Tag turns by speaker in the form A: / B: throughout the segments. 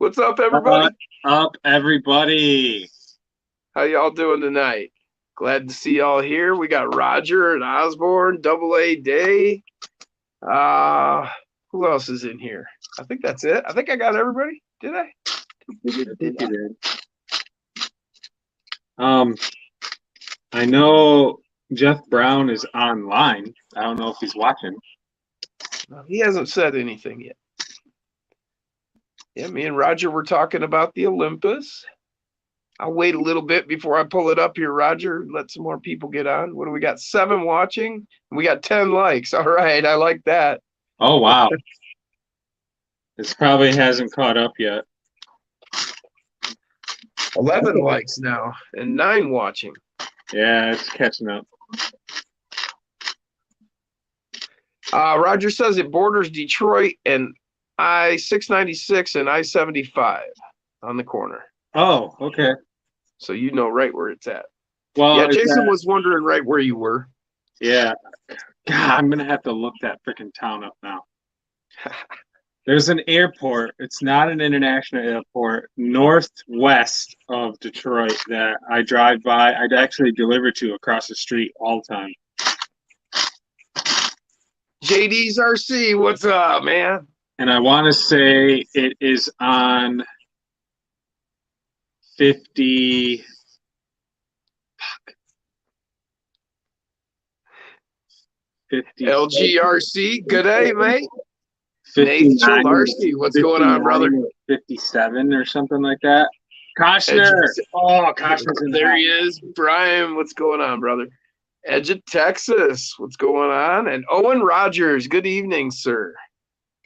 A: What's up, everybody?
B: What up, everybody?
A: How y'all doing tonight? Glad to see y'all here. We got Roger and Osborne, Double A Day. Uh, who else is in here? I think that's it. I think I got everybody. Did I?
B: I think you did. Um, I know Jeff Brown is online. I don't know if he's watching.
A: No, he hasn't said anything yet. Yeah, me and Roger were talking about the Olympus. I'll wait a little bit before I pull it up here, Roger. Let some more people get on. What do we got? 7 watching. We got 10 likes. All right, I like that.
B: Oh, wow. This probably hasn't caught up yet.
A: 11 likes now and 9 watching.
B: Yeah, it's catching up.
A: Roger says it borders Detroit and I-696 and I-75 on the corner.
B: Oh, okay.
A: So you know right where it's at.
B: Well,
A: yeah, Jason was wondering right where you were.
B: Yeah. God, I'm going to have to look that freaking town up now. There's an airport. It's not an international airport, northwest of Detroit that I drive by. I'd actually deliver to across the street all the time.
A: JD's RC, what's up, man?
B: And I want to say it is on 50. Fuck. 50.
A: LGRC, good day, mate. Nate Chilarski, what's going on, brother?
B: 57 or something like that. Koshner. Oh, Koshner's in
A: there. He is. Brian, what's going on, brother? Edge of Texas, what's going on? And Owen Rogers, good evening, sir.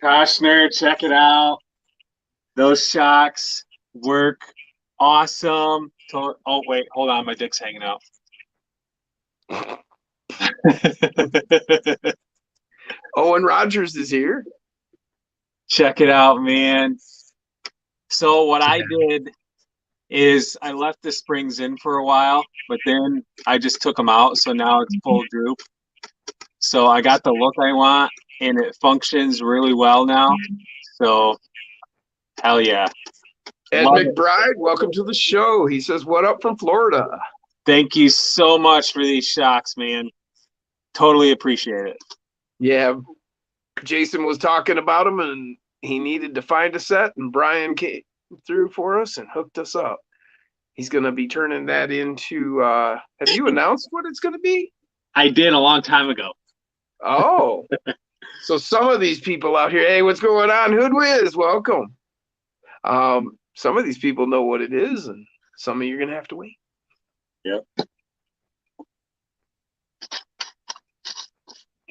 B: Koshner, check it out. Those shocks work awesome. Oh, wait, hold on. My dick's hanging out.
A: Owen Rogers is here.
B: Check it out, man. So what I did is I left the springs in for a while, but then I just took them out. So now it's full droop. So I got the look I want, and it functions really well now. So, hell yeah.
A: Ed McBride, welcome to the show. He says, what up from Florida?
B: Thank you so much for these shocks, man. Totally appreciate it.
A: Yeah, Jason was talking about them, and he needed to find a set, and Brian came through for us and hooked us up. He's going to be turning that into, have you announced what it's going to be?
B: I did a long time ago.
A: Oh, so some of these people out here, hey, what's going on? Hoodwiz, welcome. Some of these people know what it is, and some of you are going to have to wait.
B: Yep.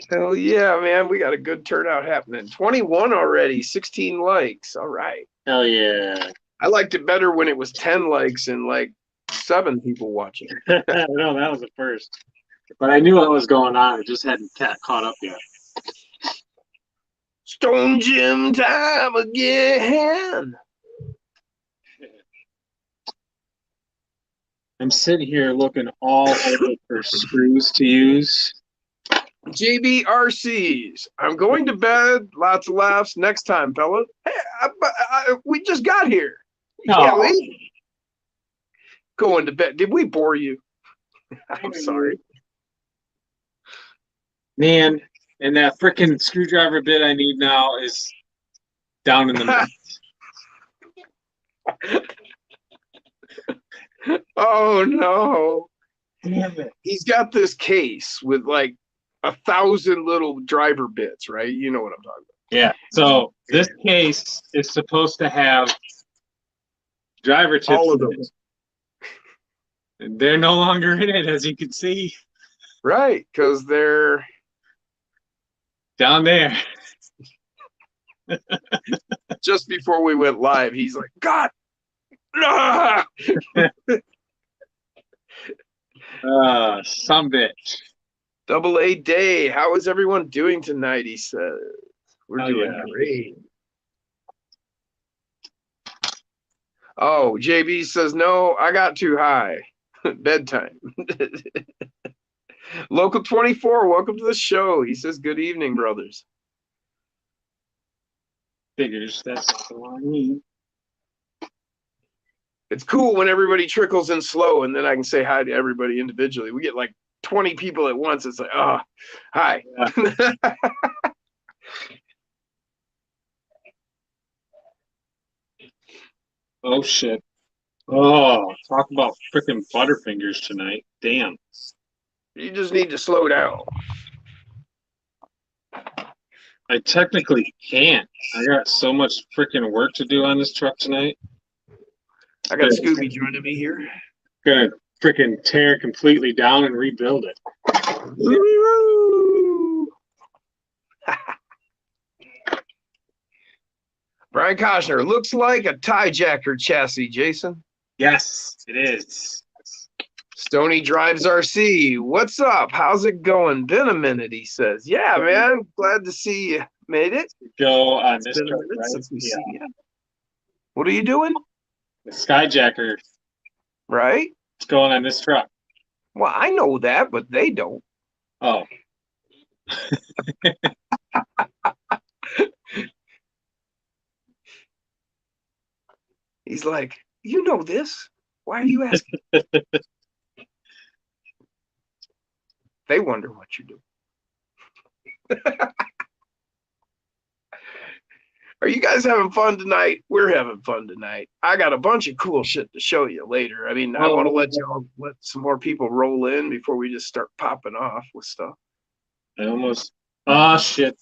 A: Hell yeah, man. We got a good turnout happening. 21 already, 16 likes. All right.
B: Hell yeah.
A: I liked it better when it was 10 likes and like 7 people watching.
B: No, that was the first. But I knew what was going on. It just hadn't caught up yet.
A: Stone Gym time again.
B: I'm sitting here looking all over for screws to use.
A: JBRCs. I'm going to bed. Lots of laughs next time, fella. Hey, we just got here.
B: No.
A: Yeah, going to bed. Did we bore you? I'm sorry.
B: Man, and that freaking screwdriver bit I need now is down in the mouth.
A: Oh, no.
B: Damn it.
A: He's got this case with like 1,000 little driver bits, right? You know what I'm talking about.
B: Yeah. So this case is supposed to have driver tips.
A: All of them.
B: They're no longer in it, as you can see.
A: Right, because they're
B: down there.
A: Just before we went live, he's like, God. Ah!
B: Some bitch.
A: Double A Day. How is everyone doing tonight? He says. We're doing great. Oh, JB says, no, I got too high. Bedtime. Local 24, welcome to the show. He says, good evening, brothers.
B: Figures that's all I need.
A: It's cool when everybody trickles in slow, and then I can say hi to everybody individually. We get like 20 people at once. It's like, oh, hi.
B: Yeah. Oh shit. Oh, talk about freaking Butterfingers tonight. Damn.
A: You just need to slow down.
B: I technically can't. I got so much freaking work to do on this truck tonight.
A: I got Scooby joining me here.
B: Gonna freaking tear it completely down and rebuild it.
A: Brian Koshner, looks like a tie jacker chassis, Jason.
B: Yes, it is.
A: Stony Drives RC. What's up? How's it going? Been a minute, he says. Yeah, man. Glad to see you made it.
B: Go on this
A: Been a
B: truck,
A: minute
B: right?
A: since we
B: Yeah.
A: see you. What are you doing?
B: The Skyjacker
A: Right?
B: is going on this truck.
A: Well, I know that, but they don't.
B: Oh.
A: He's like, you know this. Why are you asking? They wonder what you're doing. Are you guys having fun tonight? We're having fun tonight. I got a bunch of cool shit to show you later. I mean, I want to let some more people roll in before we just start popping off with stuff.
B: I almost. Oh shit.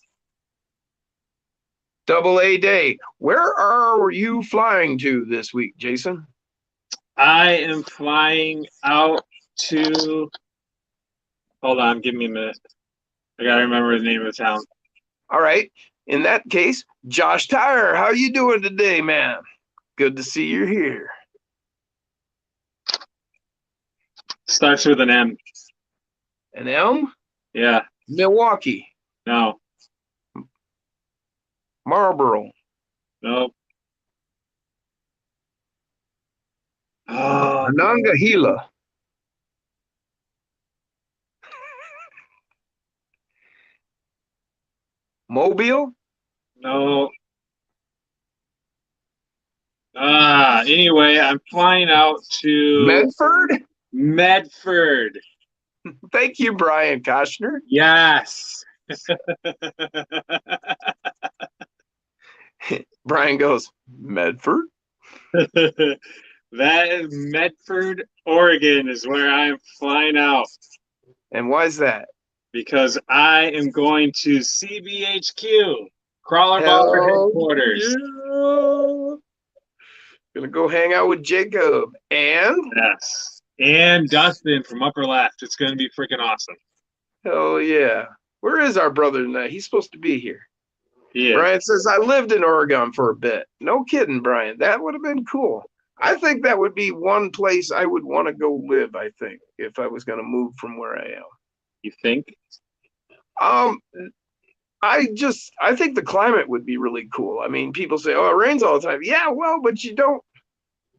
A: Double A day. Where are you flying to this week, Jason?
B: I am flying out to. Hold on, give me a minute. I gotta remember the name of the town.
A: All right. In that case, Josh Tyre, how you doing today, man? Good to see you're here.
B: Starts with an M.
A: An M?
B: Yeah.
A: Milwaukee.
B: No.
A: Marlboro.
B: Nope. Oh,
A: Monongahela. Mobile?
B: no. Anyway, I'm flying out to
A: Medford?
B: Medford.
A: Thank you, Brian Koshner.
B: Yes.
A: Brian goes, Medford?
B: That is Medford, Oregon is where I'm flying out
A: And why is that?
B: because I am going to CBHQ, Crawler Bomber Headquarters.
A: Yeah. Gonna go hang out with Jacob and
B: Yes. And Dustin from Upper Left. It's going to be freaking awesome.
A: hell yeah. Where is our brother tonight? He's supposed to be here.
B: Yeah.
A: Brian says, I lived in Oregon for a bit. No kidding, Brian. That would have been cool. I think that would be one place I would want to go live, I think, if I was going to move from where I am.
B: You think?
A: I think the climate would be really cool. I mean, people say, oh, it rains all the time. Yeah, well, but you don't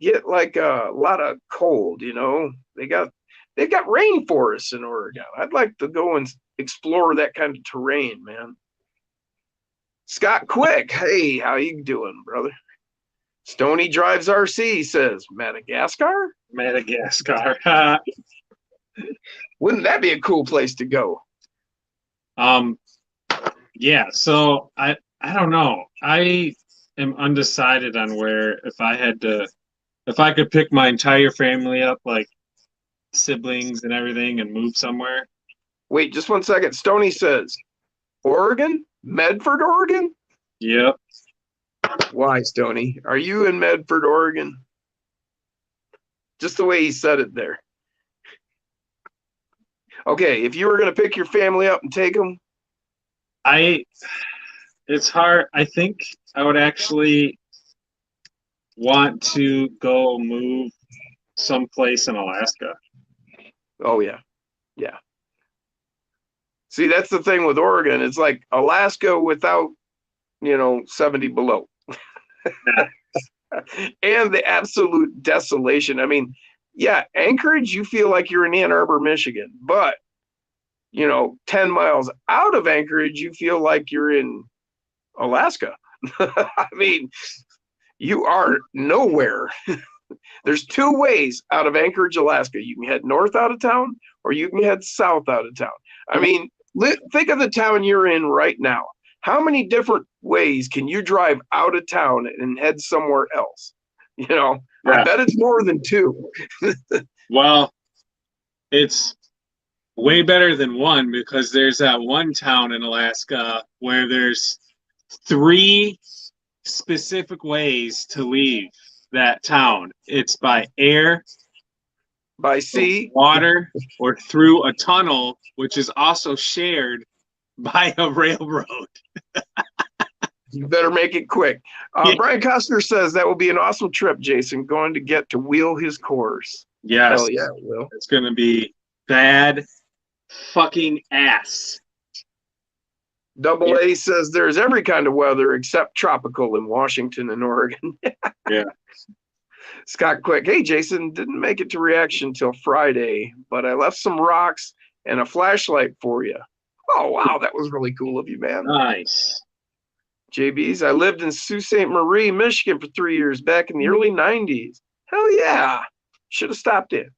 A: get like a lot of cold, you know. They've got rainforests in Oregon. I'd like to go and explore that kind of terrain, man. Scott Quick, hey, how you doing, brother? Stony Drives RC says, Madagascar?
B: Madagascar.
A: Wouldn't that be a cool place to go?
B: Yeah, so I don't know. I am undecided on where if I could pick my entire family up, like siblings and everything, and move somewhere.
A: Wait, just one second. Stony says, Oregon? Medford, Oregon?
B: Yep.
A: Why, Stony? Are you in Medford, Oregon? Just the way he said it there. Okay, if you were going to pick your family up and take them,
B: It's hard. I think I would actually want to go move someplace in Alaska.
A: oh yeah, yeah. See, that's the thing with Oregon. It's like Alaska without, 70 below. And the absolute desolation. I mean, yeah, Anchorage, you feel like you're in Ann Arbor, Michigan, but 10 miles out of Anchorage, you feel like you're in Alaska. I mean, you are nowhere. There's two ways out of Anchorage, Alaska. You can head north out of town, or you can head south out of town. I mean, think of the town you're in right now. How many different ways can you drive out of town and head somewhere else? You know, I bet it's more than two.
B: Well, it's way better than one because there's that one town in Alaska where there's 3 specific ways to leave that town. It's by air,
A: by sea,
B: water, or through a tunnel, which is also shared by a railroad.
A: You better make it quick. Brian Costner says that will be an awesome trip, Jason, going to get to wheel his course.
B: Yes.
A: Hell yeah, it will.
B: It's going to be bad fucking ass.
A: Double A says there's every kind of weather except tropical in Washington and Oregon.
B: Yeah.
A: Scott Quick, hey Jason, didn't make it to reaction till Friday, but I left some rocks and a flashlight for you. Oh wow, that was really cool of you, man.
B: Nice.
A: JB's, I lived in Sault Ste. Marie, Michigan for 3 years back in the early 90s. Hell yeah. Should have stopped in.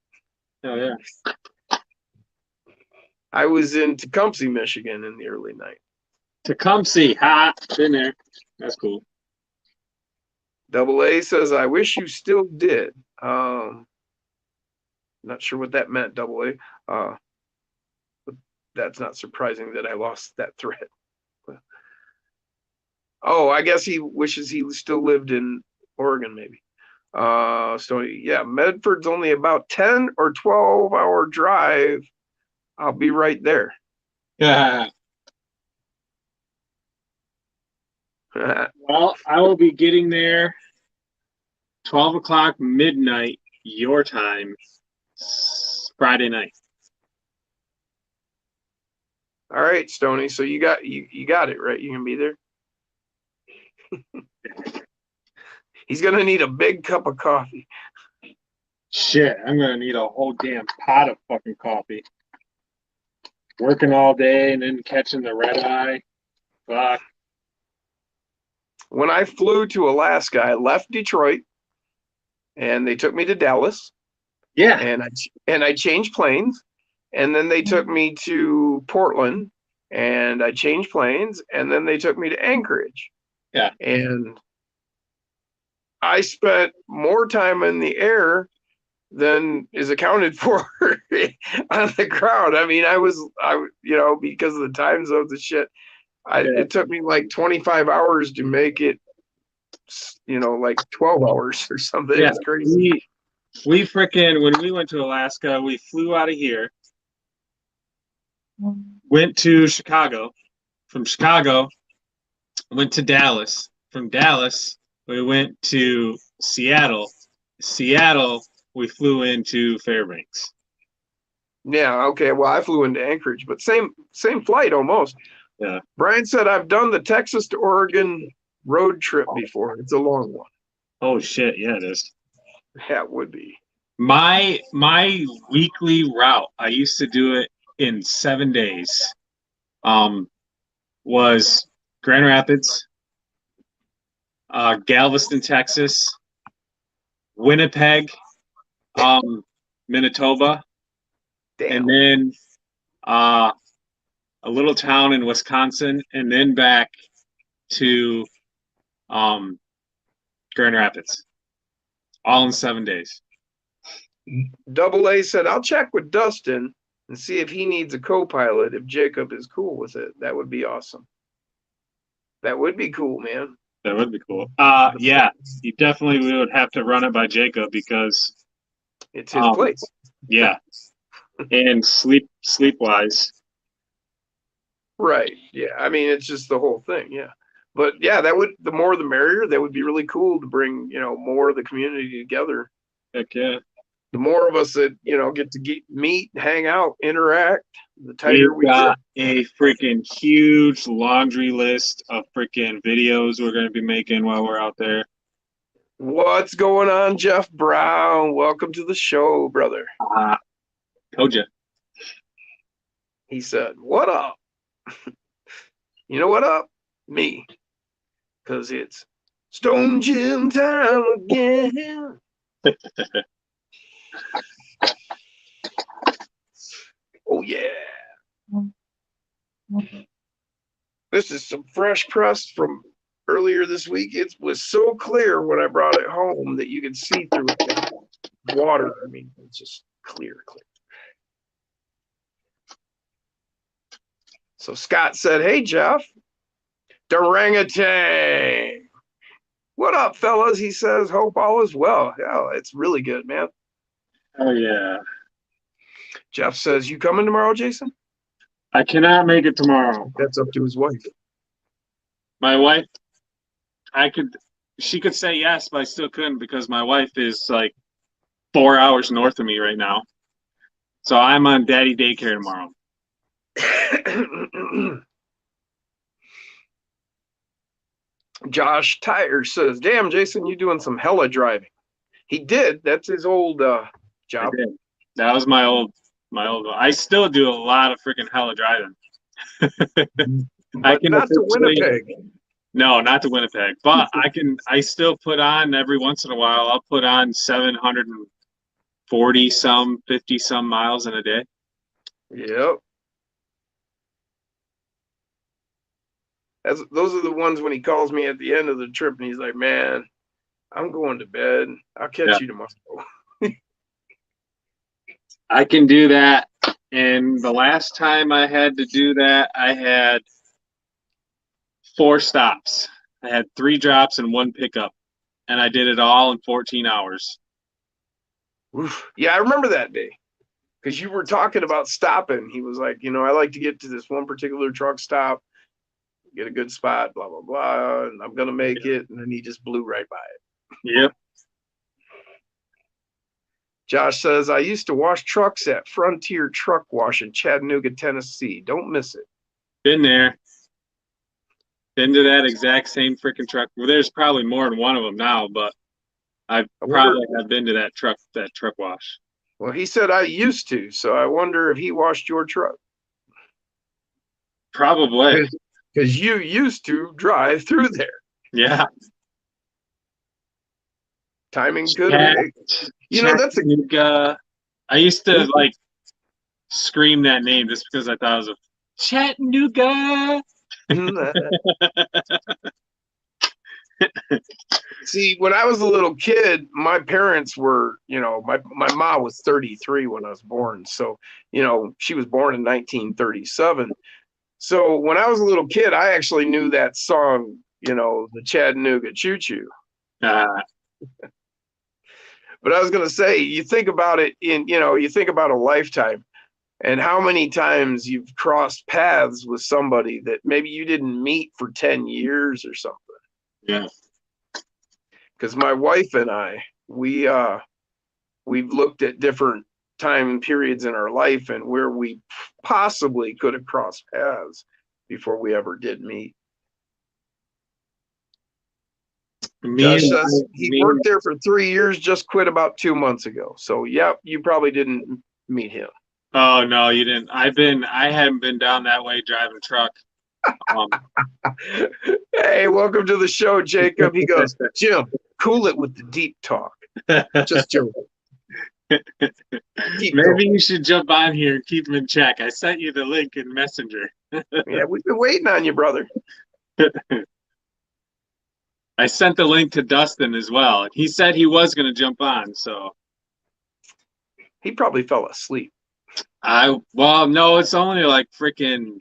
B: Oh yeah.
A: I was in Tecumseh, Michigan in the early 90s.
B: Tecumseh, ha, been there. That's cool.
A: Double A says, I wish you still did. Not sure what that meant, Double A. But that's not surprising that I lost that thread. Oh, I guess he wishes he still lived in Oregon, maybe. So yeah, Medford's only about 10 or 12-hour drive. I'll be right there.
B: Yeah. Well, I will be getting there 12 o'clock midnight your time Friday night.
A: All right, Stoney. So you got it, right? You can be there. He's gonna need a big cup of coffee.
B: Shit, I'm gonna need a whole damn pot of fucking coffee. Working all day and then catching the red eye. Fuck.
A: When I flew to Alaska, I left Detroit, and they took me to Dallas.
B: Yeah.
A: And I changed planes, and then they took me to Portland, and I changed planes, and then they took me to Anchorage.
B: Yeah.
A: And I spent more time in the air than is accounted for on the ground. I mean, because of the time zones and shit, it took me like 25 hours to make it, like 12 hours or something.
B: Yeah.
A: It's crazy.
B: We freaking, when we went to Alaska, we flew out of here, went to Chicago. From Chicago, went to Dallas. From Dallas, we went to Seattle. Seattle, we flew into Fairbanks.
A: Yeah, okay. Well, I flew into Anchorage, but same flight almost.
B: Yeah.
A: Brian said, I've done the Texas to Oregon road trip before. It's a long one.
B: Oh shit, yeah, it is.
A: Yeah, it would be.
B: My weekly route, I used to do it in 7 days. Was Grand Rapids, Galveston, Texas, Winnipeg, Manitoba,
A: Damn.
B: and then a little town in Wisconsin, and then back to Grand Rapids, all in 7 days.
A: Double A said, I'll check with Dustin and see if he needs a co-pilot if Jacob is cool with it. That would be awesome. That would be cool, man.
B: That would be cool. Yeah, you definitely would have to run it by Jacob because
A: it's his place.
B: Yeah, and sleep wise.
A: Right. Yeah. I mean, it's just the whole thing. Yeah. But yeah, the more the merrier. That would be really cool to bring, more of the community together.
B: Heck yeah.
A: The more of us that, get to meet, hang out, interact, the tighter we
B: got a freaking huge laundry list of freaking videos we're going to be making while we're out there.
A: What's going on, Jeff Brown? Welcome to the show, brother.
B: Told you.
A: He said, what up? You know what up? Me. Because it's Stone Gym time again. Oh yeah. This is some fresh press from earlier this week. It was so clear when I brought it home that you could see through it. Water. I mean, it's just clear. So Scott said, "Hey Jeff, Durangatang. What up, fellas?" He says, "Hope all is well." Yeah, it's really good, man.
B: Oh yeah.
A: Jeff says, "You coming tomorrow, Jason?"
B: I cannot make it tomorrow.
A: That's up to his wife.
B: My wife, she could say yes, but I still couldn't because my wife is like 4 hours north of me right now. So I'm on daddy daycare tomorrow.
A: Josh Tyre says, "Damn, Jason, you doing some hella driving." He did. That's his old job.
B: That was my old I still do a lot of freaking hella driving.
A: But not to Winnipeg.
B: No, not to Winnipeg. But I still put on every once in a while, I'll put on 740 some, 50 some miles in a day.
A: Yep. Those are the ones when he calls me at the end of the trip and he's like, "Man, I'm going to bed. I'll catch you tomorrow."
B: I can do that. And the last time I had to do that, I had 4 stops. I had 3 drops and 1 pickup. And I did it all in 14 hours.
A: Oof. Yeah, I remember that day. Because you were talking about stopping. He was like, "I like to get to this one particular truck stop, get a good spot, blah, blah, blah, and I'm going to make it." And then he just blew right by it.
B: Yep.
A: Josh says, "I used to wash trucks at Frontier Truck Wash in Chattanooga, Tennessee. Don't miss it."
B: Been there. Been to that exact same freaking truck. Well, there's probably more than one of them now, but I probably have been to that truck wash.
A: Well, he said, "I used to," so I wonder if he washed your truck.
B: Probably.
A: Because you used to drive through there.
B: Yeah.
A: Timing good. That's
B: a. I used to like scream that name just because I thought it was a Chattanooga.
A: See, when I was a little kid, my parents were, my mom was 33 when I was born. So, she was born in 1937. So when I was a little kid, I actually knew that song, the Chattanooga Choo Choo. But I was going to say, you think about it you think about a lifetime and how many times you've crossed paths with somebody that maybe you didn't meet for 10 years or something.
B: Yeah.
A: Because my wife and I, we've looked at different time periods in our life and where we possibly could have crossed paths before we ever did meet. Josh says he worked there for 3 years, just quit about 2 months ago. So, yep, you probably didn't meet him.
B: Oh no, you didn't. I haven't been down that way driving truck.
A: Hey, welcome to the show, Jacob. He goes, "Jim, cool it with the deep talk." Just joking.
B: Maybe you should jump on here and keep him in check. I sent you the link in Messenger.
A: Yeah, we've been waiting on you, brother.
B: I sent the link to Dustin as well. He said he was going to jump on, so
A: he probably fell asleep.
B: No, it's only like freaking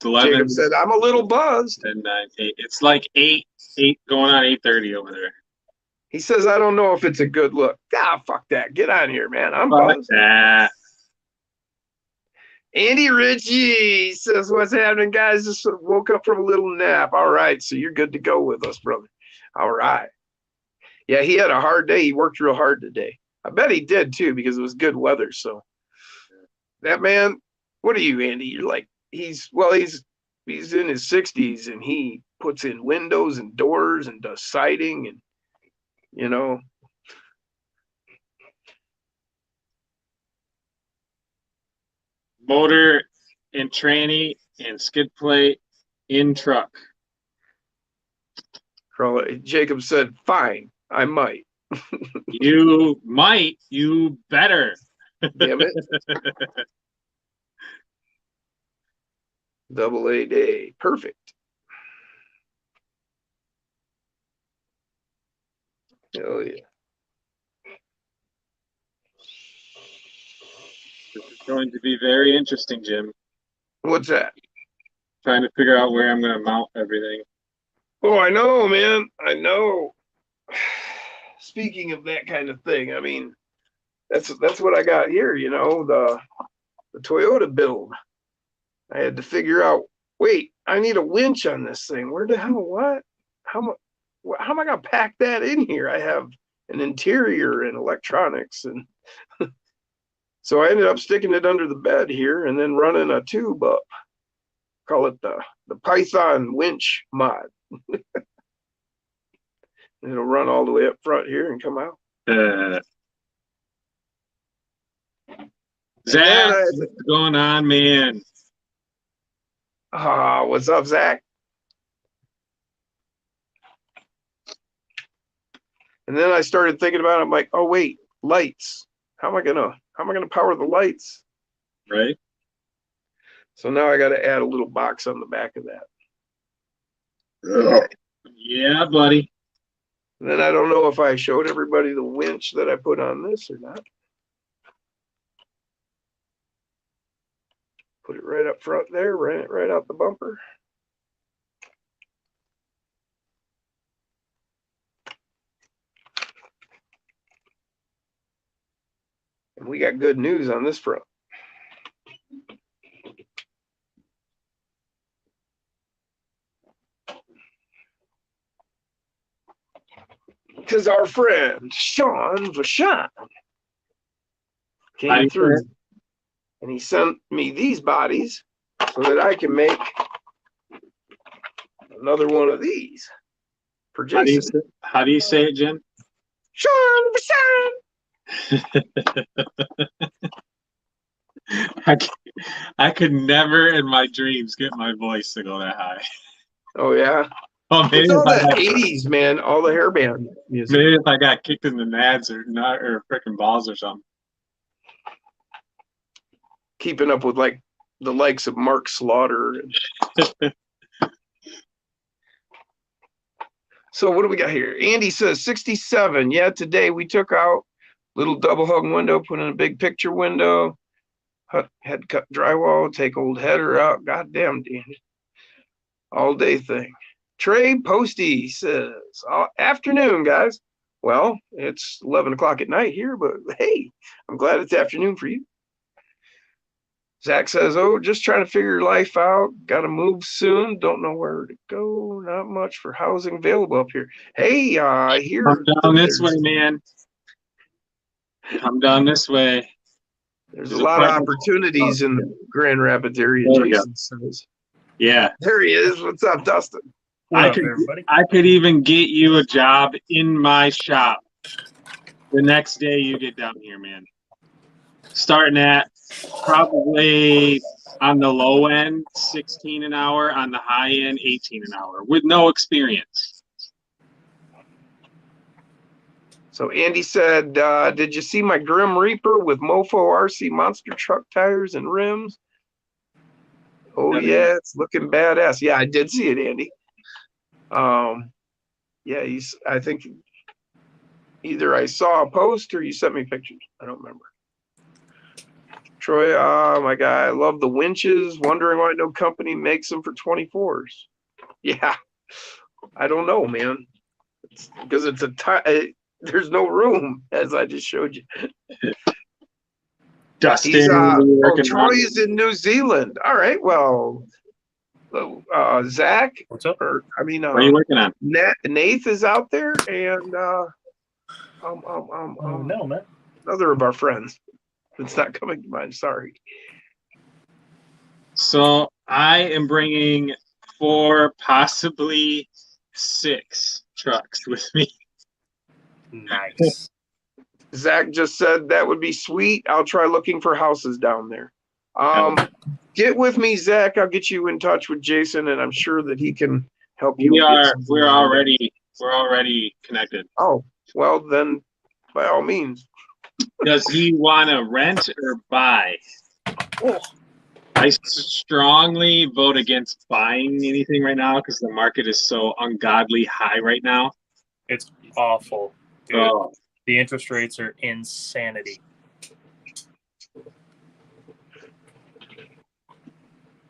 B: 11.
A: Jacob said, "I'm a little buzzed."
B: And 9, 8. It's like 8 going on 8:30 over there.
A: He says, "I don't know if it's a good look." Fuck that. Get on here, man. I'm buzzed. Andy Ritchie says, "What's happening, guys? Just woke up from a little nap." All right, so you're good to go with us, brother. All right. Yeah, he had a hard day. He worked real hard today. I bet he did too because it was good weather. So that man, what are you, Andy? You're like, he's in his 60s and he puts in windows and doors and does siding and
B: motor and tranny and skid plate in truck.
A: Jacob said, fine, I might.
B: You might. You better.
A: Damn it. AA day. Perfect. Hell yeah.
B: This is going to be very interesting, Jim.
A: What's that?
B: Trying to figure out where I'm going to mount everything.
A: Oh, I know, man. I know. Speaking of that kind of thing, I mean, that's what I got here, you know, the Toyota build. I had to figure out, wait, I need a winch on this thing. Where the hell, what? How am I going to pack that in here? I have an interior and electronics. And so I ended up sticking it under the bed here and then running a tube up. Call it the Python winch mod. It'll run all the way up front here and come out.
B: Zach, what's going on, man?
A: What's up, Zach? And then I started thinking about it. I'm like, oh wait, lights. How am I gonna power the lights?
B: Right.
A: So now I got to add a little box on the back of that.
B: Yeah, buddy.
A: And then I don't know if I showed everybody the winch that I put on this or not. Put it right up front there, ran it right out the bumper. And we got good news on this front. Because our friend Sean Vachon came through and he sent me these bodies so that I can make another one of these for Jason.
B: How do you say it, Jim?
A: Sean Vachon.
B: I could never in my dreams get my voice to go that high.
A: Oh yeah.
B: Oh, maybe
A: it's all the 80s, man. All the hairband music.
B: Maybe if I got kicked in the nads or freaking balls or something.
A: Keeping up with like the likes of Mark Slaughter. So what do we got here? Andy says 67. Yeah, today we took out little double hung window, put in a big picture window, had cut drywall, take old header out. Goddamn, Andy. All day thing. Trey Posty says, afternoon, guys. Well, it's 11 o'clock at night here, but hey, I'm glad it's afternoon for you. Zach says, oh, just trying to figure life out. Got to move soon. Don't know where to go. Not much for housing available up here. Hey, I hear.
B: Come down this way, man. Come down this way.
A: There's a lot of opportunities in the Grand Rapids area, Jason says.
B: Yeah.
A: There he is. What's up, Dustin?
B: I could even get you a job in my shop the next day you get down here, man. Starting at probably on the low end, 16 an hour, on the high end, 18 an hour, with no experience.
A: So Andy said, did you see my Grim Reaper with Mofo RC monster truck tires and rims? Oh yeah, it's looking badass. Yeah, I did see it, Andy. Yeah, I think either I saw a post or you sent me pictures. I don't remember. Troy, oh my God, I love the winches. Wondering why no company makes them for 24s. Yeah, I don't know, man. It's because it's there's no room, as I just showed you.
B: Dustin,
A: Troy is in New Zealand. All right, well, Zach.
C: What's up?
B: what are you working on?
A: Nath is out there, and
C: no, man.
A: Another of our friends. It's not coming to mind. Sorry.
B: So I am bringing 4, possibly 6 trucks with me.
C: Nice.
A: Zach just said that would be sweet. I'll try looking for houses down there. Get with me, Zach. I'll get you in touch with Jason, and I'm sure that he can help you.
B: We're already We're already connected.
A: Oh, well then, by all means.
B: Does he want to rent or buy?
A: Oh,
B: I strongly vote against buying anything right now because the market is so ungodly high right now.
C: It's awful, dude.
B: Oh,
C: The interest rates are insanity.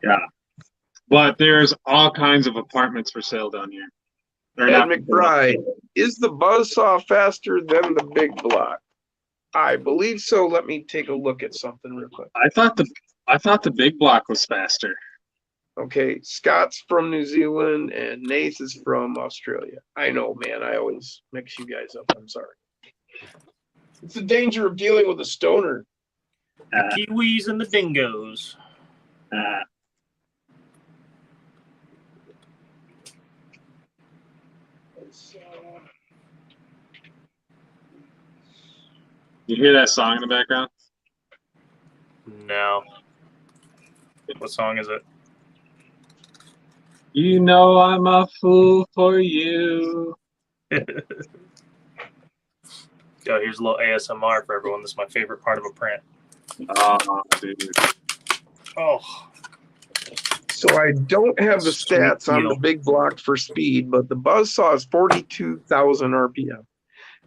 B: yeah. But there's all kinds of apartments for sale down here. They're
A: Ed
B: not-
A: McBride, is the Buzzsaw faster than the Big Block? I believe so. Let me take a look at something real quick.
B: I thought the big block was faster.
A: Okay, Scott's from New Zealand and Nath is from Australia. I know, man. I always mix you guys up. I'm sorry. It's the danger of dealing with a stoner.
B: Uh,
C: Kiwis and the dingoes.
B: uh, you hear that song in the background?
C: No. What song is it?
B: You know I'm a fool for you.
C: Oh, here's a little ASMR for everyone. This is my favorite part of a print.
B: Oh, dude.
C: Oh,
A: So I don't have the stats on the Big Block for speed, but the Buzzsaw is 42,000 RPM.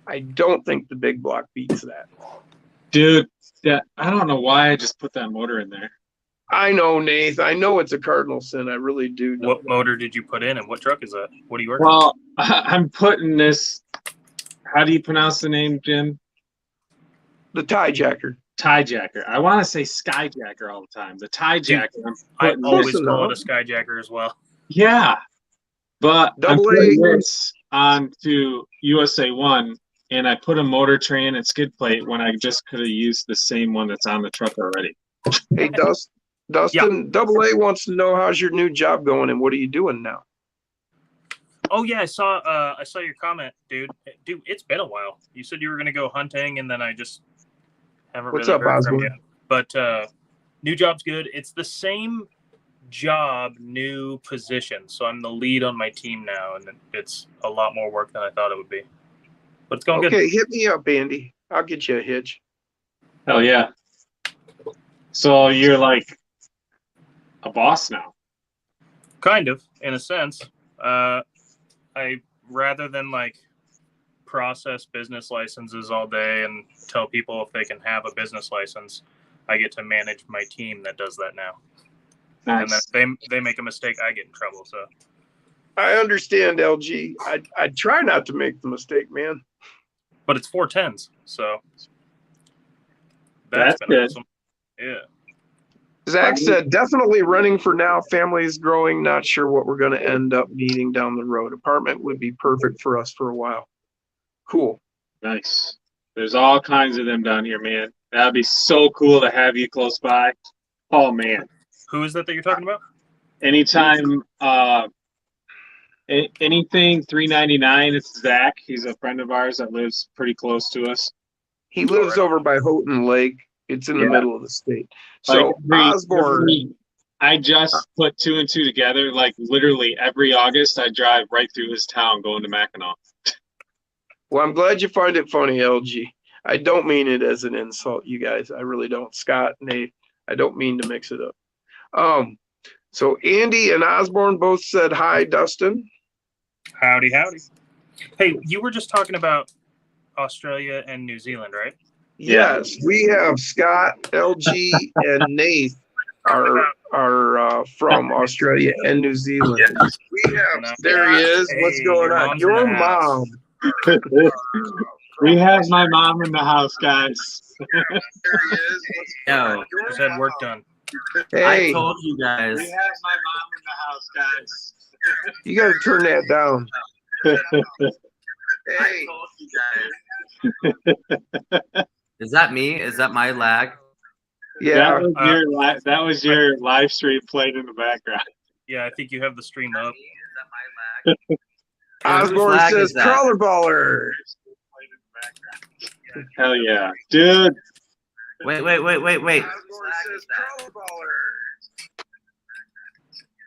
A: I don't think the Big Block beats that.
B: Dude, I don't know why I just put that motor in there.
A: I know, Nath. I know it's a cardinal sin. I really do know.
C: what motor did you put in, and what truck is that? What are you working?
B: Well, I'm putting this. How do you pronounce the name, Jim?
A: The tie jacker.
B: Tie jacker. I want to say skyjacker all the time. The tie jacker.
C: I
B: putting
C: always
A: this-
C: call it a skyjacker as well.
B: Yeah, but I'm
A: Double
B: putting
A: A.
B: this onto USA 1, and I put a motor train and skid plate when I just could have used the same one that's on the truck already.
A: Hey, Dustin, Double A wants to know how's your new job going and what are you doing now?
C: Oh yeah, I saw your comment, dude. Dude, it's been a while. You said you were gonna go hunting, and then I just haven't
A: What's
C: really
A: up,
C: heard from
A: Osborne?
C: you. But new job's good. It's the same job, new position. So I'm the lead on my team now, and it's a lot more work than I thought it would be. But it's going good.
A: Okay, hit me up, Andy. I'll get you a hitch.
B: Hell yeah. So you're like a boss now.
C: Kind of, in a sense. I rather than like process business licenses all day and tell people if they can have a business license, I get to manage my team that does that now. And
B: Nice.
C: then they make a mistake, I get in trouble. So
A: I understand, LG. I try not to make the mistake, man.
C: but it's 410s, so
B: That's
C: been
B: good.
C: awesome. Yeah.
A: Zach said, definitely running for now. Family is growing. Not sure what we're going to end up needing down the road. Apartment would be perfect for us for a while. Cool.
B: Nice. There's all kinds of them down here, man. That'd be so cool to have you close by. Oh man.
C: Who is that you're talking about?
B: Anytime anything 399, it's Zach. He's a friend of ours that lives pretty close to us.
A: He lives over by Houghton Lake. It's in the
B: Yeah.
A: middle of the state. So Osborne,
B: I just put two and two together. Like literally every August, I drive right through his town going to Mackinac.
A: well, I'm glad you find it funny, LG. I don't mean it as an insult, you guys. I really don't. Scott, Nate, I don't mean to mix it up. So Andy and Osborne both said hi, Dustin.
C: Howdy, howdy. Hey, you were just talking about Australia and New Zealand, right?
A: Yes, we have Scott, LG, and Nate are from Australia and New Zealand. We have, there he is. What's
C: Hey,
A: going
C: your
A: on?
C: mom's in
A: Your
C: the house.
A: mom.
B: We have my mom in the house, guys.
A: There he is. What's
D: Yo,
A: going on?
C: Just had work done.
A: Hey,
D: I told you guys.
B: We have my mom in the house, guys.
A: you got to turn that down.
D: I
A: Hey,
D: told you guys. Is that me? Is that my lag?
A: yeah.
B: That was your live stream played in the background.
C: Yeah, I think you have the stream up.
D: Is that my lag?
A: Osborne
D: lag
A: says
D: is that?
A: crawler baller.
B: Hell yeah, dude.
D: Wait.
A: Osborne says crawler baller.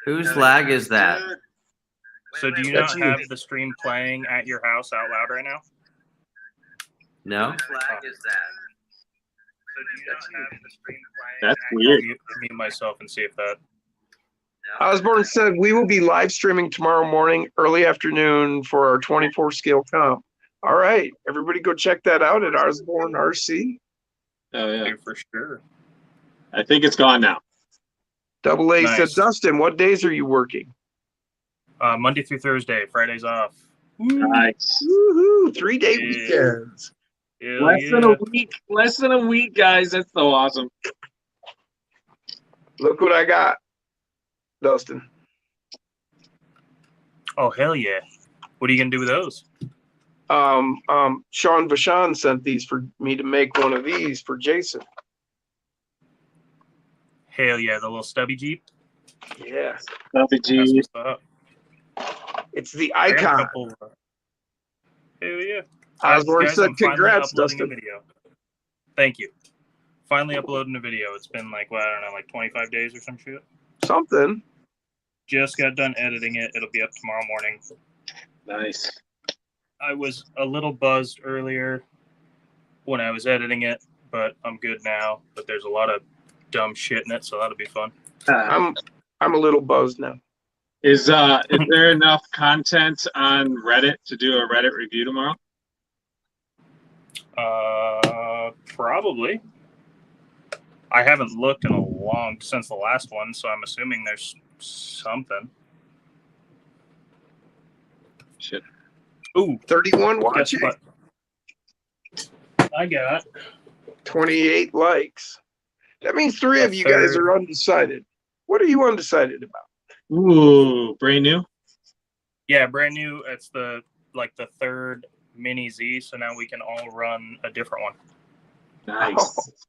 D: Whose lag is that?
C: So do you
A: That's
C: not
A: you.
C: have the stream playing at your house out loud right now?
D: No.
C: So do you not have the stream playing?
B: That's
C: I'll
B: weird.
C: mute myself and see if that.
A: Osborne said we will be live streaming tomorrow morning, early afternoon for our 24 scale comp. All right, everybody go check that out at Osborne RC.
B: Oh yeah.
C: For sure.
B: I think it's gone now.
A: Double A said,
C: Nice.
A: Dustin, what days are you working?
C: Monday through Thursday, Fridays off.
B: Nice.
A: Woohoo! 3-day
C: Yeah.
A: weekends.
C: Hell
B: Less than
C: yeah.
B: a week. Less than a week, guys. That's so awesome.
A: Look what I got, Dustin.
C: Oh hell yeah! What are you gonna do with those?
A: Sean Vachon sent these for me to make one of these for Jason.
C: Hell yeah, the little stubby Jeep.
A: Yeah,
B: Nothing,
C: That's
B: G.
C: what's up.
A: it's the
C: I got a
A: icon.
C: couple. Hell yeah.
A: Osborne
C: Guys,
A: said,
C: I'm finally
A: congrats,
C: uploading
A: Dustin.
C: a video. Thank you. Finally uploading a video. It's been like, well, I don't know, like 25 days or some shit.
A: Something.
C: Just got done editing it. It'll be up tomorrow morning.
B: Nice.
C: I was a little buzzed earlier when I was editing it, but I'm good now. But there's a lot of dumb shit in it, so that'll be fun.
A: I'm a little buzzed now.
B: Is there enough content on Reddit to do a Reddit review tomorrow?
C: Probably. I haven't looked in a long since the last one, so I'm assuming there's something.
B: Shit.
C: Ooh,
A: 31
C: guess
A: watching,
C: what? I got
A: 28 likes. That means 3
C: A
A: of you guys
C: third.
A: are undecided. What are you undecided about?
B: Ooh, brand new.
C: yeah, brand new. It's the third mini Z, so now we can all run a different one.
B: Nice.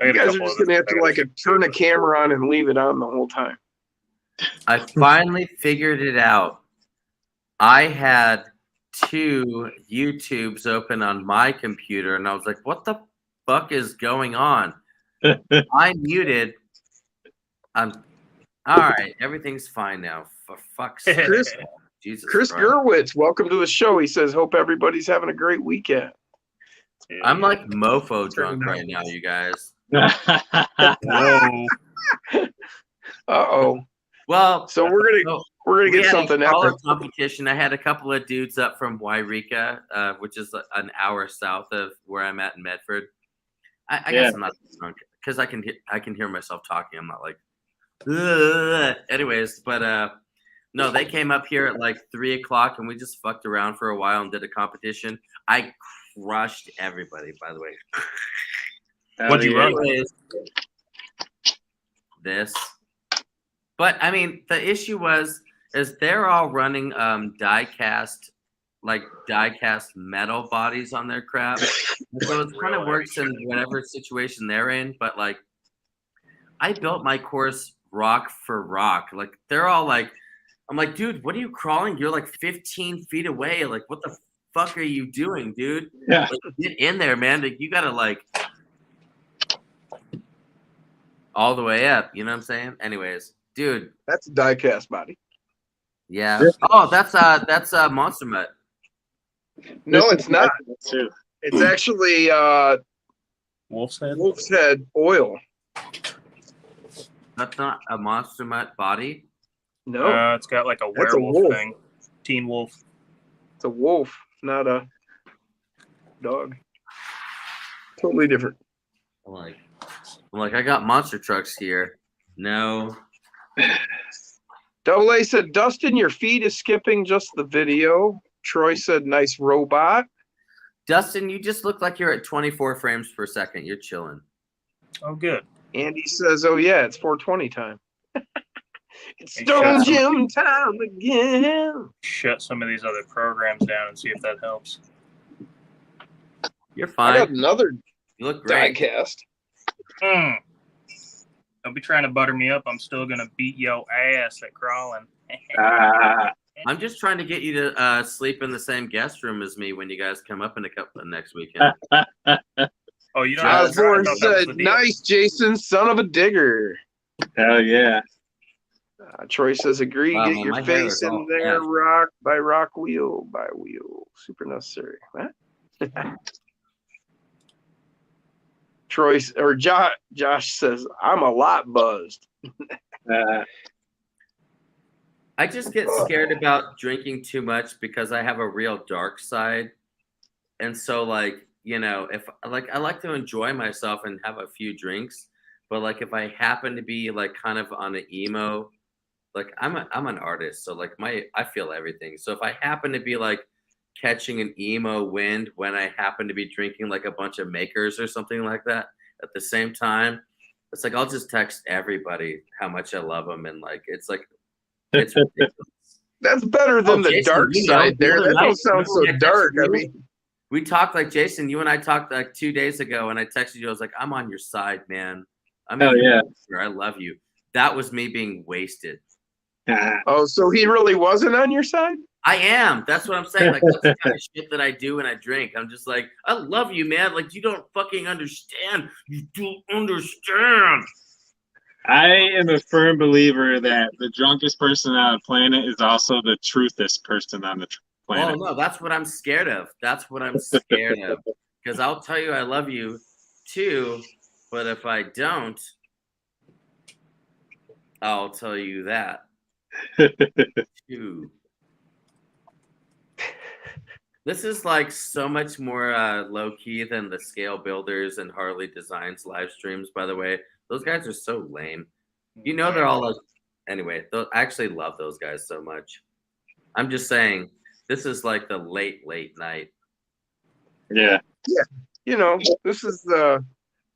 C: I
A: You
C: got a
A: guys are
C: couple
A: just
C: of
A: gonna have to
C: I
A: like
C: gotta
A: turn a camera on and leave it on the whole time.
D: I finally figured it out. I had 2 YouTubes open on my computer, and I was like, what the fuck is going on? I muted. All right. Everything's fine now. For fuck's sake.
A: Chris-
D: Jesus
A: Chris
D: Christ.
A: Gerwitz, welcome to the show. He says, hope everybody's having a great weekend.
D: I'm like mofo drunk right now, you guys.
C: Whoa.
A: Uh-oh.
D: Well,
A: So we're gonna
D: we
A: get
D: had
A: something
D: a color
A: epic.
D: competition. I had a couple of dudes up from Wairika, which is an hour south of where I'm at in Medford. I guess I'm not drunk because I can hear myself talking. I'm not like, ugh. Anyways, but no, they came up here at like 3:00 and we just fucked around for a while and did a competition. I crushed everybody, by the way.
C: What'd you run?
D: Anyways, this. But I mean, the issue is they're all running die-cast metal bodies on their crap. And so it kind of works in whatever situation they're in. But like, I built my course rock for rock. Like they're all like, I'm like, dude, what are you crawling? You're like 15 feet away. Like, what the fuck are you doing, dude?
B: Yeah.
D: Like, get in there, man. Like, you gotta like all the way up. You know what I'm saying? Anyways, dude.
A: That's a diecast body.
D: Yeah. Oh, that's Monster Mutt.
A: No, it's not.
B: Too.
A: It's actually
C: Wolf's Head?
A: Wolf's Head oil.
D: That's not a Monster Mutt body.
A: No,
C: It's got like a
A: That's a
C: werewolf
A: wolf.
C: thing. Teen Wolf.
A: it's a wolf, not a dog. Totally different.
D: I'm like, I got monster trucks here. No.
A: Double A said, Dustin, your feed is skipping just the video. Troy said, nice robot.
D: Dustin, you just look like you're at 24 frames per second. You're chilling.
C: Oh, good.
A: Andy says, oh yeah, it's 420 time. It's
C: Hey,
A: Stone
C: shut
A: Gym time again.
C: Shut some of these other programs down and see if that helps.
D: You're
A: I got
D: fine.
A: another
D: You look great.
A: diecast.
C: Don't be trying to butter me up. I'm still gonna beat your ass at crawling.
D: I'm just trying to get you to sleep in the same guest room as me when you guys come up in a couple of next weekend.
C: Oh, you don't.
D: Just-
C: have to drive. I
A: Osborne
C: thought that was
A: said,
C: the deal.
A: "Nice, Jason, son of a digger."
B: Hell yeah.
A: Troy says, "Agree.
D: Wow,
A: Get
D: man,
A: your
D: my hair
A: face
D: is
A: in
D: all
A: there,
D: messed.
A: Rock by Rock Wheel by Wheel. Super necessary." What? By Wheel. Super necessary. What? Josh says, "I'm a lot buzzed."
D: I just get scared about drinking too much because I have a real dark side. And so like, if like I like to enjoy myself and have a few drinks, but like if I happen to be like kind of on an emo, like I'm an artist, so like I feel everything. So if I happen to be like catching an emo wind when I happen to be drinking like a bunch of makers or something like that at the same time, it's like I'll just text everybody how much I love them, and like it's ridiculous.
A: That's better than the
D: Jason,
A: dark side
D: the
A: there.
D: other
A: That
D: night,
A: don't sound so
D: remember when I
A: dark.
D: texted
A: I
D: you?
A: mean,
D: We talked like Jason, you and I talked like 2 days ago, and I texted you. I was like, "I'm on your side, man. I'm
B: Hell
D: in your
B: yeah.
D: corner. I love you." That was me being wasted.
A: oh, so he really wasn't on your side?
D: I am. That's what I'm saying. Like that's the kind of shit that I do when I drink. I'm just like, I love you, man. Like you don't fucking understand. You don't understand.
B: I am a firm believer that the drunkest person on the planet is also the truthest person on the
D: Oh
B: planet.
D: no, that's what I'm scared of. That's what I'm scared of. Because I'll tell you I love you too, but if I don't, I'll tell you that too. This is like so much more low key than the Scale Builders and Harley Designs live streams. By the way, those guys are so lame. They're all like. Anyway, I actually love those guys so much. I'm just saying, this is like the late night.
B: Yeah.
A: This is the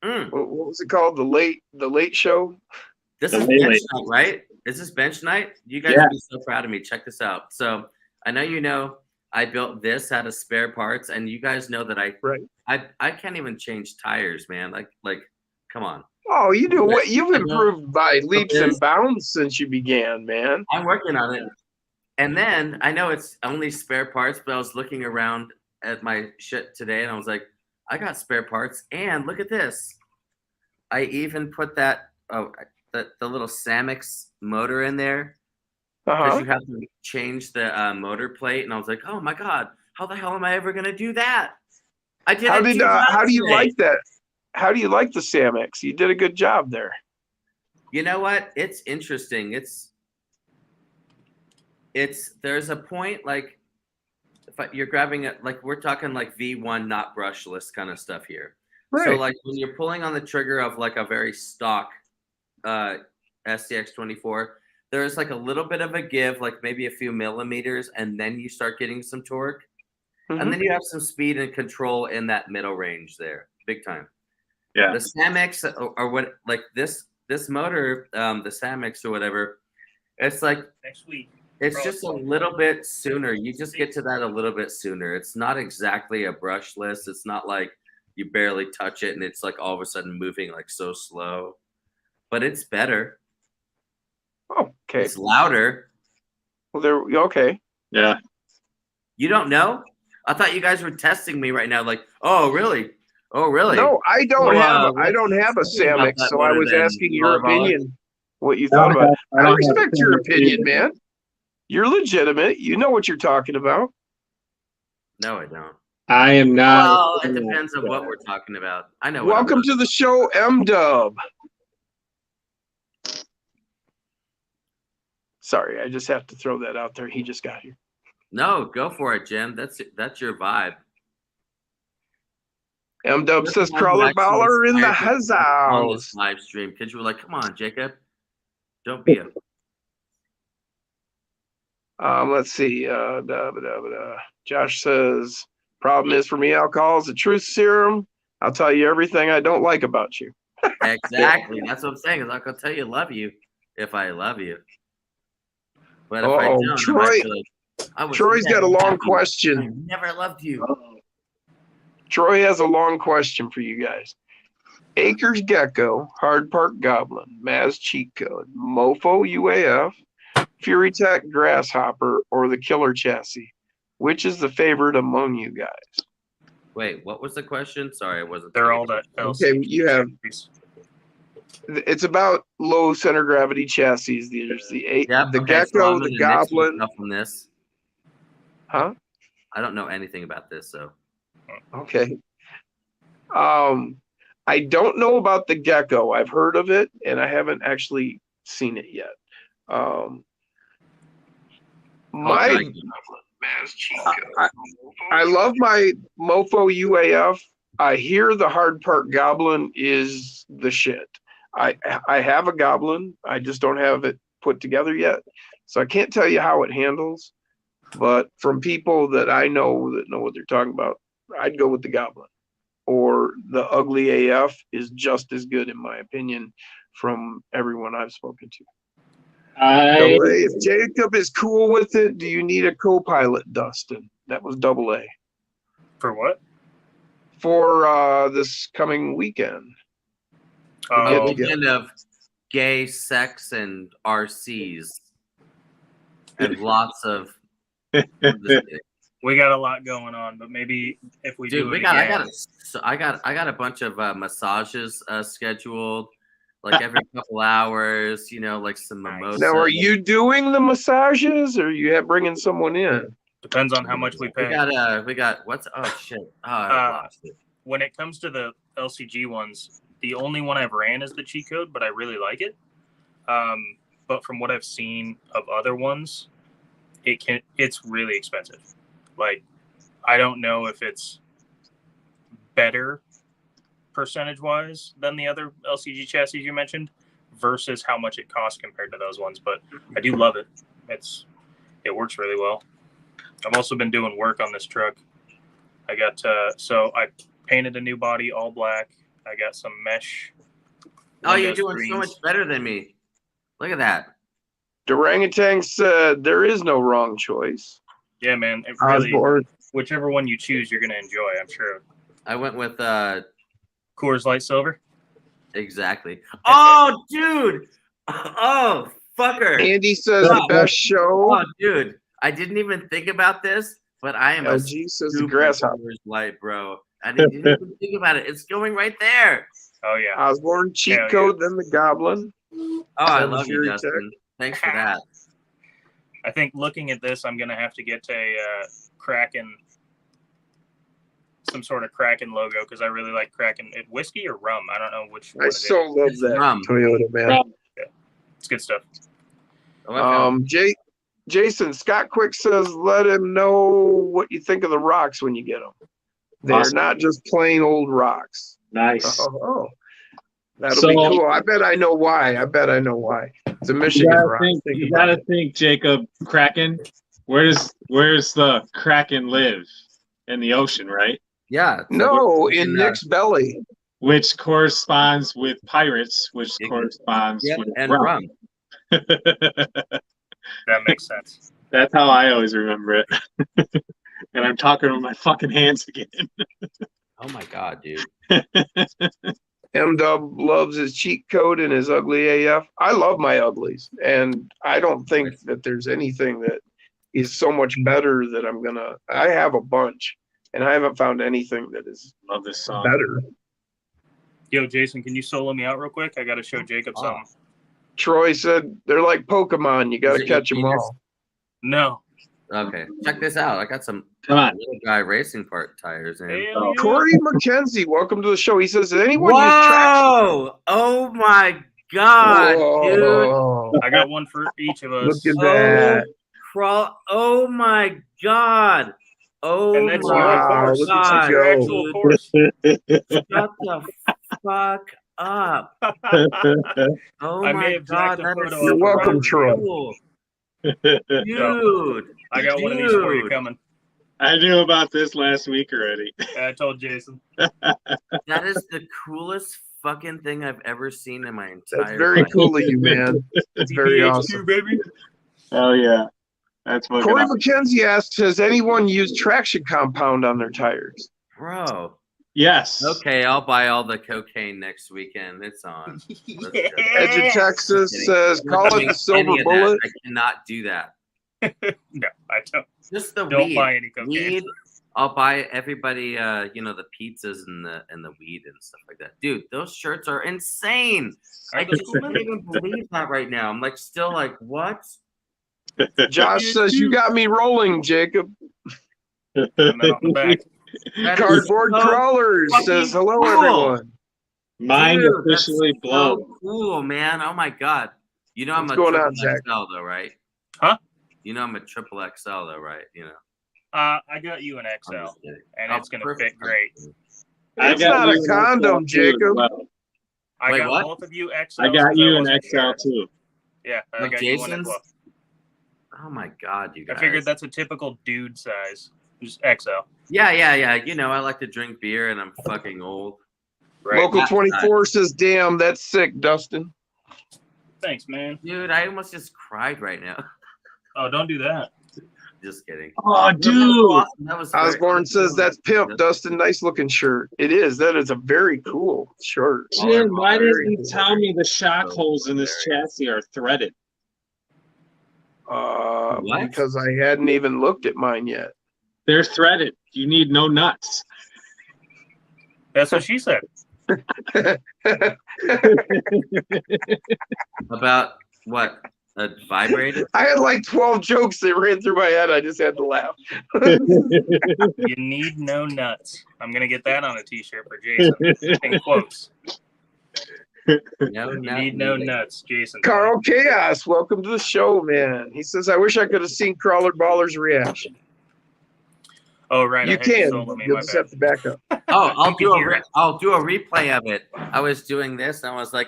A: what was it called? The late show.
D: This
B: The
D: is
B: late
D: bench
B: night.
D: night, right? Is this bench night? You guys
B: Yeah.
D: would be so proud of me. Check this out. So I know I built this out of spare parts, and you guys know that I can't even change tires, man. Like, come on.
A: Oh, you do what? You've
D: I know.
A: improved by leaps
D: Yes.
A: and bounds since you began, man.
D: I'm working on it. And then I know it's only spare parts, but I was looking around at my shit today, and I was like, I got spare parts, and look at this. I even put the little Samex motor in there. Because
A: Uh-huh.
D: you have to change the motor plate, and I was like, "Oh my god, how the hell am I ever gonna do that?" I did
A: How
D: it.
A: did
D: 2 times
A: how do you
D: today.
A: like that? How do you like the Samex? You did a good job there.
D: You know what? It's interesting. There's a point like if you're grabbing it, like we're talking like V1, not brushless kind of stuff here.
A: Right.
D: So like when you're pulling on the trigger of like a very stock SCX24. There's like a little bit of a give, like maybe a few millimeters, and then you start getting some torque.
A: Mhm.
D: And then you have some speed and control in that middle range there, big time.
B: Yeah.
D: The Samex or what, like this motor, the Samex or whatever, it's like
C: Next week.
D: it's just a little bit sooner. You just get to that a little bit sooner. It's not exactly a brushless. It's not like you barely touch it and it's like all of a sudden moving like so slow, but it's better.
A: Okay.
D: It's louder.
A: Well, there. Okay.
B: Yeah.
D: You don't know? I thought you guys were testing me right now. Like, oh really? Oh really?
A: No, I don't
D: Well,
A: have. I don't have a
D: something about
A: Samex,
D: that
A: so I
D: motor
A: was
D: then,
A: asking your
D: Volleyball.
A: opinion. What you thought about it. I
B: don't
A: respect
B: have
A: your
B: Samex
A: opinion,
B: either.
A: man. You're legitimate. You know what you're talking about.
D: No, I don't.
B: I am not.
D: Well, it depends on what we're talking about. I know.
A: Welcome to the show, M-Dub. Sorry, I just have to throw that out there. He just got here.
D: No, go for it, Jim. That's your vibe.
A: M-Dub
D: This
A: says
D: is
A: Crawler
D: actually
A: Baller in the
D: inspired me on
A: house.
D: this live stream because you were like, "Come on, Jacob, don't be a."
A: Let's see. Josh says, problem is for me, alcohol is a truth serum. I'll tell you everything I don't like about you.
D: Exactly. That's what I'm saying. Is I can tell you love you if I love you, but if I
A: Uh-oh,
D: don't,
A: Troy-
D: I might be like, I was
A: Troy's got
D: never
A: a long
D: happy. I
A: question.
D: never loved you.
A: Troy has a long question for you guys. Acres Gecko, Hard Park Goblin, Maz Cheat Code, Mofo UAF, Fury Tech Grasshopper, or the Killer Chassis? Which is the favorite among you guys?
D: Wait, what was the question? Sorry, I wasn't.
C: They're
D: paying
C: all the
A: Okay,
C: LCG
A: you have.
C: chassis.
A: It's about low center gravity chassis. There's the
D: Yep.
A: the
D: Okay, so
A: Gecko,
D: I'm
A: the
D: gonna nix
A: Goblin.
D: myself on this.
A: Huh?
D: I don't know anything about this, so
A: Okay. I don't know about the Gecko. I've heard of it, and I haven't actually seen it yet. My
D: thank
A: I love my Mofo UAF. I hear the hard part Goblin is the shit. I have a Goblin. I just don't have it put together yet. So I can't tell you how it handles. But from people that I know that know what they're talking about, I'd go with the Goblin. Or the Ugly AF is just as good in my opinion from everyone I've spoken to. Double A. If Jacob is cool with it, do you need a co-pilot, Dustin? That was Double A.
C: For what?
A: For this coming weekend.
C: Oh,
D: weekend of gay sex and RCs and lots of.
C: we got a lot going on, but maybe if we
D: Dude,
C: do
D: we
C: it
D: got.
C: again,
D: I got a bunch of massages scheduled, like every couple hours. You know, like some mimosa.
A: Now, are you doing the massages, or you have bringing someone in?
C: depends on how much we pay.
D: We got what's oh shit. Oh, I lost it.
C: When it comes to the LCG ones, the only one I've ran is the cheat code, but I really like it. But from what I've seen of other ones, it's really expensive. Like, I don't know if it's better percentage wise than the other LCG chassis you mentioned versus how much it costs compared to those ones. But I do love it. It works really well. I've also been doing work on this truck. I got so I painted a new body all black. I got some mesh.
D: Oh, you're
C: windows
D: doing
C: greens.
D: so much better than me. Look at that.
A: Durangatang said there is no wrong choice.
C: Yeah, man. It really,
A: Osborne.
C: whichever one you choose, you're gonna enjoy. I'm sure.
D: I went with
C: Coors Light Silver.
D: exactly. Oh, dude. Oh, fucker.
A: Andy says the best show.
D: Oh, dude. I didn't even think about this, but I am
A: LG says the
D: super
A: grasshopper.
D: Coors Light, bro. I didn't even think about it. It's going right there.
C: Oh yeah.
A: Osborne cheat
C: Hell yeah.
A: code, then the Goblin.
D: Oh, I
A: Seven
D: love you,
A: Fury
D: Justin. Thanks for that.
C: I think looking at this, I'm gonna have to get a Kraken, some sort of Kraken logo because I really like Kraken. Whiskey or rum? I don't know which one.
A: I
C: it is.
A: so love
D: It's
A: that
D: rum.
A: Toyota, man.
C: It's good stuff.
A: Jason, Scott Quick says let him know what you think of the rocks when you get them. They're
B: Awesome.
A: not just plain old rocks.
B: Nice.
A: Oh, that'll be cool. I bet I know why. It's a Michigan rock.
B: You gotta think, Jacob. Kraken. Where's the Kraken live? In the ocean, right?
D: Yeah.
A: No, in Nick's belly.
B: Which corresponds with pirates, which corresponds with
D: and
B: rum.
D: rum.
C: That makes sense.
B: That's how I always remember it. And I'm talking with my fucking hands again.
D: Oh my god, dude.
A: M-Dub loves his cheat code and his ugly AF. I love my uglies, and I don't think that there's anything that is so much better that I have a bunch, and I haven't found anything that is
B: Love this song.
A: better.
C: Yo, Jason, can you solo me out real quick? I got to show Jacob something.
A: Troy said they're like Pokemon. You got
D: Is
A: to
D: it
A: catch them
D: your
A: all.
C: No.
D: Okay. Check this out. I got some
B: Come on.
D: little guy racing part tires in.
C: Hell yeah.
A: Corey McKenzie, welcome to the show. He says, does anyone use traction?
D: Whoa! Oh my god, dude.
A: Whoa.
C: I got one for each of us.
A: Look at that.
D: Oh my god. Oh
C: And that's
D: my
C: your course.
A: look at
D: god.
A: you
C: Your
A: go.
C: actual course.
D: Shut the fuck up. Oh
C: I
D: my
C: may have
D: god,
C: jacked a
D: that
C: photo
D: is
C: of
A: You're
C: the
A: welcome,
C: road.
A: Troy.
D: cool. Dude.
C: I got one of these for you
D: Dude.
C: coming.
B: I knew about this last week already.
C: I told Jason.
D: That is the coolest fucking thing I've ever seen in my entire
A: That's very
D: life.
A: cool of you, man. That's very
C: TBH2,
A: awesome.
C: baby.
B: Oh yeah. That's fucking
A: Corey
B: awesome.
A: McKenzie asks, has anyone used traction compound on their tires?
D: Bro.
B: Yes.
D: Okay, I'll buy all the cocaine next weekend. It's on. Let's go.
A: Edge of Texas
D: Kidding.
A: says,
D: I'm not
A: call it
D: doing
A: the silver
D: any of that.
A: bullet.
D: I cannot do that.
C: No, I don't.
D: Just the
C: Don't
D: weed.
C: buy any cocaine.
D: Weed I'll buy everybody, the pizzas and the weed and stuff like that. Dude, those shirts are insane. I
C: Are those
D: just
C: cool,
D: can't
C: man?
D: even believe that right now. I'm like, still like, what?
A: Josh says you got me rolling, Jacob.
C: And then on the back.
D: That is
A: Cardboard
D: so
A: Crawlers
D: fucking
A: says hello,
D: cool.
A: everyone.
B: Mine
D: Dude, that's
B: officially blown.
D: so cool, man. Oh my god. You know I'm
A: What's
D: a
A: going
D: triple
A: on, Zach?
D: XL though, right?
C: Huh?
D: You know I'm a triple XL though, right? You know.
C: I got you an
D: I'm
C: XL,
D: just kidding.
C: and
D: Oh,
C: it's gonna
D: perfect.
C: fit great.
A: It's
B: got
A: not
B: you
A: a
B: an
A: condom,
B: XL too as
A: Jacob.
B: well.
C: I
D: Wait,
C: got
D: what?
C: both of you XLs.
B: I got
C: 'cause
B: you an
C: wasn't
B: XL
C: sure.
B: too.
C: Yeah, I
D: Like
C: got you one as
D: Jason's?
C: well.
D: Oh my god, you guys.
C: I figured that's a typical dude size. Just XL.
D: Yeah. You know, I like to drink beer and I'm fucking old.
C: Right.
A: Local 24 says, damn, that's sick, Dustin.
C: Thanks, man.
D: Dude, I almost just cried right now.
C: Oh, don't do that.
D: Just kidding.
B: Oh,
D: That was so
B: dude.
D: awesome. That was very
A: Osborne says,
D: cool.
A: that's pimp, Dustin. Nice looking shirt. It is. That is a very cool shirt.
B: Jim, why
A: Very
B: didn't you
A: cool.
B: tell me the shock holes in this chassis are threaded?
D: What?
A: Because I hadn't even looked at mine yet.
B: They're threaded. You need no nuts.
C: That's what she said.
D: About what? A vibrator?
A: I had like 12 jokes that ran through my head. I just had to laugh.
C: You need no nuts. I'm gonna get that on a T-shirt for Jason. In quotes.
D: No,
C: You need no nuts, Jason.
A: Carl Chaos, welcome to the show, man. He says, I wish I could have seen Crawler Baller's reaction.
C: Oh right,
A: You
C: I had you
A: can.
C: solo me.
A: You'll
C: My
A: just
C: bad.
A: have to back up.
D: Oh,
C: You can hear it.
D: I'll do a replay of it. I was doing this and I was like,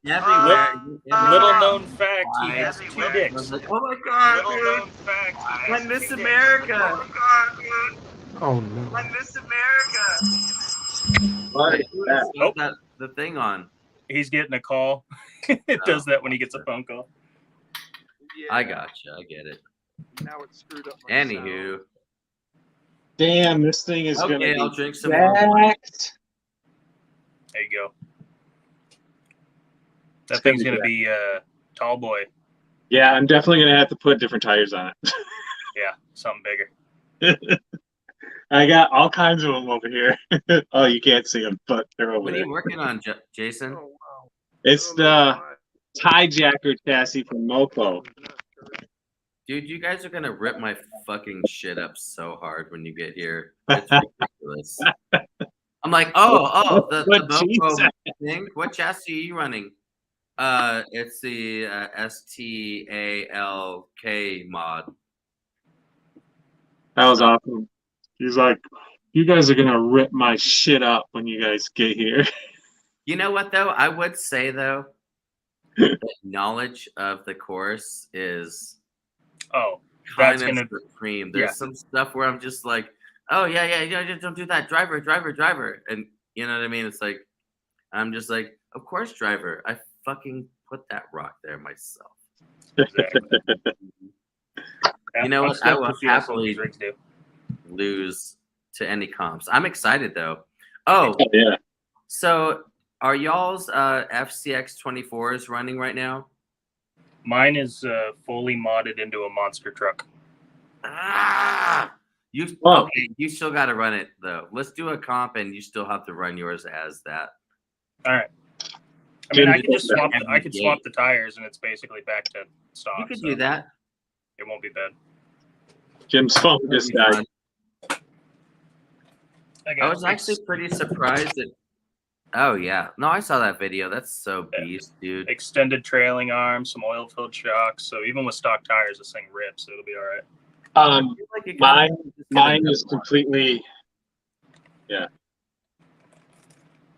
D: everywhere.
C: Little known fact, he
D: Why?
C: has 2
D: I was
C: dicks.
D: like, oh my god,
C: Little
D: dude.
C: known fact. he
D: I
C: has
D: miss
C: 2 dicks.
D: America.
A: Oh, no.
D: I miss America.
B: What?
D: Wait, who's got the thing on?
C: He's getting a call. It does that when he gets a phone call.
D: I gotcha. I get it.
A: Now it's screwed up. my
D: Anywho.
B: Damn, this thing is
D: Okay,
B: gonna
D: I'll
B: be
D: drink some more wine.
B: jacked.
C: There you go. That thing's gonna be tall boy.
B: Yeah, I'm definitely gonna have to put different tires on it.
C: Yeah, something bigger.
B: I got all kinds of them over here. Oh, you can't see them, but they're over
D: What are
B: there.
D: you working on, Jason?
A: Oh, wow.
B: It's the Hijacker chassis from Moco.
D: Dude, you guys are gonna rip my fucking shit up so hard when you get here. It's ridiculous. I'm like, the
B: What
D: Moco
B: cheese?
D: thing. What chassis are you running? It's the STALK mod.
B: That was awesome. He's like, you guys are gonna rip my shit up when you guys get here.
D: You know what though? I would say though, the knowledge of the course is
C: Oh,
D: kind
C: that's
D: of
C: gonna
D: supreme. There's some stuff where I'm just like, oh yeah, just don't do that. Driver. And you know what I mean? It's like, I'm just like, of course, driver. I fucking put that rock there myself.
C: exactly.
D: You know
C: I'm
D: what?
C: stoked
D: I will
C: to see what some of
D: happily
C: these rigs do.
D: lose to any comps. I'm excited though. Oh,
B: Yeah.
D: so are y'all's FCX 24s running right now?
C: Mine is fully modded into a monster truck.
D: You
B: Oh.
D: okay? You still got to run it though. Let's do a comp, and you still have to run yours as that.
C: All right. I mean, I
B: Jimmy,
C: could just swap.
D: every
C: I could
D: day.
C: swap the tires, and it's basically back to stock.
D: You could
C: so
D: do that.
C: It won't be bad.
B: Jim's phone just died.
D: I was actually pretty surprised that. Oh yeah, no, I saw that video. That's so
C: Yeah.
D: beast, dude.
C: extended trailing arms, some oil-filled shocks. So even with stock tires, this thing rips. So it'll be all right.
D: I feel like it kinda-
B: Mine is completely.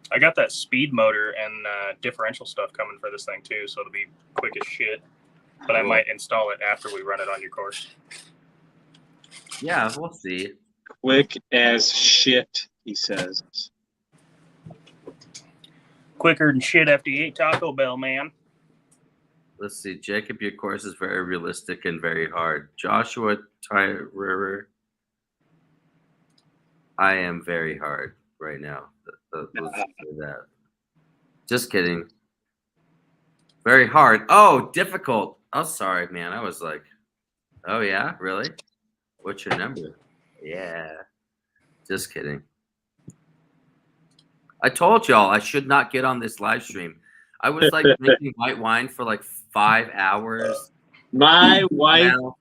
C: I got that speed motor and differential stuff coming for this thing too, so it'll be quick as shit. But I
D: Cool.
C: might install it after we run it on your course.
D: Yeah, we'll see.
B: Quick as shit, he says.
C: Quicker than shit after you ate Taco Bell, man.
D: Let's see. Jacob, your course is very realistic and very hard. Joshua Tyrer, I am very hard right now. Let's say that. Just kidding. Very hard. Oh, difficult. Oh, sorry, man. I was like, Oh yeah, really? What's your number? Yeah, just kidding. I told y'all I should not get on this live stream. I was like drinking white wine for like 5 hours.
B: My wife
D: Now,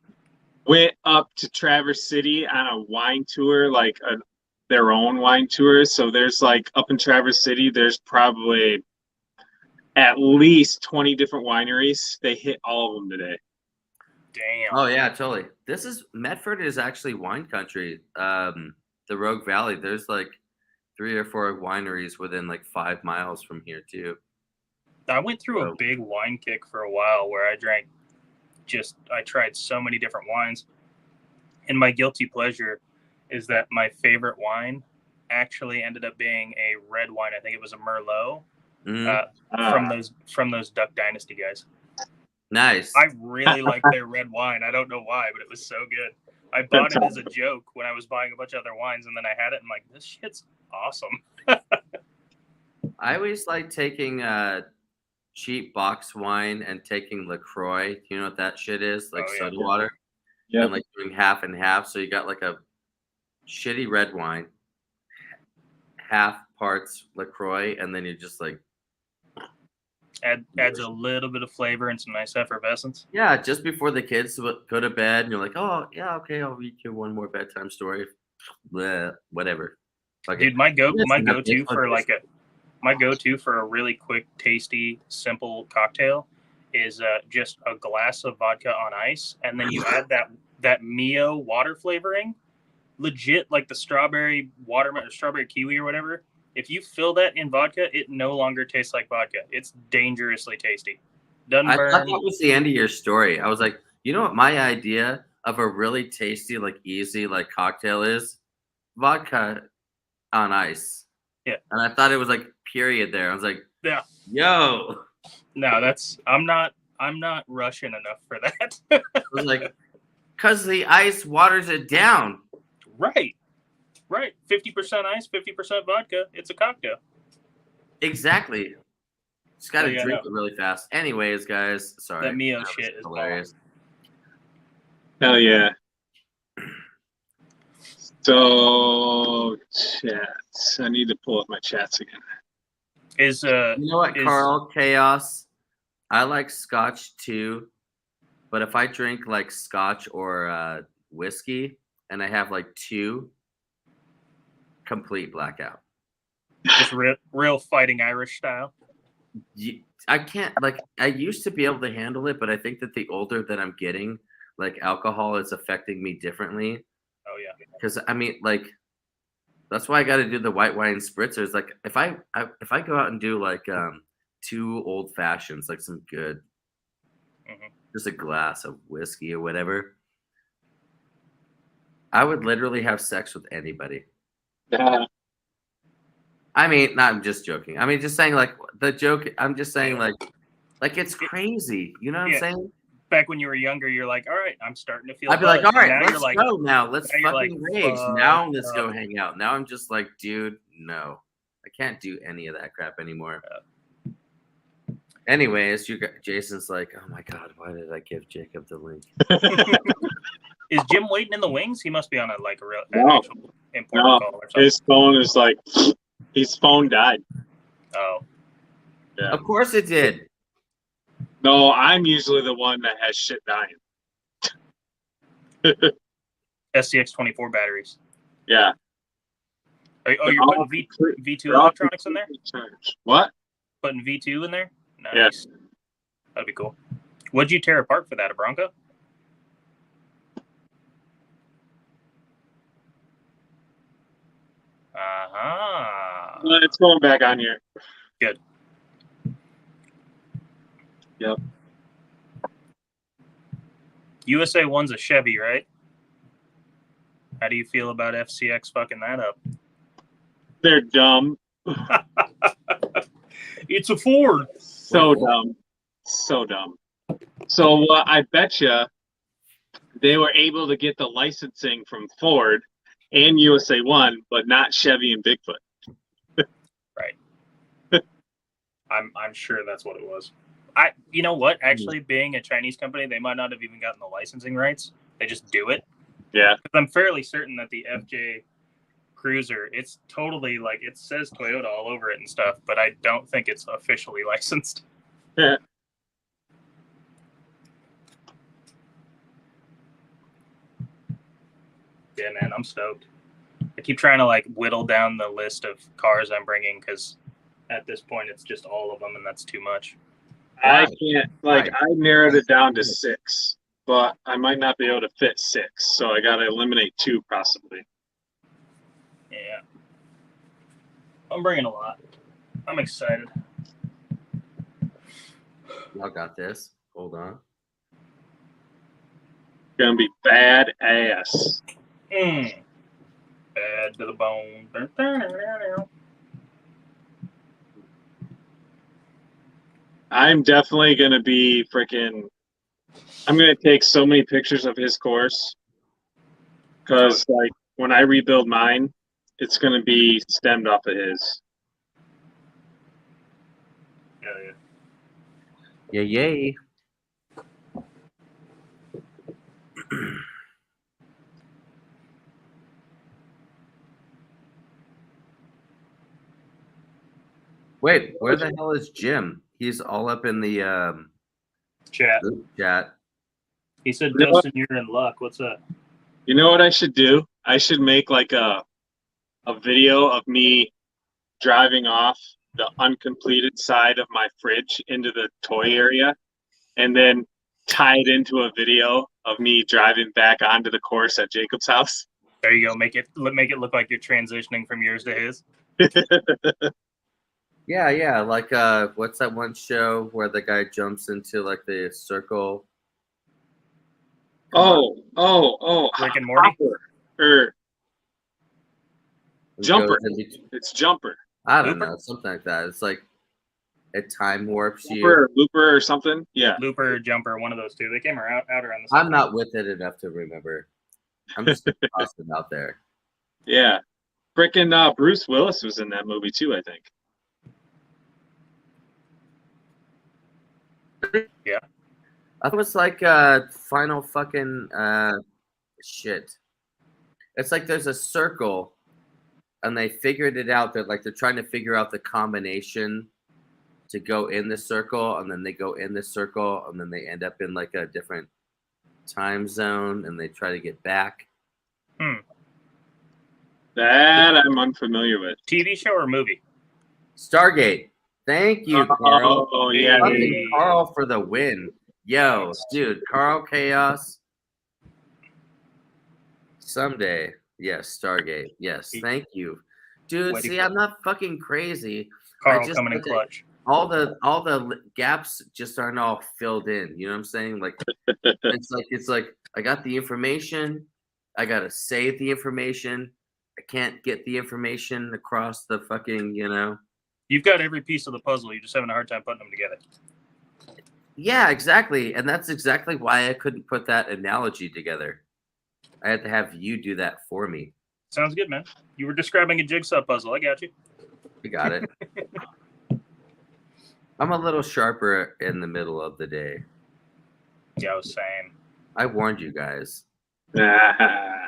B: went up to Traverse City on a wine tour, like their own wine tour. So there's like up in Traverse City, there's probably at least 20 different wineries. They hit all of them today.
C: Damn.
D: oh yeah, totally. This is Medford is actually wine country. The Rogue Valley. There's like 3 or 4 wineries within like 5 miles from here too.
C: I went through
D: Oh.
C: a big wine kick for a while where I tried so many different wines. And my guilty pleasure is that my favorite wine actually ended up being a red wine. I think it was a Merlot from those Duck Dynasty guys.
D: Nice.
C: I really like their red wine. I don't know why, but it was so good. I bought it as a joke when I was buying a bunch of other wines, and then I had it and I'm like, this shit's awesome.
D: I always like taking cheap box wine and taking LaCroix. You know what that shit is? Like soda water.
B: Yeah.
D: And like doing half and half. So you got like a shitty red wine, half parts LaCroix, and then you just like
C: Adds a little bit of flavor and some nice effervescence.
D: yeah, just before the kids go to bed, and you're like, oh yeah, okay, I'll read you one more bedtime story. Bleh, whatever. Like,
C: Dude, my go-to for a really quick, tasty, simple cocktail is just a glass of vodka on ice, and then you add that Mio water flavoring, legit like the strawberry watermelon, strawberry kiwi or whatever. If you fill that in vodka, it no longer tastes like vodka. It's dangerously tasty. Doesn't
D: I
C: burn.
D: thought that was the end of your story. I was like, you know what my idea of a really tasty, like easy, like cocktail is? Vodka on ice.
C: Yeah.
D: And I thought it was like period there. I was like,
C: Yeah.
D: yo.
C: No, I'm not Russian enough for that.
D: I was like, because the ice waters it down.
C: Right. 50% ice, 50% vodka. It's a cocktail.
D: Exactly. Just got to drink it really fast. Anyways, guys, sorry.
C: That Mio shit is
D: hilarious.
B: Hell yeah. So chats. I need to pull up my chats again.
D: You know what, Carl Chaos? I like scotch too, but if I drink like scotch or whiskey and I have like 2, complete blackout.
C: Just real fighting Irish style.
D: I can't, like, I used to be able to handle it, but I think that the older that I'm getting, like, alcohol is affecting me differently.
C: Oh yeah.
D: Because I mean, like, that's why I got to do the white wine spritzers. Like, if I go out and do like 2 old fashions, like some good, just a glass of whiskey or whatever, I would literally have sex with anybody. I mean, I'm just joking. I mean, just saying, like, the joke. I'm just saying, like it's crazy. You know what I'm saying?
C: Back when you were younger, you're like, all right, I'm starting to feel.
D: I'd be like, all right, let's go now. Let's
C: now
D: fucking rage. Now let's go hang out. Now I'm just like, dude, no, I can't do any of that crap anymore. Anyways, Jason's like, oh my god, why did I give Jacob the link?
C: Is Jim waiting in the wings? He must be on a real important call or something.
B: His phone is like, his phone died.
C: Oh.
B: Yeah.
D: Of course it did.
B: No, I'm usually the one that has shit dying.
C: SCX24 batteries.
B: Yeah.
C: Oh, you're putting V2 electronics in there?
B: What?
C: Putting V2 in there? Nice.
B: Yes.
C: That'd be cool. What'd you tear apart for that? A Bronco? Uh-huh.
B: It's going back on here.
C: Good.
B: Yep.
C: USA 1's a Chevy, right? How do you feel about FCX fucking that up?
B: They're dumb.
C: It's a Ford.
B: So dumb. So dumb. So I bet you they were able to get the licensing from Ford and USA 1, but not Chevy and Bigfoot.
C: Right. I'm sure that's what it was. You know what? Actually, being a Chinese company, they might not have even gotten the licensing rights, They just do it.
B: Yeah.
C: 'Cause I'm fairly certain that the FJ Cruiser, it's totally like it says Toyota all over it and stuff, but I don't think it's officially licensed.
B: Yeah.
C: Yeah, man, I'm stoked. I keep trying to like whittle down the list of cars I'm bringing because at this point it's just all of them, and that's too much.
B: I can't, like, I narrowed it down to 6, but I might not be able to fit 6, so I got to eliminate 2 possibly.
C: Yeah. I'm bringing a lot. I'm excited.
D: Y'all got this. Hold on.
B: Gonna be bad ass.
C: Bad to the bone.
B: I'm definitely gonna be freaking. I'm gonna take so many pictures of his course, because like when I rebuild mine, it's gonna be stemmed off of his.
C: Hell yeah.
D: Yeah, yay. Wait, where the hell is Jim? He's all up in the
C: Chat.
D: group chat.
C: He said,
B: You know what?
C: Dustin, you're in luck. What's up?
B: You know what I should do? I should make like a video of me driving off the uncompleted side of my fridge into the toy area, and then tie it into a video of me driving back onto the course at Jacob's house.
C: There you go. Make it look like you're transitioning from yours to his.
D: Yeah, like what's that one show where the guy jumps into like the circle?
C: Rick and Morty?
B: Hopper. Or
D: and
B: Jumper.
D: goes in bet-
B: It's Jumper.
D: I don't
C: Looper?
D: know, something like that. It's like it time warps you.
B: Looper or something. Yeah.
C: Looper, Jumper, one of those two. They came out around the same
D: I'm not with it enough to remember. I'm just tossing out there.
B: Yeah. Frickin' Bruce Willis was in that movie too, I think.
C: Yeah.
D: I thought it was like final fucking shit. It's like there's a circle and they figured it out that like they're trying to figure out the combination to go in the circle, and then they go in the circle and then they end up in like a different time zone and they try to get back.
B: That I'm unfamiliar with.
C: TV show or movie?
D: Stargate. Thank you, Carl.
B: Oh yeah.
C: Hey.
D: Carl for the win. Yo, dude, Carl Chaos. Someday. Yes, Stargate. Yes, thank you. Dude,
C: Waiting
D: see,
C: for-
D: I'm not fucking crazy.
C: Carl
D: just
C: coming in
D: think that-
C: clutch.
D: All the gaps just aren't all filled in. You know what I'm saying? Like it's like I got the information, I gotta save the information. I can't get the information across the fucking,
C: You've got every piece of the puzzle. You're just having a hard time putting them together.
D: Yeah, exactly. And that's exactly why I couldn't put that analogy together. I had to have you do that for me.
C: Sounds good, man. You were describing a jigsaw puzzle. I got you.
D: You got it. I'm a little sharper in the middle of the day.
C: Yeah, I was saying.
D: I warned you guys.
B: Ah.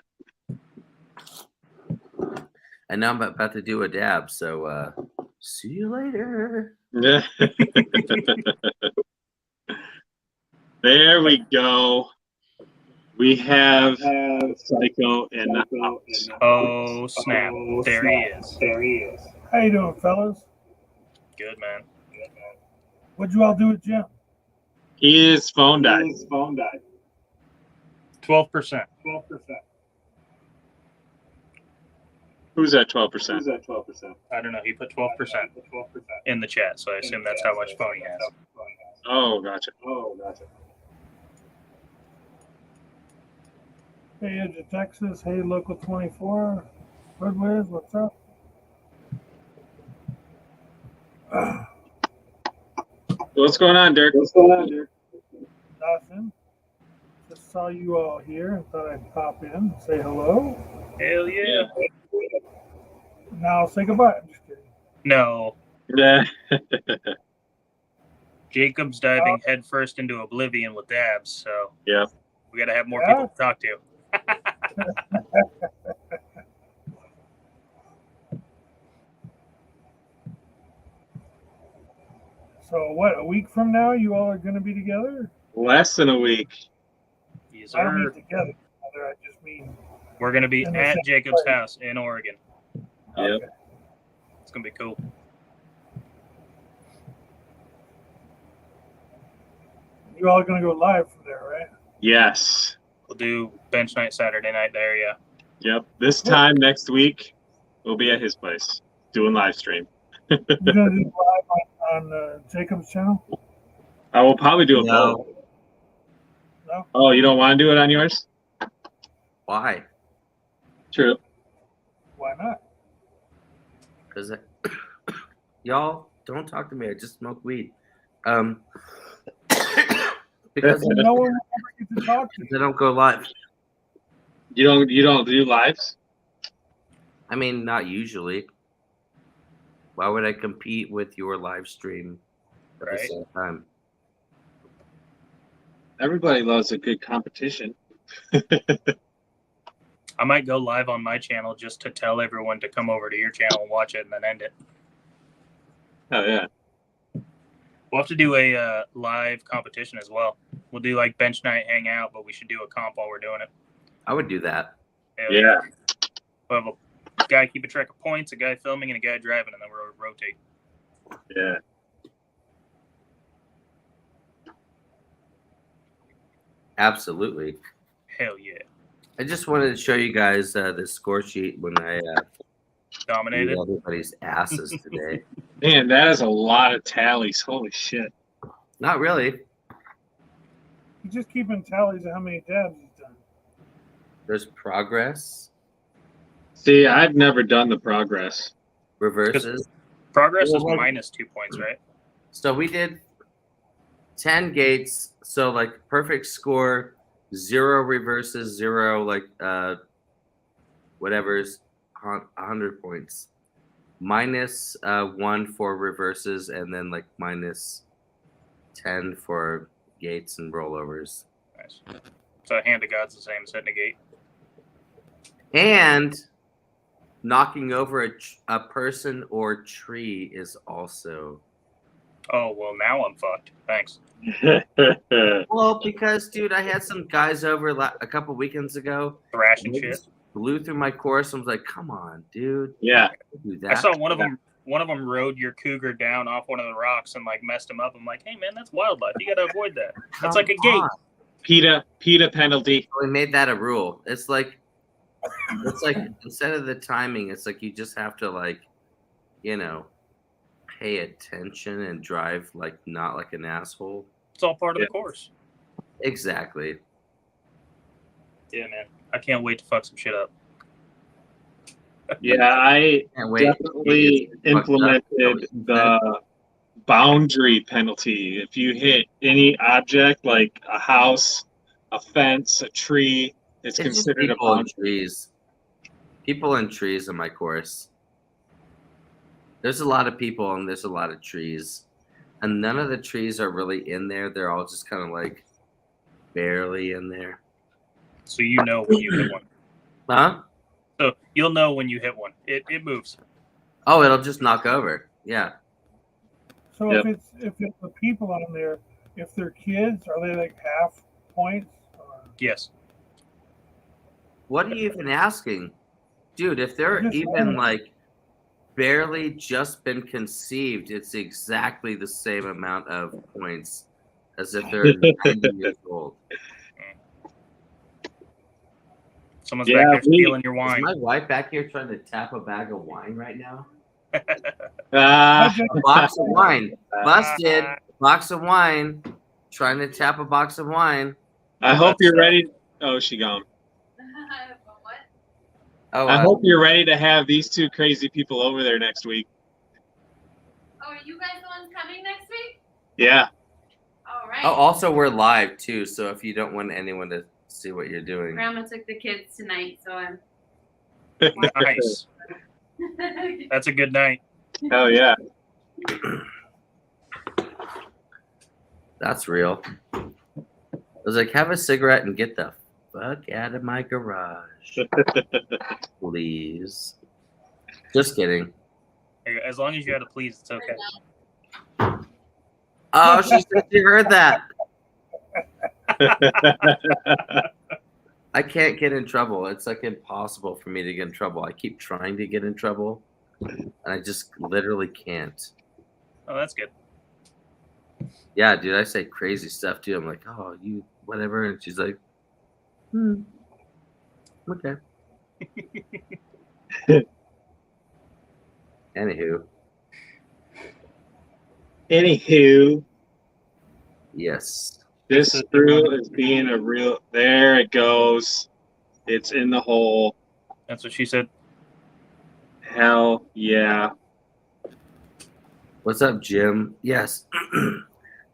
D: And now I'm about to do a dab, so see you later.
B: There we go. We have Psycho in the house.
C: Oh, snap. There he is.
E: How you doing, fellas?
C: Good, man.
E: What'd you all do at Jim?
B: His phone died.
C: 12%.
B: Who's at 12%?
C: I don't know. He put 12% in the chat, so I assume that's how much phone he has.
B: Oh, gotcha.
E: Hey, Edge of Texas. Hey, Local 24. Red Wiz, what's up?
B: What's going on, Dirk?
E: Nothing. Just saw you all here and thought I'd pop in and say hello.
C: Hell yeah.
E: Now say goodbye. I'm just kidding.
C: No.
B: Yeah.
C: Jacob's diving headfirst into oblivion with dabs, so
B: Yeah.
C: We got to have more
E: Yeah?
C: people to talk to.
E: So what? A week from now, you all are going to be together?
B: Less than a week.
C: Yes,
E: I don't mean
C: sir.
E: together. I just mean.
C: We're going to be
E: In the
C: at
E: same
C: Jacob's
E: place.
C: house in Oregon.
B: Yep.
E: Okay.
C: It's going to be cool.
E: You all going to go live from there, right?
B: Yes.
C: We'll do bench night Saturday night there, yeah.
B: Yep. This time next week, we'll be at his place doing live stream.
E: You're going to do live on Jacob's channel?
B: I will probably do a
D: No.
B: poll.
E: No?
B: Oh, you don't want to do it on yours?
D: Why?
B: True.
E: Why not?
D: Because y'all don't talk to me. I just smoke weed. Because
E: No one will ever get to talk to you.
D: I don't go live.
B: You don't do lives?
D: I mean, not usually. Why would I compete with your live stream at the
C: Right.
D: same time?
B: Everybody loves a good competition.
C: I might go live on my channel just to tell everyone to come over to your channel and watch it and then end it.
B: Oh yeah.
C: We'll have to do a live competition as well. We'll do like bench night hangout, but we should do a comp while we're doing it.
D: I would do that.
C: Hell
B: Yeah.
C: We'll have a guy keeping track of points, a guy filming, and a guy driving, and then we'll rotate.
B: Yeah.
D: Absolutely.
C: Hell yeah.
D: I just wanted to show you guys the score sheet when I beat
C: Dominated.
D: everybody's asses today.
B: Man, that is a lot of tallies. Holy shit.
D: Not really.
E: He's just keeping tallies of how many dabs he's done.
D: There's progress,
B: See, I've never done the progress.
D: reverses.
C: Progress is
D: Well,
C: minus 2 points, right?
D: So we did 10 gates. So like perfect score, 0 reverses, 0 like whatever's 100 points. Minus 1 for reverses, and then like minus 10 for gates and rollovers.
C: Nice. So hand of God's the same as hitting a gate.
D: And knocking over a person or tree is also.
C: Oh, well, now I'm fucked. Thanks.
D: Well, because, dude, I had some guys over a couple weekends ago.
C: Thrashing
D: They
C: shit.
D: just blew through my course. I was like, come on, dude.
B: Yeah.
D: Don't do that.
C: I saw one of them rode your cougar down off one of the rocks and like messed him up. I'm like, hey man, that's wildlife. You got to avoid that. That's like a
D: Come
C: gate.
D: on.
B: PETA penalty.
D: We made that a rule. It's like instead of the timing, it's like you just have to like, pay attention and drive like not like an asshole.
C: It's all part of
B: Yeah.
C: the course.
D: Exactly.
C: Yeah, man. I can't wait to fuck some shit up.
B: Yeah, I
D: Can't wait.
B: definitely implemented the boundary penalty. If you hit any object like a house, a fence, a tree, it's
D: It's just
B: considered a
D: people in
B: boundary.
D: trees. People in trees in my course. There's a lot of people and there's a lot of trees. And none of the trees are really in there. They're all just kind of like barely in there.
C: So you know when you hit one.
D: Huh?
C: So you'll know when you hit one. It moves.
D: Oh, it'll just knock over. Yeah.
E: So
B: Yep.
E: if it's the people on there, if they're kids, are they like half points? Or
C: Yes.
D: What are you even asking? Dude, if they're
E: Just
D: even
E: wondering.
D: like barely just been conceived, it's exactly the same amount of points as if they're 90 years old.
C: Someone's
B: Yeah,
C: back there stealing your
D: Is
C: wine.
D: my wife back here trying to tap a bag of wine right now?
B: Ah,
D: A box of wine. Busted. Box of wine. Trying to tap a box of wine.
B: I hope you're ready. Oh, she gone.
F: What?
D: Oh,
B: I hope you're ready to have these two crazy people over there next week.
F: Oh, are you guys the ones coming next week?
B: Yeah.
F: All right.
D: oh, also we're live too, so if you don't want anyone to see what you're doing.
F: Grandma took the kids tonight, so I'm.
C: Nice. That's a good night.
B: Hell yeah.
D: That's real. was like, have a cigarette and get the fuck out of my garage, please. Just kidding.
C: As long as you had a please, it's okay.
D: Oh, she said she heard that. I can't get in trouble. It's like impossible for me to get in trouble. I keep trying to get in trouble, and I just literally can't.
C: Oh, that's good.
D: Yeah, dude, I say crazy stuff too. I'm like, oh, you whatever, and she's like, okay.
B: Anywho,
D: Yes.
B: this screw is being a real. There it goes. It's in the hole.
C: That's what she said.
B: Hell yeah.
D: What's up, Jim? Yes.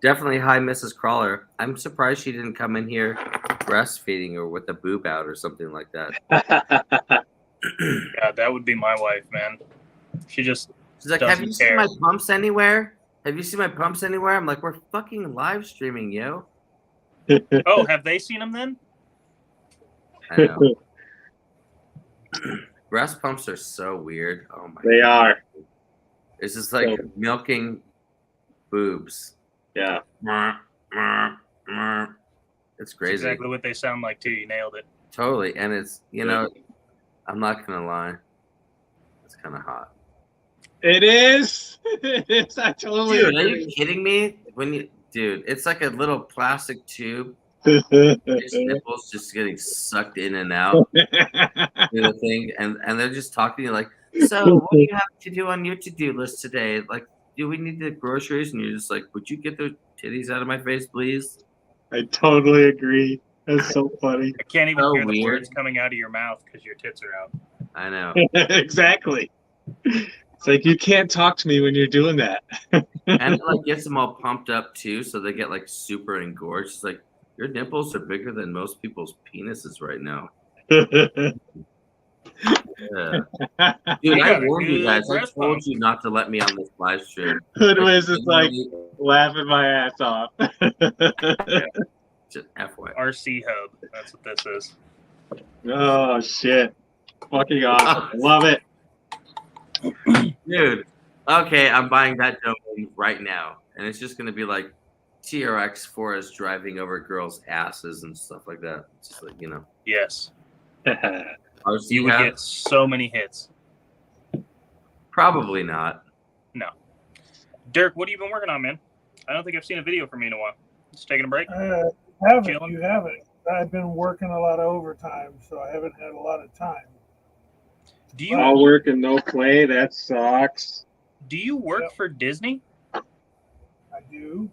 D: Definitely hi, Mrs. Crawler. I'm surprised she didn't come in here breastfeeding or with a boob out or something like that.
C: Yeah, that would be my wife, man. She's
D: like, have you seen my pumps anywhere? Have you seen my pumps anywhere? I'm like, we're fucking live streaming, yo.
C: Oh, have they seen them then?
D: I know. Breast pumps are so weird. Oh my
B: They
D: God.
B: are.
D: It's just like milking boobs.
B: Yeah.
D: It's crazy.
C: That's exactly what they sound like too. You nailed it.
D: Totally. And it's, I'm not going to lie. It's kind of hot.
B: It is. It is. I totally
D: Dude, are
B: agree.
D: you kidding me? Dude, it's like a little plastic tube. His nipples just getting sucked in and out. Do the thing, and they're just talking to you like, so what do you have to do on your to-do list today? Like, do we need the groceries? And you're just like, would you get those titties out of my face, please?
B: I totally agree. That's so funny.
C: I can't even
D: So
C: hear the
D: weird.
C: words coming out of your mouth because your tits are out.
D: I know.
B: Exactly. It's like you can't talk to me when you're doing that.
D: And it like gets them all pumped up too, so they get like super engorged. It's like your nipples are bigger than most people's penises right now. Yeah. Dude, I warned you guys. I told you not to let me on this live stream.
B: Hood was just like laughing my ass off.
D: Just FYI.
C: RC Hub. That's what this is.
B: Oh shit. Fucking awesome. Love it.
D: Dude, okay, I'm buying that domain right now. And it's just going to be like TRX for us driving over girls' asses and stuff like that. It's just like,
C: Yes.
D: RC
C: You would
D: Hub?
C: get so many hits.
D: Probably not.
C: No. Dirk, what have you been working on, man? I don't think I've seen a video from you in a while. Just taking a break?
E: Haven't.
C: Chilling?
E: You haven't. I've been working a lot of overtime, so I haven't had a lot of time.
C: Do you
B: All work and no play. That sucks.
C: work
E: Yep.
C: for Disney?
E: I do.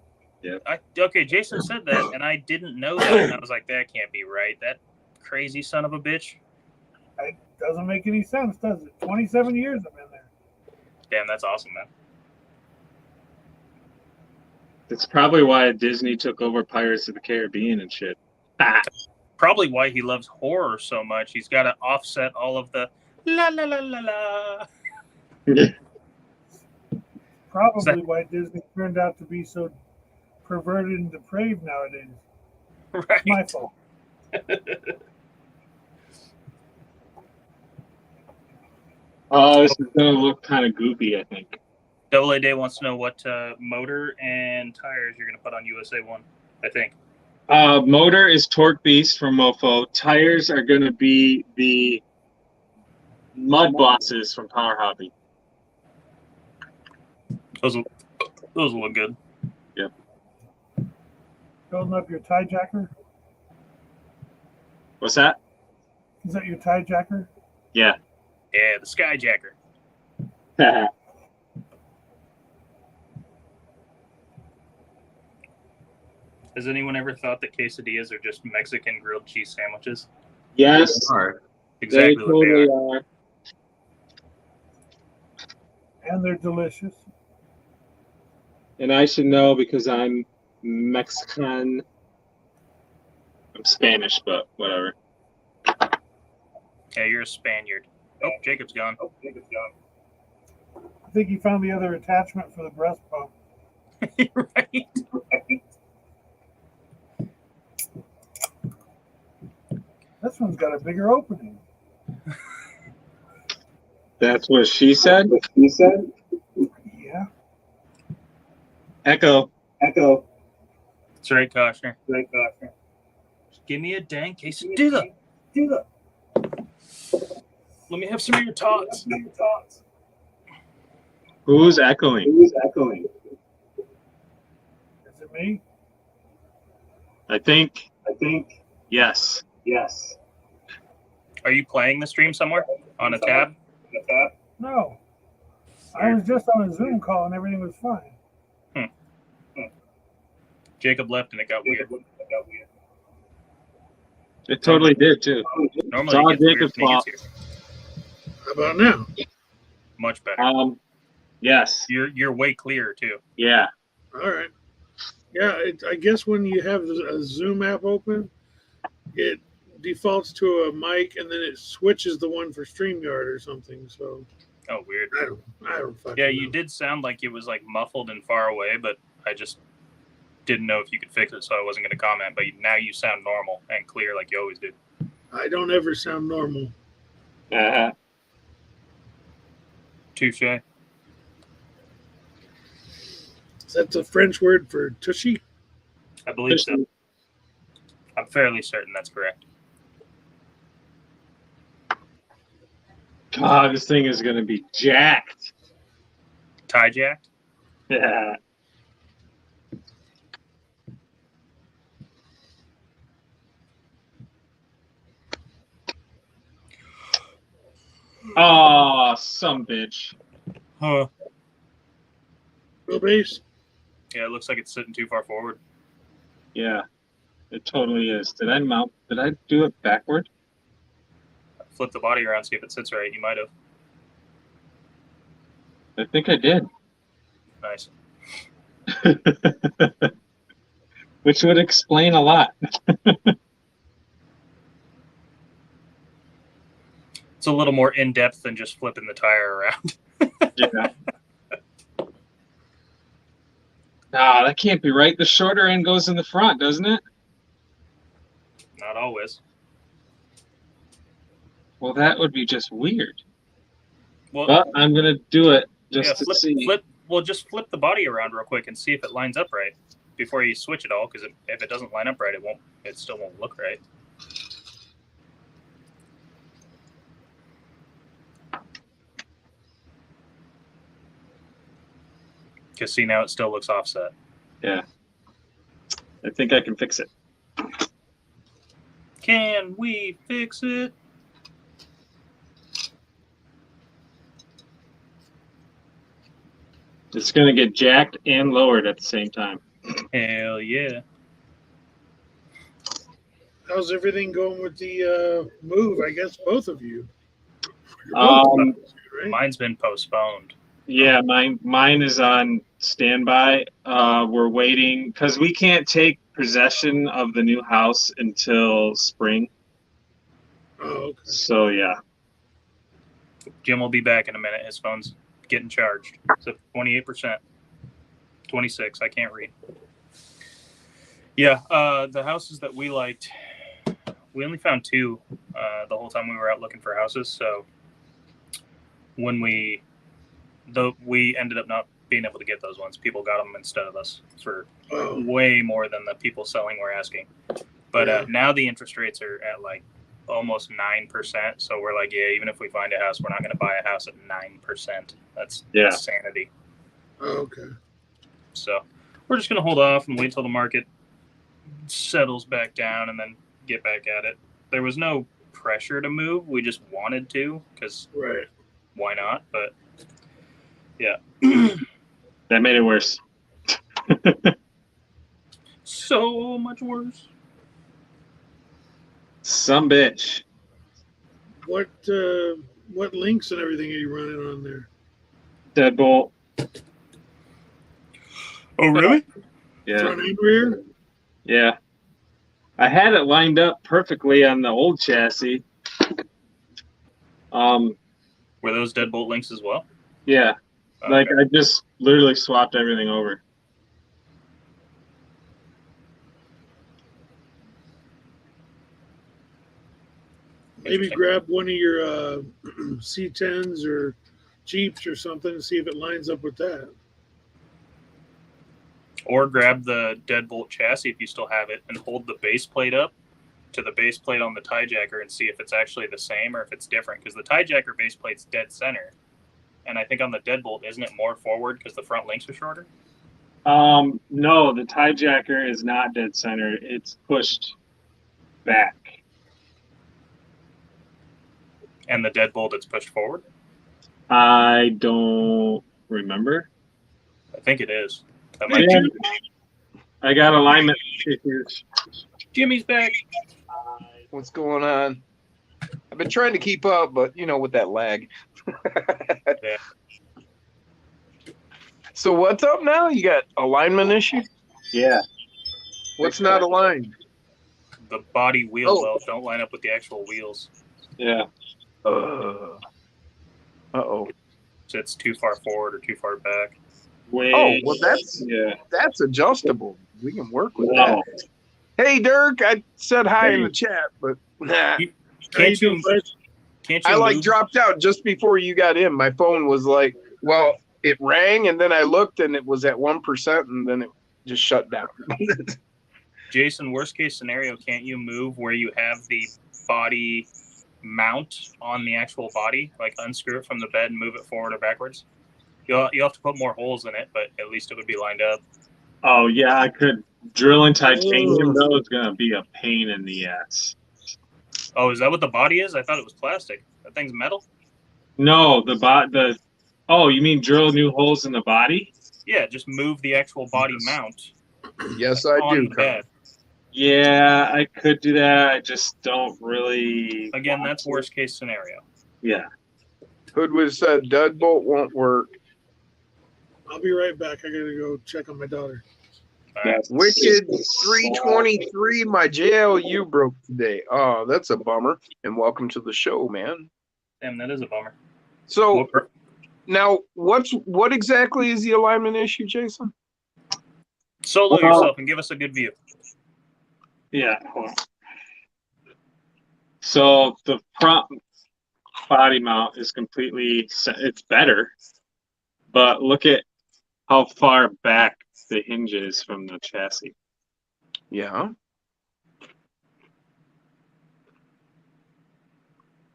C: Okay, Jason said that, and I didn't know that. And I was like, that can't be right. That crazy son of a bitch.
E: It doesn't make any sense, does it? 27 years I've been there.
C: Damn, that's awesome, man.
B: It's probably why Disney took over Pirates of the Caribbean and shit.
C: Probably why he loves horror so much. He's got to offset all of the la la la la la.
E: Probably why Disney turned out to be so perverted and depraved nowadays.
C: Right.
E: My fault.
B: Oh, this is gonna look kind of goofy, I think.
C: Double A Day wants to know what motor and tires you're going to put on USA 1, I think.
B: Motor is Torque Beast from Mofo. Tires are gonna be the Mud Bosses from Power Hobby.
C: Those will look good.
E: Building up your tie jacker?
B: What's that?
E: Is that your tie jacker?
B: Yeah.
C: Yeah, the Skyjacker. Has anyone ever thought that quesadillas are just Mexican grilled cheese sandwiches?
B: Yes,
D: Are.
C: Exactly
B: they
C: what they
B: totally
C: are.
B: are.
E: And they're delicious.
B: And I should know because I'm Mexican. I'm Spanish, but whatever.
C: Yeah, you're a Spaniard. Oh, Jacob's gone.
E: I think you found the other attachment for the breast pump.
C: Right.
E: one's got a bigger opening.
B: That's what she said.
E: Yeah.
B: Echo.
C: That's right, Koshner. Just give me a dang quesadilla. Let me have some of your tots.
B: Who's echoing?
E: Is it me?
B: I think. Yes.
C: Are you playing the stream somewhere on a tab?
E: No. I was just on a Zoom call and everything was fine.
C: Jacob left and it got weird.
B: It totally did too.
C: Normally
B: all
C: it gets weird
B: Jacob's
C: when he
B: fault.
C: gets here.
E: How about now?
C: Much better.
B: Yes.
C: You're way clearer too.
B: Yeah.
E: All right. Yeah, I guess when you have a Zoom app open, it defaults to a mic and then it switches the one for StreamYard or something. So
C: Oh, weird.
E: I don't fucking
C: Yeah,
E: know.
C: you did sound like it was like muffled and far away, but I just didn't know if you could fix it, so I wasn't going to comment. But now you sound normal and clear like you always do.
E: I don't ever sound normal.
C: Touche.
E: Is that the French word for tushy?
C: I believe so. I'm fairly certain that's correct.
B: God, this thing is gonna be jacked.
C: Tie jacked?
B: Yeah. Oh, some bitch.
C: Huh.
E: Wheelbase?
C: Yeah, it looks like it's sitting too far forward.
B: Yeah, it totally is. Did I do it backward?
C: Flip the body around, see if it sits right. You might have.
B: I think I did.
C: Nice.
B: Which would explain a lot.
C: It's a little more in depth than just flipping the tire around.
B: Yeah. Ah, that can't be right. The shorter end goes in the front, doesn't it?
C: Not always.
B: Well, that would be just weird.
C: Well,
B: But I'm gonna do it just to see.
C: Just flip the body around real quick and see if it lines up right before you switch it all. Because if it doesn't line up right, it still won't look right. Because see, now it still looks offset.
B: Yeah. I think I can fix it.
C: Can we fix it?
B: It's gonna get jacked and lowered at the same time.
C: Hell yeah.
E: How's everything going with the move? I guess both of you. You're both right?
C: Mine's been postponed.
B: Yeah, mine is on standby. We're waiting because we can't take possession of the new house until spring.
E: Oh, okay.
B: So yeah.
C: Jim will be back in a minute. His phone's getting charged. So 28%. 26. I can't read. Yeah, the houses that we liked, we only found two the whole time we were out looking for houses. So when we ended up not being able to get those ones. People got them instead of us for way more than the people selling were asking. But now the interest rates are at like almost 9%. So we're like, yeah, even if we find a house, we're not going to buy a house at 9%. That's insanity.
E: Oh, okay.
C: So we're just going to hold off and wait till the market settles back down and then get back at it. There was no pressure to move. We just wanted to because why not? But yeah.
B: That made it worse.
C: So much worse.
B: Some bitch.
E: What links and everything are you running on there?
B: Deadbolt.
C: Oh, really?
B: Yeah.
E: Front and rear?
B: Yeah. I had it lined up perfectly on the old chassis.
C: Were those deadbolt links as well?
B: Yeah.
C: Okay.
B: Like I just literally swapped everything over.
E: Maybe
C: Interesting.
E: grab one of your C10s or Jeeps or something and see if it lines up with that.
C: Or grab the deadbolt chassis if you still have it and hold the base plate up to the base plate on the tie jacker and see if it's actually the same or if it's different. Because the tie jacker base plate's dead center. And I think on the deadbolt, isn't it more forward because the front links are shorter?
B: No, the tie jacker is not dead center. It's pushed back.
C: And the deadbolt, it's pushed forward?
B: I don't remember.
C: I think it is. That might
B: Yeah,
C: be.
B: I got alignment issues.
C: Jimmy's back.
A: What's going on? I've been trying to keep up, but with that lag.
C: Yeah.
A: So what's up now? You got alignment issue?
B: Yeah.
A: What's not aligned?
C: The body wheel
A: Oh.
C: wells don't line up with the actual wheels.
B: Yeah.
A: Uh-oh.
C: So it's too far forward or too far back.
B: Wait.
A: Oh, well, that's
B: Yeah.
A: adjustable. We can work with
B: Wow.
A: that. Hey, Dirk, I said hi in the chat, but nah.
E: How you
C: Can't you,
E: doing, bud?
C: can't you
A: I
C: move?
A: dropped out just before you got in. My phone was like, well, it rang and then I looked and it was at 1% and then it just shut down.
C: Jason, worst case scenario, can't you move where you have the body mount on the actual body? Like unscrew it from the bed and move it forward or backwards? You'll have to put more holes in it, but at least it would be lined up.
B: Oh, yeah, I could. Drilling titanium, though, is going to be a pain in the ass.
C: Oh, is that what the body is? I thought it was plastic. That thing's metal?
B: No, oh, you mean drill new holes in the body?
C: Yeah, just move the actual body mount
A: Yes, I
C: on
A: do.
C: the bed.
B: Yeah, I could do that. I just don't really.
C: Again,
B: want
C: that's
B: to.
C: worst case scenario.
B: Yeah.
A: Hoodwiz said deadbolt won't work.
E: I'll be right back. I gotta go check on my daughter.
C: All right.
A: Wicked 323, my JLU broke today. Oh, that's a bummer. And welcome to the show, man.
C: Damn, that is a bummer.
A: So now, what exactly is the alignment issue, Jason?
C: Solo yourself and give us a good view.
B: Yeah. Hold on. So the front body mount is completely, it's better, but look at how far back the hinge is from the chassis.
A: Yeah.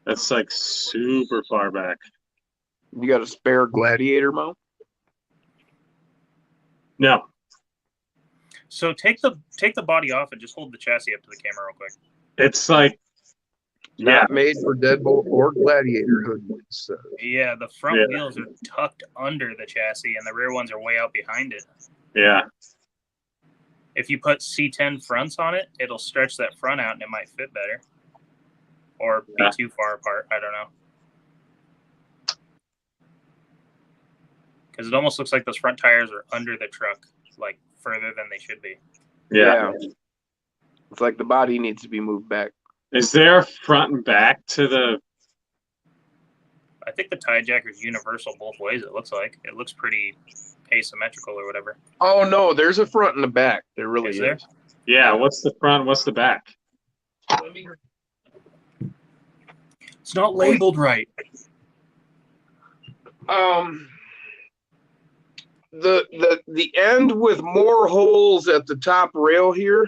B: That's like super far back.
A: You got a spare gladiator mount?
B: No.
C: So take the body off and just hold the chassis up to the camera real quick.
B: It's like,
A: Not made for deadbolt or gladiator, Hoodwiz says.
C: Yeah, the front
B: Yeah.
C: wheels are tucked under the chassis and the rear ones are way out behind it.
B: yeah.
C: If you put C10 fronts on it, it'll stretch that front out and it might fit better. Or be
B: Yeah.
C: too far apart. I don't know. Because it almost looks like those front tires are under the truck, like further than they should be.
B: Yeah.
A: It's like the body needs to be moved back.
B: Is there a front and back to the?
C: I think the tie jacker is universal both ways, it looks like. It looks pretty asymmetrical or whatever.
A: Oh, no, there's a front and a back. There really
C: Is
A: is.
C: there?
B: Yeah. What's the front? What's the back?
C: It's not labeled right.
A: The end with more holes at the top rail here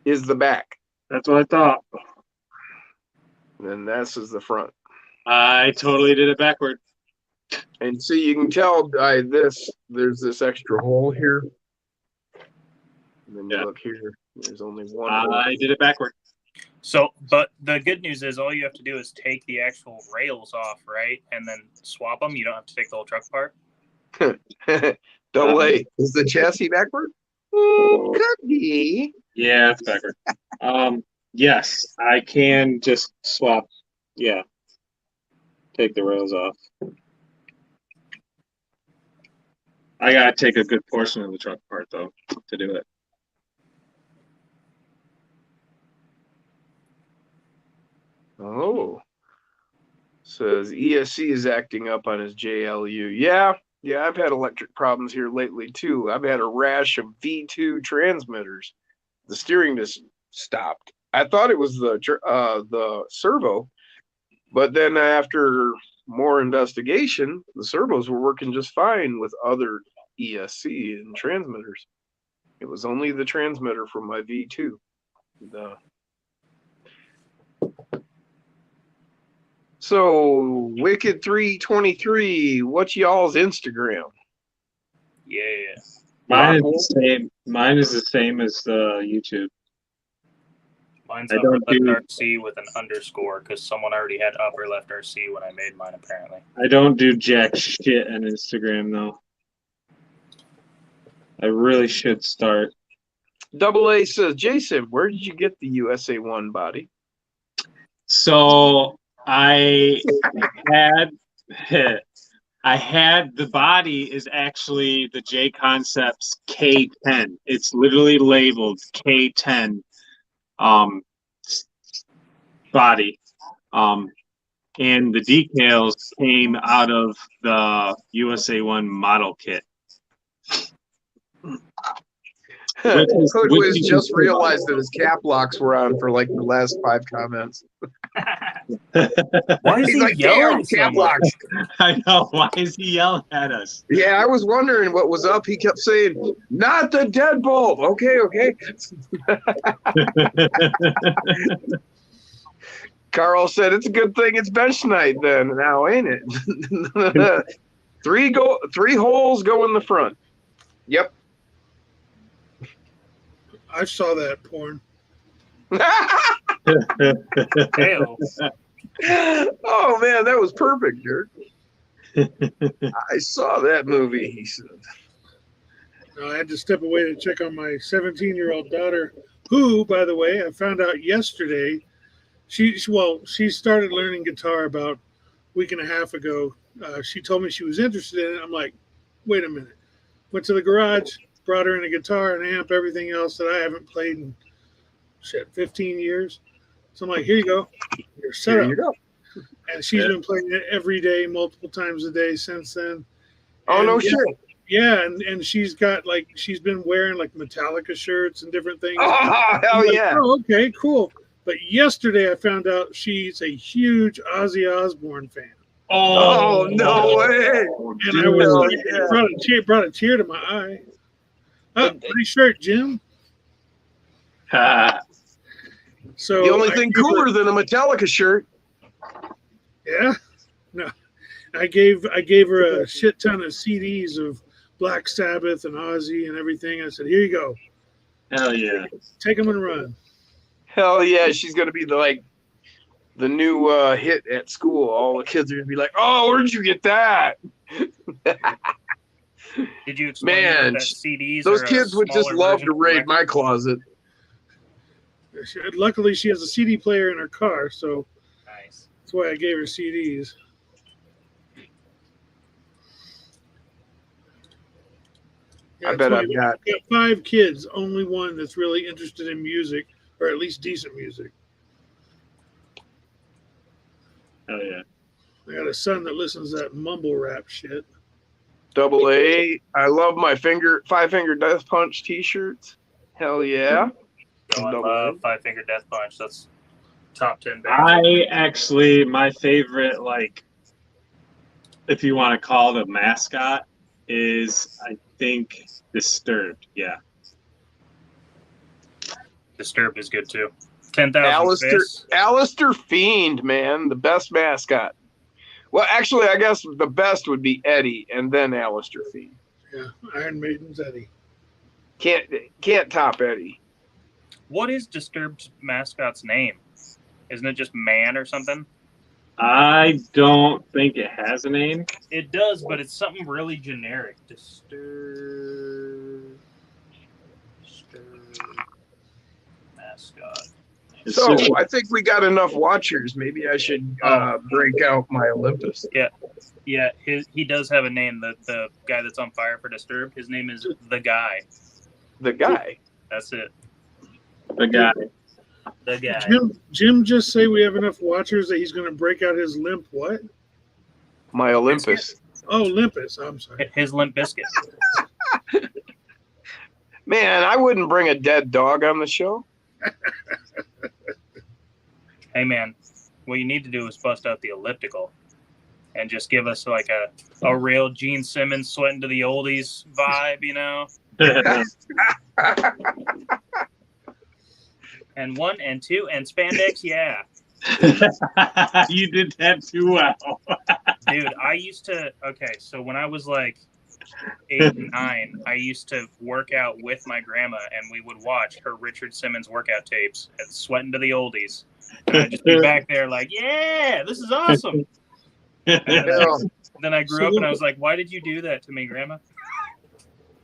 A: is the back.
B: That's what I thought.
A: And this is the front.
B: I totally did it backward.
A: And so you can tell by this, there's this extra hole here. And then you
B: Yeah.
A: look here, there's only one hole.
B: I did it backward.
C: So, but the good news is all you have to do is take the actual rails off, right? And then swap them. You don't have to take the whole truck apart.
A: Double A. Is the chassis backward? Could be.
B: Yeah, it's backward. Yes, I can just swap. Yeah. Take the rails off. I gotta take a good portion of the truck apart though to do it.
A: Oh. Says ESC is acting up on his JLU. Yeah, I've had electric problems here lately too. I've had a rash of V2 transmitters. The steering just stopped. I thought it was the servo, but then after more investigation, the servos were working just fine with other ESC and transmitters. It was only the transmitter from my V2. So Wicked 323, what's y'all's Instagram?
C: Yeah.
B: Mine is the same. Mine is the same as the YouTube.
C: Mine's
B: I
C: upper
B: don't
C: left
B: do-
C: RC with an underscore because someone already had upper left RC when I made mine, apparently.
B: I don't do jack shit on Instagram though. I really should start.
A: Double A says, Jason, where did you get the USA 1 body?
B: So I had the body is actually the J Concepts K10. It's literally labeled K10 body. And the decals came out of the USA 1 model kit.
A: Hoodwiz just realized that his cap locks were on for like the last 5 comments.
C: Why is
A: He's
C: he
A: like,
C: yelling
A: damn,
C: so
A: cap
C: much?
A: locks.
B: I know. Why is he yelling at us?
A: Yeah, I was wondering what was up. He kept saying, not the deadbolt. Okay. Carl said, it's a good thing it's bench night then now, ain't it? Three holes go in the front. Yep.
E: I saw that porn.
C: Hell,
A: Oh man, that was perfect, Dirk. I saw that movie, he said.
E: I had to step away to check on my 17-year-old daughter, who, by the way, I found out yesterday. She started learning guitar about a week and a half ago. She told me she was interested in it. I'm like, wait a minute. Went to the garage, brought her in a guitar, an amp, everything else that I haven't played in 15 years. So I'm like, here you go. You're set
A: Here
E: up.
A: you go.
E: And she's been playing it every day, multiple times a day since then.
A: Oh,
E: And
A: no shit.
E: Yeah, and she's been wearing like Metallica shirts and different things.
A: Oh,
E: I'm
A: hell
E: like,
A: yeah.
E: oh, okay, cool. But yesterday I found out she's a huge Ozzy Osbourne fan.
A: Oh, no way.
E: And I was
A: Hell
E: like,
A: yeah.
E: it brought a tear to my eye. Oh, pretty shirt, Jim. So
A: The only
E: I
A: thing
E: gave her-
A: cooler than a Metallica shirt.
E: Yeah. No. I gave her a shit ton of CDs of Black Sabbath and Ozzy and everything. I said, here you go.
B: Hell yeah.
E: Take them and run.
A: Hell yeah, she's gonna be the new hit at school. All the kids are gonna be like, "Oh, where'd you get that?"
C: did you explain
A: Man,
C: that CDs?
A: Those
C: are a
A: kids would just
C: smaller
A: love
C: version
A: to
C: of
A: raid
C: record?
A: my closet.
E: Luckily, she has a CD player in her car, so
C: Nice.
E: that's why I gave her CDs.
A: I bet
E: that's
A: I've
E: why
A: got.
E: I've got 5 kids, only one that's really interested in music, or at least decent music.
B: Hell yeah.
E: I got a son that listens to that mumble rap shit.
A: Double A. I love my 5-finger death punch T-shirts. Hell yeah.
C: Oh, I
A: Double
C: love
A: A.
C: 5 Finger Death Punch. That's top 10 band.
B: I actually, my favorite, like, if you want to call it a mascot, is, I think, Disturbed. Yeah.
C: Disturbed is good too. 10,000
A: Alistair,
C: Fists.
A: Alistair Fiend, man, the best mascot. Well, actually, I guess the best would be Eddie, and then Alistair Fiend.
E: Yeah, Iron Maiden's Eddie.
A: Can't top Eddie.
C: What is Disturbed's mascot's name? Isn't it just Man or something?
B: I don't think it has a name.
C: It does, but it's something really generic. Disturbed mascot.
B: It's
A: So
B: just-
A: I think we got enough watchers. Maybe I should break out my Olympus.
C: Yeah, he does have a name. The guy that's on fire for Disturbed, his name is The Guy.
A: The guy.
C: That's it.
B: the guy.
C: The Guy.
E: Jim just say we have enough watchers that he's going to break out his limp what?
A: My Olympus.
E: Oh, Olympus. I'm sorry.
C: His Limp Biscuit.
A: Man, I wouldn't bring a dead dog on the show.
C: Hey man, what you need to do is bust out the elliptical and just give us like a real Gene Simmons sweating to the oldies vibe, you know? And 1 and 2 and spandex, yeah.
B: You did that too well.
C: Dude, so when I was like 8, 9, I used to work out with my grandma and we would watch her Richard Simmons workout tapes and sweating to the oldies. And I'd just be back there like, yeah, this is awesome. And then I grew up and I was like, why did you do that to me, Grandma?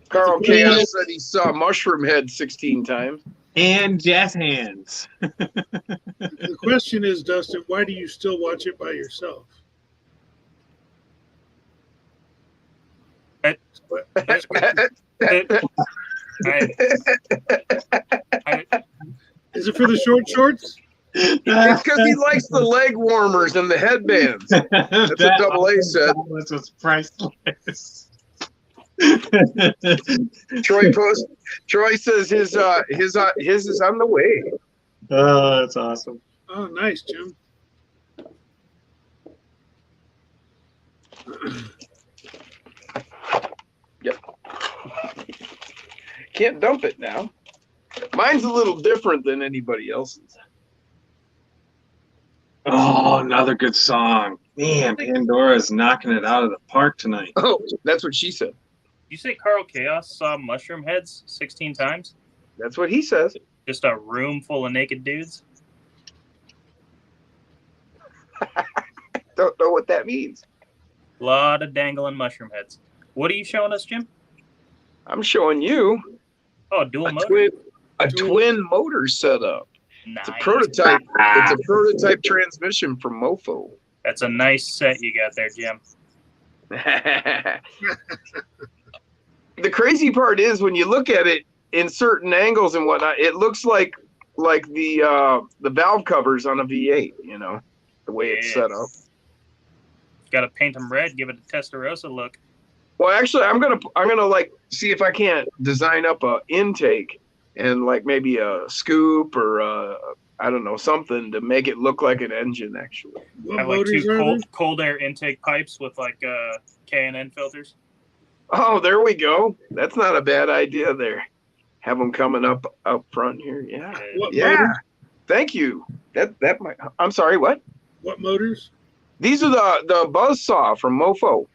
A: Carl Chaos said he saw Mushroom Head 16 times.
B: And jazz hands.
E: The question is, Dustin, why do you still watch it by yourself? Is it for the short shorts?
A: It's because he likes the leg warmers and the headbands. That's what Double A said.
B: This was priceless.
A: Troy says his is on the way.
B: Oh, that's awesome.
E: Oh, nice, Jim.
A: Yep. Can't dump it now. Mine's a little different than anybody else's.
B: Oh, another good song. Man, Pandora's knocking it out of the park tonight.
A: Oh, that's what she said.
C: You say Carl Chaos saw Mushroom Heads 16 times?
A: That's what he says.
C: Just a room full of naked dudes?
A: Don't know what that means.
C: A lot of dangling mushroom heads. What are you showing us, Jim?
A: I'm showing you
C: Oh, dual motor.
A: twin motor setup.
C: Nice.
A: It's a prototype. It's a prototype transmission from Mofo.
C: That's a nice set you got there, Jim.
A: The crazy part is when you look at it in certain angles and whatnot, it looks like the valve covers on a V8. You know, the way it's set up.
C: Got to paint them red, give it a Testarossa look.
A: Well, actually, I'm gonna like see if I can't design up a intake and like maybe a scoop or I don't know, something to make it look like an engine. Actually,
E: What
C: Have like
E: motors are
C: two cold air intake pipes with like K&N filters.
A: oh, there we go. That's not a bad idea. There, have them coming up front here. Yeah,
E: there? What
A: yeah.
E: motors?
A: Thank you. That might. I'm sorry. What?
E: What motors?
A: These are the Buzzsaw from Mofo.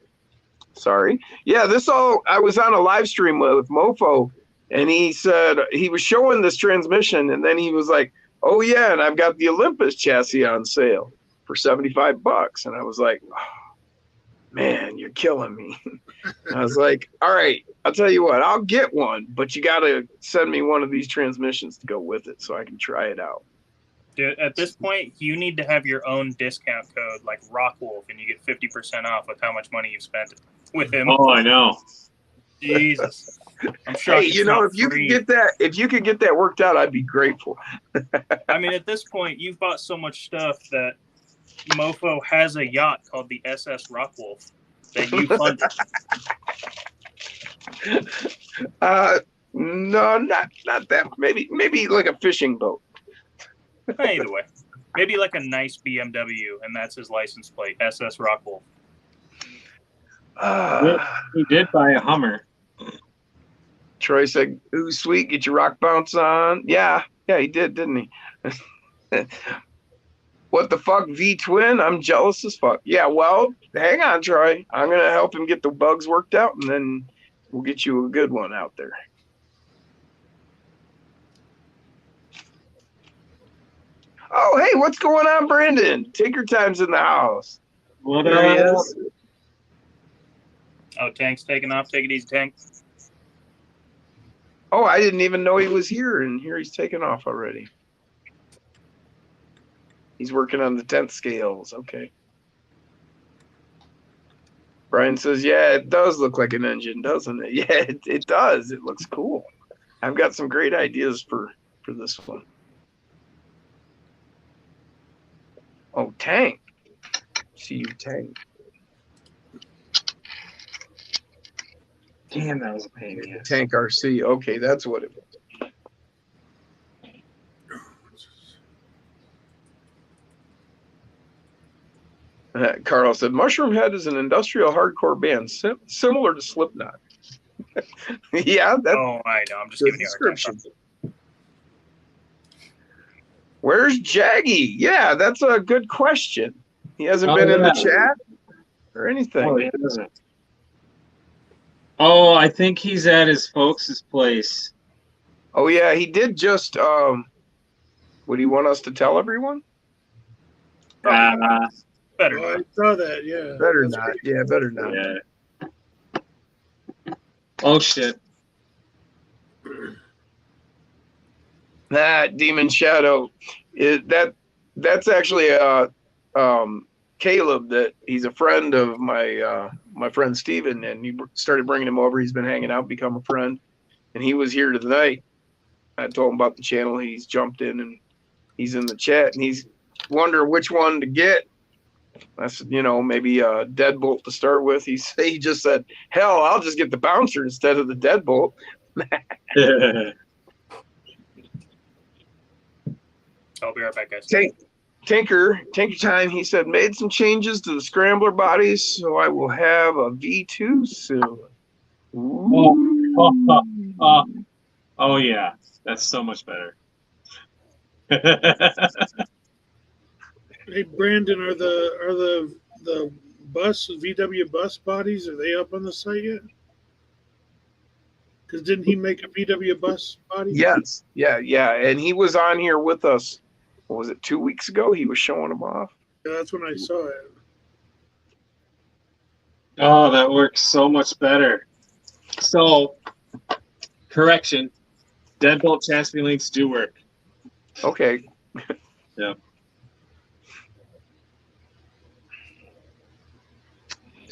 A: Sorry. Yeah, I was on a live stream with Mofo, and he said he was showing this transmission, and then he was like, "Oh yeah, and I've got the Olympus chassis on sale for $75." And I was like, oh, "Man, you're killing me." I was like, "All right, I'll tell you what, I'll get one, but you got to send me one of these transmissions to go with it so I can try it out."
C: Dude, at this point, you need to have your own discount code like Rockwolf, and you get 50% off with how much money you've spent with him.
B: Oh, I know.
C: Jesus, I'm shocked.
A: Hey, you know, if you could get that worked out, I'd be grateful.
C: I mean, at this point, you've bought so much stuff that Mofo has a yacht called the SS Rockwolf that you funded.
A: No, not that. Maybe like a fishing boat.
C: Either way, maybe like a nice BMW, and that's his license plate, SS Rockwolf.
B: He did buy a Hummer.
A: Troy said, "Ooh, sweet, get your rock bounce on." Yeah, he did, didn't he? What the fuck, V-twin? I'm jealous as fuck. Yeah, well, hang on, Troy. I'm gonna help him get the bugs worked out, and then we'll get you a good one out there. Oh, hey, what's going on, Brandon? Tinker Time's in the house.
B: What
A: There he is.
C: Oh, Tank's taking off. Take it easy, Tank.
A: Oh, I didn't even know he was here, and here he's taking off already. He's working on the 10th scales. Okay. Brian says, yeah, it does look like an engine, doesn't it? Yeah, it does. It looks cool. I've got some great ideas for this one. Oh, Tank. See you, Tank.
B: Damn, that was a pain in the ass.
A: Tank RC. Okay, that's what it was. Carl said, Mushroom Head is an industrial hardcore band similar to Slipknot. Yeah, that's
C: Oh, I know. I'm just
A: the
C: giving you a hard time.
A: description. Where's Jaggy? Yeah, that's a good question. He hasn't been in the chat or anything.
B: Oh, he doesn't. Oh, I think he's at his folks' place.
A: Oh yeah, he did just would he want us to tell everyone?
B: Uh,
C: Better
E: Oh, I
C: not.
E: saw that. Yeah.
A: Better
E: That's
A: not.
E: pretty-
A: Yeah, better not.
B: yeah. Oh shit.
A: That Demon Shadow that's actually Caleb. That he's a friend of my friend Steven, and he started bringing him over. He's been hanging out, become a friend, and he was here tonight. I told him about the channel. He's jumped in and he's in the chat, and he's wondering which one to get. That's maybe Deadbolt to start with. He just said, "Hell, I'll just get the bouncer instead of the Deadbolt."
C: I'll be right back, guys.
A: Tinker time. He said, made some changes to the scrambler bodies, so I will have a V2 soon.
B: Oh yeah, that's so much better.
E: Hey, Brandon, are the bus VW bus bodies, are they up on the site yet? Because didn't he make a VW bus body?
A: Yes, yeah, and he was on here with us. What was it, 2 weeks ago? He was showing them off.
E: Yeah, that's when I saw it.
B: Oh, that works so much better. So, correction, Deadbolt chassis links do work.
A: Okay.
B: Yeah.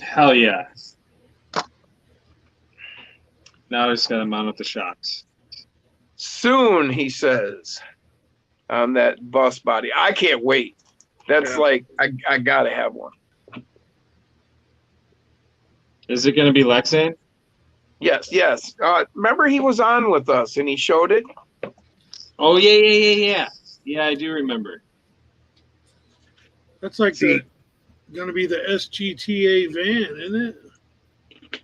B: Hell yeah. Now I just gotta mount up the shocks.
A: Soon, he says, on that bus body. I can't wait. That's
E: Yeah.
A: like, I gotta have one.
B: Is it gonna be Lexan?
A: Yes. Remember he was on with us and he showed it?
B: Oh yeah. Yeah, I do remember.
E: That's like
A: See-
E: going to be the SGTA van, isn't it?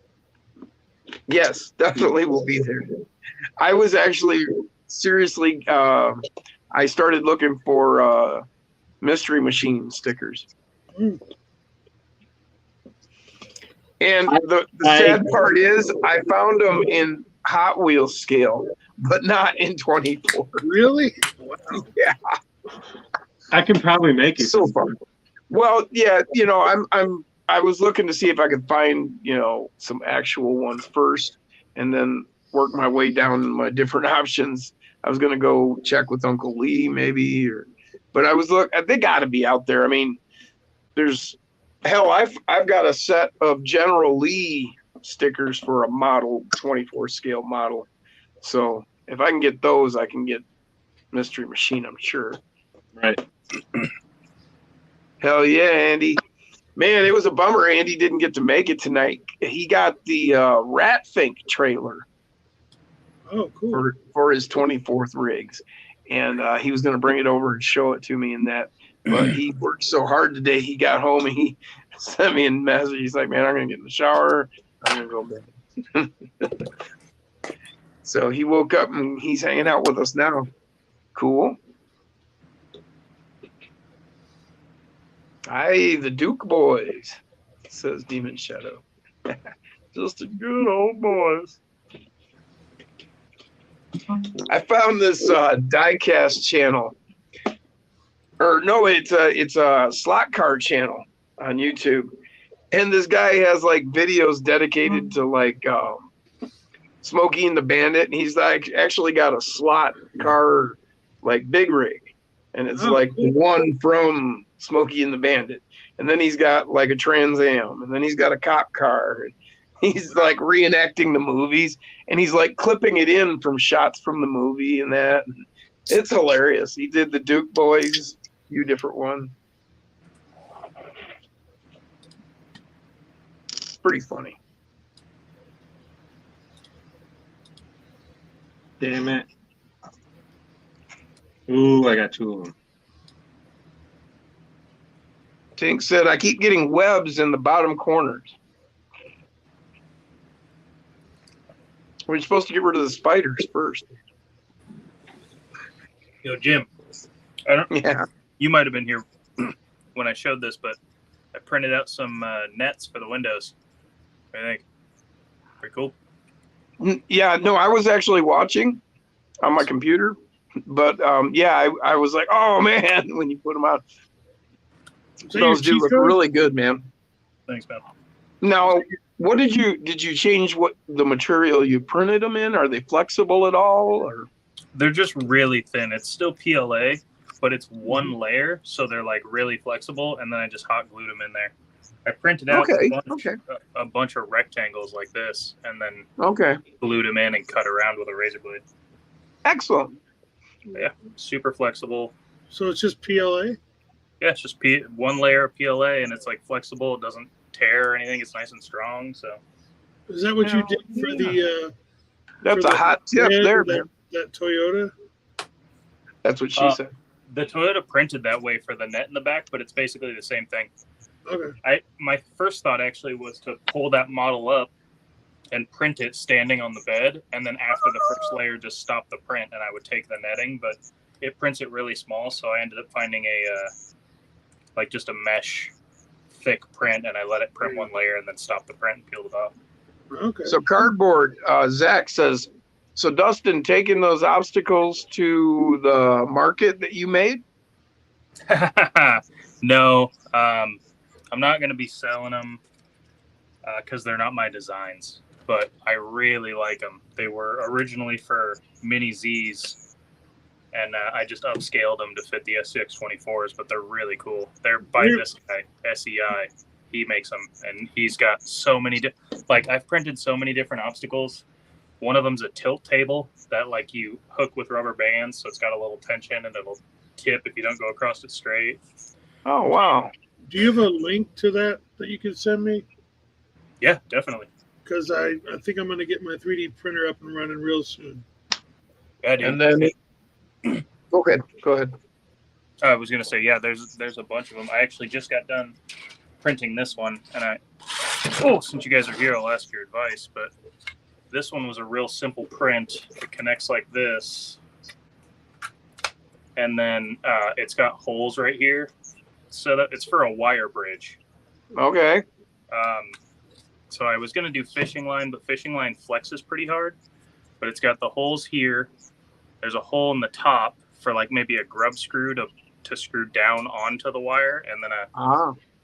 A: Yes, definitely will be there. I was actually seriously, I started looking for Mystery Machine stickers.
E: Mm.
A: And the sad part is I found them in Hot Wheels scale, but not in 24.
E: Really? Wow.
A: Yeah,
B: I can probably make it.
A: so far. Well, yeah, I was looking to see if I could find, some actual ones first and then work my way down my different options. I was going to go check with Uncle Lee maybe, but they got to be out there. I mean, I've got a set of General Lee stickers for a model 24 scale model. So if I can get those, I can get Mystery Machine, I'm sure.
B: Right.
A: Hell yeah, Andy. Man, it was a bummer Andy didn't get to make it tonight. He got the Ratfink trailer
E: Oh, cool.
A: for his 24th rigs. And he was going to bring it over and show it to me and that. But he worked so hard today. He got home and he sent me a message. He's like, man, I'm going to get in the shower. I'm going to go bed. So he woke up and he's hanging out with us now. Cool. Hi, the Duke boys, says Demon Shadow. Just a good old boys. I found this diecast channel. Or no, it's a slot car channel on YouTube. And this guy has like videos dedicated to like Smokey and the Bandit. And he's like actually got a slot car like big rig. And it's like the one from Smokey and the Bandit. And then he's got like a Trans Am. And then he's got a cop car. And he's like reenacting the movies. And he's like clipping it in from shots from the movie and that. And it's hilarious. He did the Duke Boys, few different ones. Pretty funny.
B: Damn it. Ooh, I got two of them.
A: Tink said, I keep getting webs in the bottom corners. We're supposed to get rid of the spiders first.
C: Jim, I don't.
A: Yeah.
C: You might have been here when I showed this, but I printed out some nets for the windows. What do you think? Pretty cool.
A: Yeah, no, I was actually watching on my computer, but yeah, I was like, oh man, when you put them out. Those do look really good, man.
C: Thanks, man.
A: Now, what did you change what the material you printed them in? Are they flexible at all, or?
C: They're just really thin. It's still PLA, but it's one layer, so they're like really flexible. And then I just hot glued them in there. I printed out a bunch of rectangles like this, and then glued them in and cut around with a razor blade.
A: Excellent.
C: Yeah, super flexible.
E: So it's just PLA?
C: Yeah, it's just one layer of PLA, and it's like flexible. It doesn't tear or anything. It's nice and strong. So
E: is that what you did for the?
A: That's a hot tip there, man.
E: That Toyota.
A: That's what she said.
C: The Toyota printed that way for the net in the back, but it's basically the same thing.
E: Okay.
C: My first thought actually was to pull that model up and print it standing on the bed, and then after the first layer, just stop the print, and I would take the netting. But it prints it really small, so I ended up finding a just a mesh thick print, and I let it print one layer and then stop the print and peeled it off.
E: Okay.
A: So cardboard, Zach says, so Dustin, taking those obstacles to the market that you made?
C: No, I'm not going to be selling them because they're not my designs, but I really like them. They were originally for Mini Zs, and I just upscaled them to fit the SCX24s, but they're really cool. They're by this guy, SEI. He makes them, and he's got so many I've printed so many different obstacles. One of them's a tilt table that you hook with rubber bands, so it's got a little tension and it'll tip if you don't go across it straight.
A: Oh wow!
E: Do you have a link to that you can send me?
C: Yeah, definitely.
E: Because I think I'm going to get my 3D printer up and running real soon.
C: Yeah, dude.
A: And then go ahead.
C: I was gonna say, yeah, there's a bunch of them. I actually just got done printing this one, and since you guys are here, I'll ask your advice. But this one was a real simple print. It connects like this, and then it's got holes right here. So that it's for a wire bridge.
A: Okay.
C: So I was gonna do fishing line, but fishing line flexes pretty hard. But it's got the holes here. There's a hole in the top for maybe a grub screw to screw down onto the wire, and then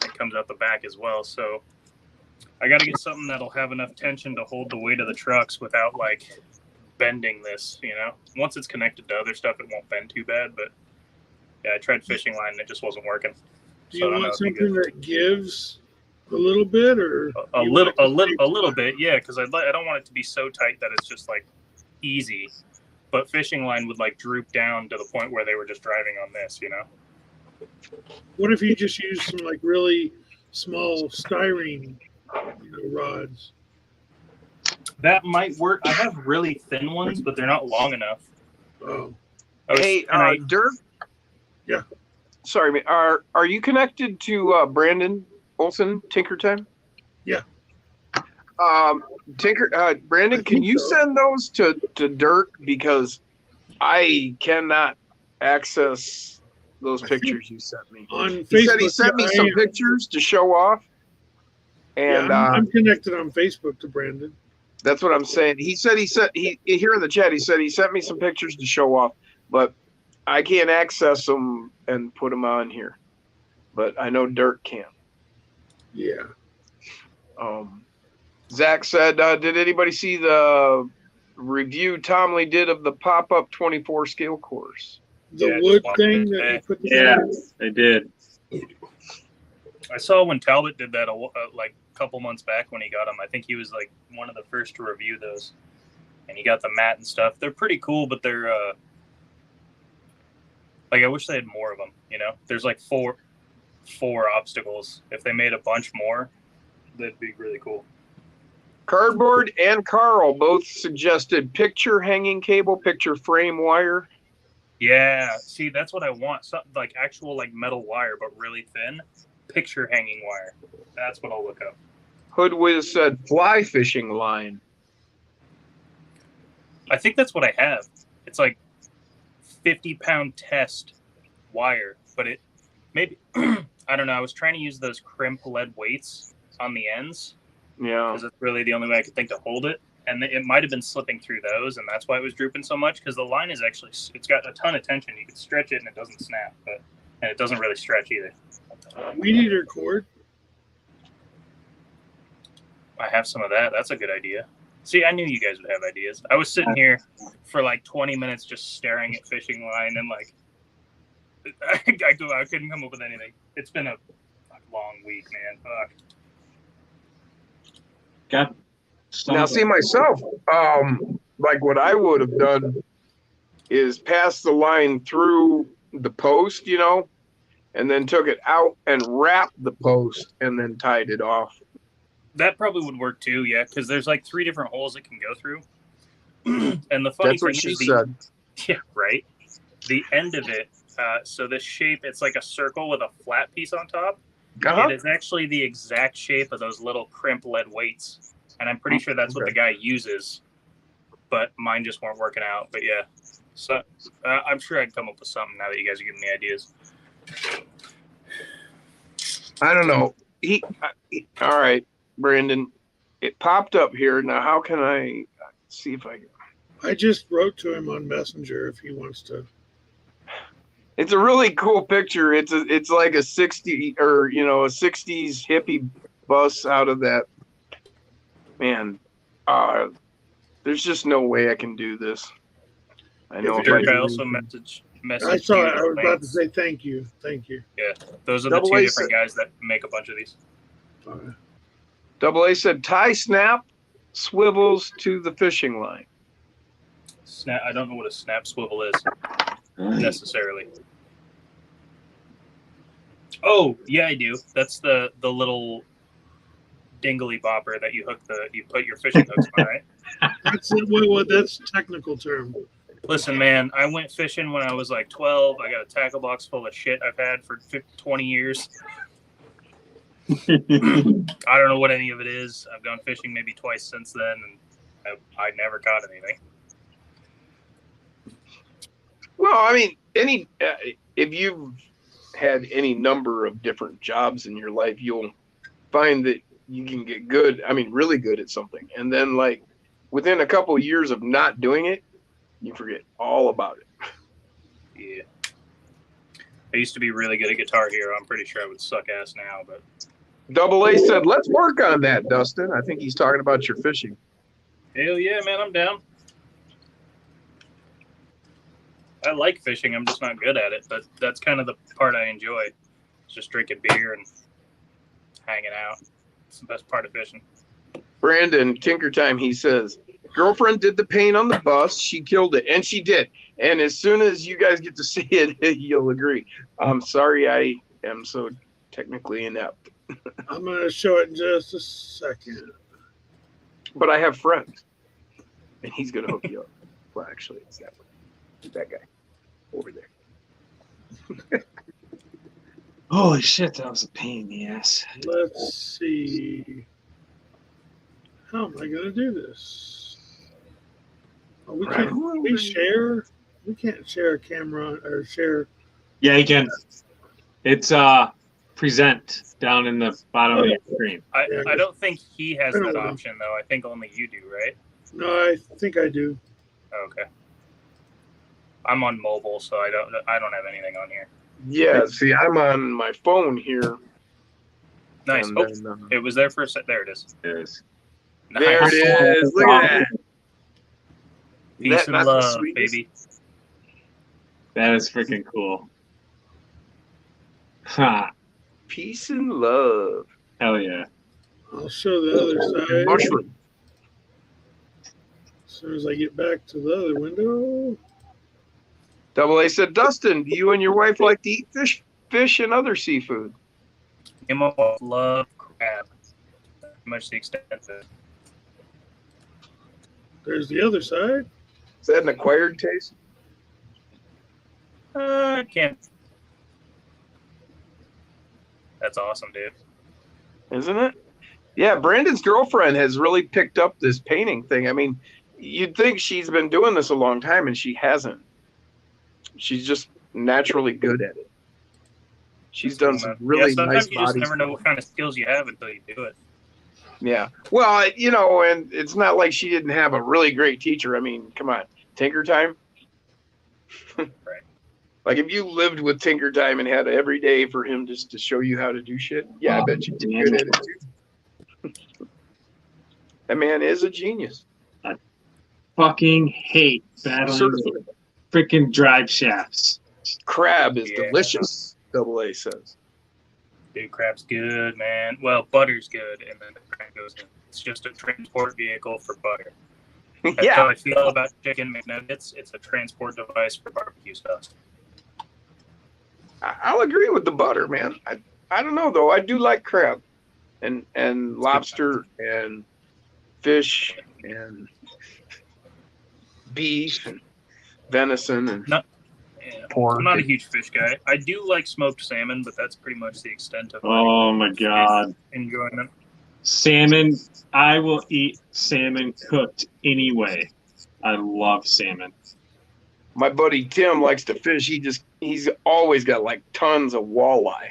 C: it comes out the back as well. So I got to get something that'll have enough tension to hold the weight of the trucks without bending this. Once it's connected to other stuff, it won't bend too bad. But yeah, I tried fishing line and it just wasn't working.
E: Do you want something that gives a little bit, or
C: a little bit? Yeah, because I don't want it to be so tight that it's just easy. But fishing line would droop down to the point where they were just driving on this,
E: What if you just use some really small styrene, rods?
C: That might work. I have really thin ones, but they're not long enough.
E: Oh.
A: Hey, Dirk.
E: Yeah.
A: Sorry, man. Are you connected to Brandon Olson, Tinker Time?
E: Yeah.
A: Brandon, can you send those to Dirk, because I cannot access those pictures you sent me.
E: On
A: He
E: Facebook,
A: said he sent me some pictures to show off, and
E: I'm connected on Facebook to Brandon.
A: That's what I'm saying. He said he here in the chat. He said he sent me some pictures to show off, but I can't access them and put them on here. But I know Dirk can.
E: Yeah.
A: Zach said, did anybody see the review Tom Lee did of the pop-up 24 scale course?
E: The wood thing that you put together?
B: Yeah, I did.
C: I saw when Talbot did that a couple months back when he got them. I think he was one of the first to review those. And he got the mat and stuff. They're pretty cool, but they're I wish they had more of them, There's four obstacles. If they made a bunch more, that'd be really cool.
A: Cardboard and Carl both suggested picture hanging cable, picture frame wire.
C: Yeah, see, that's what I want. Something actual metal wire, but really thin. picture hanging wire. That's what I'll look up.
A: Hoodwiz said fly fishing line.
C: I think that's what I have. It's like 50-pound test wire, but it maybe I don't know. I was trying to use those crimp lead weights on the ends
A: Yeah.
C: because it's really the only way I could think to hold it. And it might have been slipping through those, and that's why it was drooping so much. Because the line is actually, it's got a ton of tension. You can stretch it, and it doesn't snap, and it doesn't really stretch either.
E: We need our cord.
C: I have some of that. That's a good idea. See, I knew you guys would have ideas. I was sitting here for like 20 minutes just staring at fishing line, and like I couldn't come up with anything. It's been a long week, man. Fuck.
B: Got
A: Now, see myself, like what I would have done is pass the line through the post, you know, and then took it out and wrapped the post and then tied it off.
C: That probably would work too, yeah, because there's like 3 different holes it can go through. And the funny
A: That's what
C: thing
A: she
C: is,
A: said.
C: yeah, right. The end of it, so this shape, it's like a circle with a flat piece on top.
A: Uh-huh.
C: It is actually the exact shape of those little crimp lead weights, and I'm pretty sure that's what the guy uses. But mine just weren't working out. But yeah, so I'm sure I'd come up with something now that you guys are giving me ideas.
A: I don't know. All right, Brandon. It popped up here. Now, how can I see if I can?
E: I just wrote to him on Messenger if he wants to.
A: It's a really cool picture. It's like a 60 or a 60s hippie bus out of that. Man, there's just no way I can do this. I know.
C: Eric, I also messaged.
E: I saw it. I was about to say thank you. Thank you.
C: Yeah, those are the
A: Double
C: 2
A: A
C: different guys that make a bunch of these.
A: Double A said tie snap swivels to the fishing line.
C: Snap. I don't know what a snap swivel is necessarily. Oh yeah, I do. That's the little dingly bopper that you put your fishing hooks on, right?
E: That's technical term.
C: Listen, man, I went fishing when I was like 12. I got a tackle box full of shit I've had for 20 years. I don't know what any of it is. I've gone fishing maybe twice since then, and I never caught anything.
A: Well, I mean, if you've had any number of different jobs in your life, you'll find that you can get good. I mean, really good at something, and then like within a couple of years of not doing it, you forget all about it.
C: Yeah. I used to be really good at Guitar Hero. I'm pretty sure I would suck ass now, but
A: Double A said, let's work on that, Dustin. I think he's talking about your fishing.
C: hell yeah, man, I'm down. I like fishing. I'm just not good at it, but that's kind of the part I enjoy. It's just drinking beer and hanging out. It's the best part of fishing.
A: Brandon, Tinker Time, he says, girlfriend did the paint on the bus. She killed it. And she did. And as soon as you guys get to see it, you'll agree. I'm sorry I am so technically inept.
E: I'm going to show it in just a second.
A: But I have friends. And he's going to hook you up. Well, actually, it's that one. That guy over there.
B: Holy shit, that was a pain in the ass.
E: Let's see. How am I going to do this? Oh, we can't. We share. We can't share a camera or share.
B: Yeah, you can. It's present down in the bottom of your screen.
C: I don't think he has
E: I don't
C: that
E: know.
C: option, though. I think only you do, right?
E: No, I think I do.
C: Oh, okay. I'm on mobile, so I don't have anything on here.
A: Yeah, see, I'm on my phone here.
C: Nice.
A: And
C: Oh,
A: then,
C: it was there for a sec. There it is.
B: Yes.
A: there
C: Nice.
A: it is. Look at that.
C: Peace
A: That-
C: and
A: that's the
C: love,
A: sweetest.
C: baby.
B: That is freaking cool. Ha.
A: Peace and love.
B: Hell yeah.
E: I'll show the other side
A: Mushroom.
E: as soon as I get back to the other window.
A: Double A said, Dustin, do you and your wife like to eat fish and other seafood?
C: Me and love crab. Pretty much the extent of it.
E: There's the other side.
A: Is that an acquired taste?
C: I can't. That's awesome, dude.
A: isn't it? Yeah, Brandon's girlfriend has really picked up this painting thing. I mean, you'd think she's been doing this a long time, and she hasn't. She's just naturally good at it. She's done some really
C: sometimes
A: nice
C: you just
A: bodies.
C: never know what kind of skills you have until you do it.
A: Yeah. Well, and it's not like she didn't have a really great teacher. I mean, come on, Tinker Time.
C: Right.
A: Like if you lived with Tinker Time and had every day for him just to show you how to do shit, yeah, I bet you'd be good at it too. That man is a genius.
B: Fucking hate battling
A: Certified.
B: freaking drive shafts.
A: Crab is
C: Yeah.
A: delicious, Double A says.
C: Dude, crab's good, man. Well, butter's good, and then the crab goes in. It's just a transport vehicle for butter. That's
A: Yeah.
C: how I feel about chicken McNuggets. It's a transport device for barbecue sauce.
A: I'll agree with the butter, man. I don't know though. I do like crab and lobster and fish and beef and venison and
C: Yeah.
A: pork.
C: I'm not a huge fish guy. I do like smoked salmon, but that's pretty much the extent of
B: Oh my god.
C: enjoyment.
B: Salmon. I will eat salmon cooked anyway. I love salmon.
A: My buddy Tim likes to fish. He's always got like tons of walleye.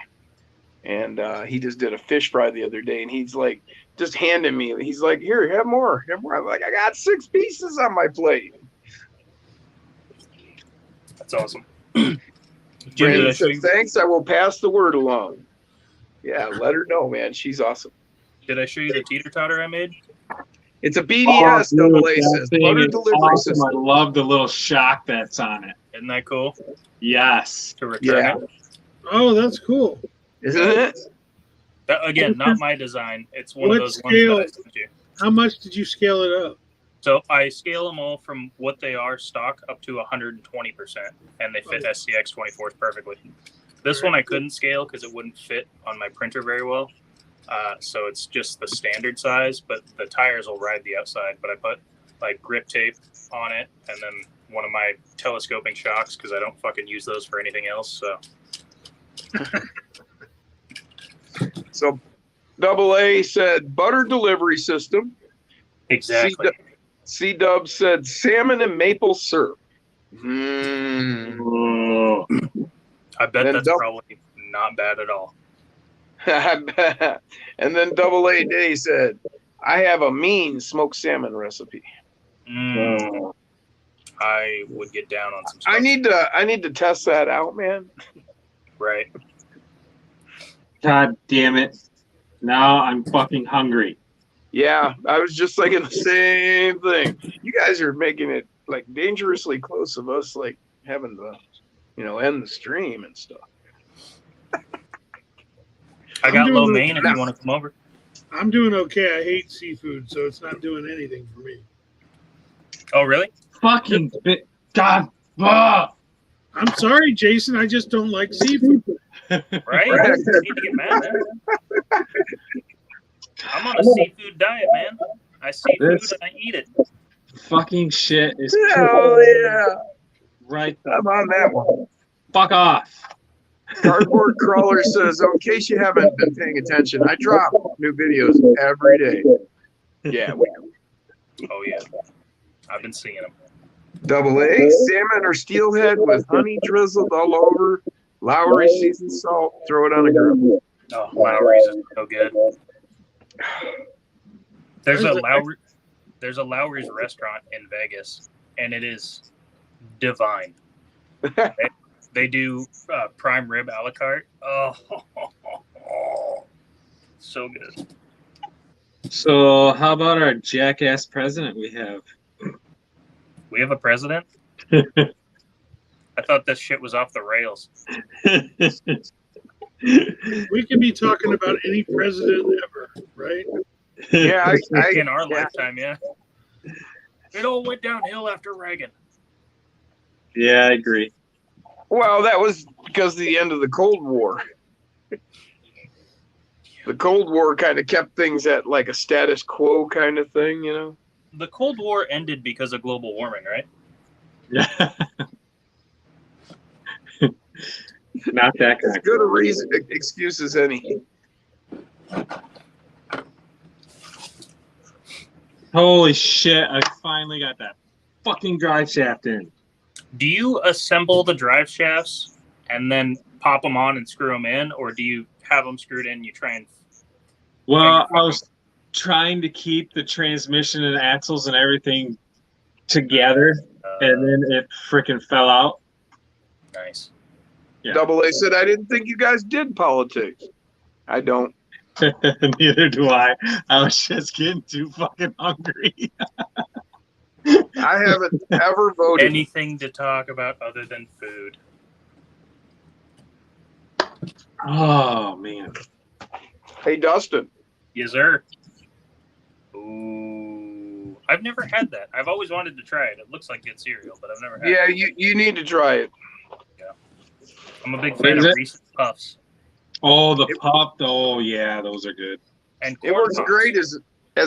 A: And he just did a fish fry the other day, and he's like, just handing me. He's like, "Here, have more, have more." I'm like, "I got 6 pieces on my plate."
C: That's awesome.
A: Brandon
C: Jimmy,
A: said, "Thanks, I will pass the word along." Yeah, let her know, man. She's awesome.
C: did I show you the teeter totter I made?
A: It's a BDS,
B: dude,
A: Double A
B: that
A: says.
B: thing
A: Butter
B: is
A: delivery
B: awesome. I
A: system.
B: love the little shock that's on it.
C: Isn't that cool
B: Yes.
C: to return
A: Yeah.
C: it?
E: Oh, that's cool.
A: Isn't it?
C: Again, not my design. It's one
E: What
C: of those
E: scale?
C: ones that I sent you.
E: How much did you scale it up?
C: So I scale them all from what they are stock up to 120%, and they fit SCX 24s perfectly. This one I couldn't scale because it wouldn't fit on my printer very well. So it's just the standard size, but the tires will ride the outside. But I put like grip tape on it, and then one of my telescoping shocks because I don't fucking use those for anything else. So
A: So Double A said butter delivery system.
C: exactly.
A: C-Dub said salmon and maple syrup. Mm.
B: Oh.
C: I bet
A: Then
C: that's
A: double-
C: probably not bad at all.
A: And then Double A Day said, "I have a mean smoked salmon recipe."
C: Mm, I would get down on some stuff.
A: I need to test that out, man.
C: Right.
B: God damn it. Now I'm fucking hungry.
A: Yeah, I was just thinking the same thing. You guys are making it like dangerously close of us, like having to, end the stream and stuff.
C: I got
E: I'm
C: low
E: doing
C: main if
A: okay.
C: you want to come over.
E: I'm doing okay. I hate seafood, so it's not doing anything for me.
C: Oh, really?
B: Fucking bit. God. Ah.
E: I'm sorry, Jason. I just don't like seafood.
C: Right?
A: Right.
C: You need to get mad, man. I'm on a seafood diet, man. I see food
B: This-
C: and I eat it.
B: Fucking shit is
A: Oh yeah,
B: right the
A: I'm on that one.
B: fuck off.
A: Cardboard Crawler says, "In case you haven't been paying attention, I drop new videos every day." Yeah,
C: Oh, yeah. I've been seeing them.
A: Double A, salmon or steelhead with honey drizzled all over, Lowry seasoned salt, throw it on a grill.
C: Oh, Lowry's is so good. There's a Lowry's restaurant in Vegas, and it is divine. They do prime rib a la carte. Oh, so good.
B: So how about our jackass president we have?
C: We have a president? I thought this shit was off the rails.
E: We could be talking about any president ever, right?
A: Yeah,
C: In our lifetime, yeah. It all went downhill after Reagan.
B: Yeah, I agree.
A: well, that was because of the end of the Cold War. The Cold War kind of kept things at like a status quo kind of thing,
C: The Cold War ended because of global warming, right?
B: Yeah. Not that
A: As
B: kind.
A: good a reason excuse as any.
B: Holy shit! I finally got that fucking drive shaft in.
C: Do you assemble the drive shafts and then pop them on and screw them in, or do you have them screwed in and you try and
B: Well, I was trying to keep the transmission and axles and everything together, and then it freaking fell out.
C: nice?
B: Yeah.
A: Double A said, I didn't think you guys did politics. I don't.
B: Neither do I. I was just getting too fucking hungry.
A: I haven't ever voted.
C: Anything to talk about other than food?
B: Oh man.
A: Hey, Dustin.
C: Yes, sir. Ooh, I've never had that. I've always wanted to try it. It looks like good cereal, but I've never had
A: Yeah,
C: it.
A: you need to try it.
C: I'm a big fan
B: Is
C: of
B: it?
C: Reese's Puffs.
B: Oh, the pop. Oh yeah, those are good.
C: And
A: It
C: Corn
A: works
C: Puffs.
A: great as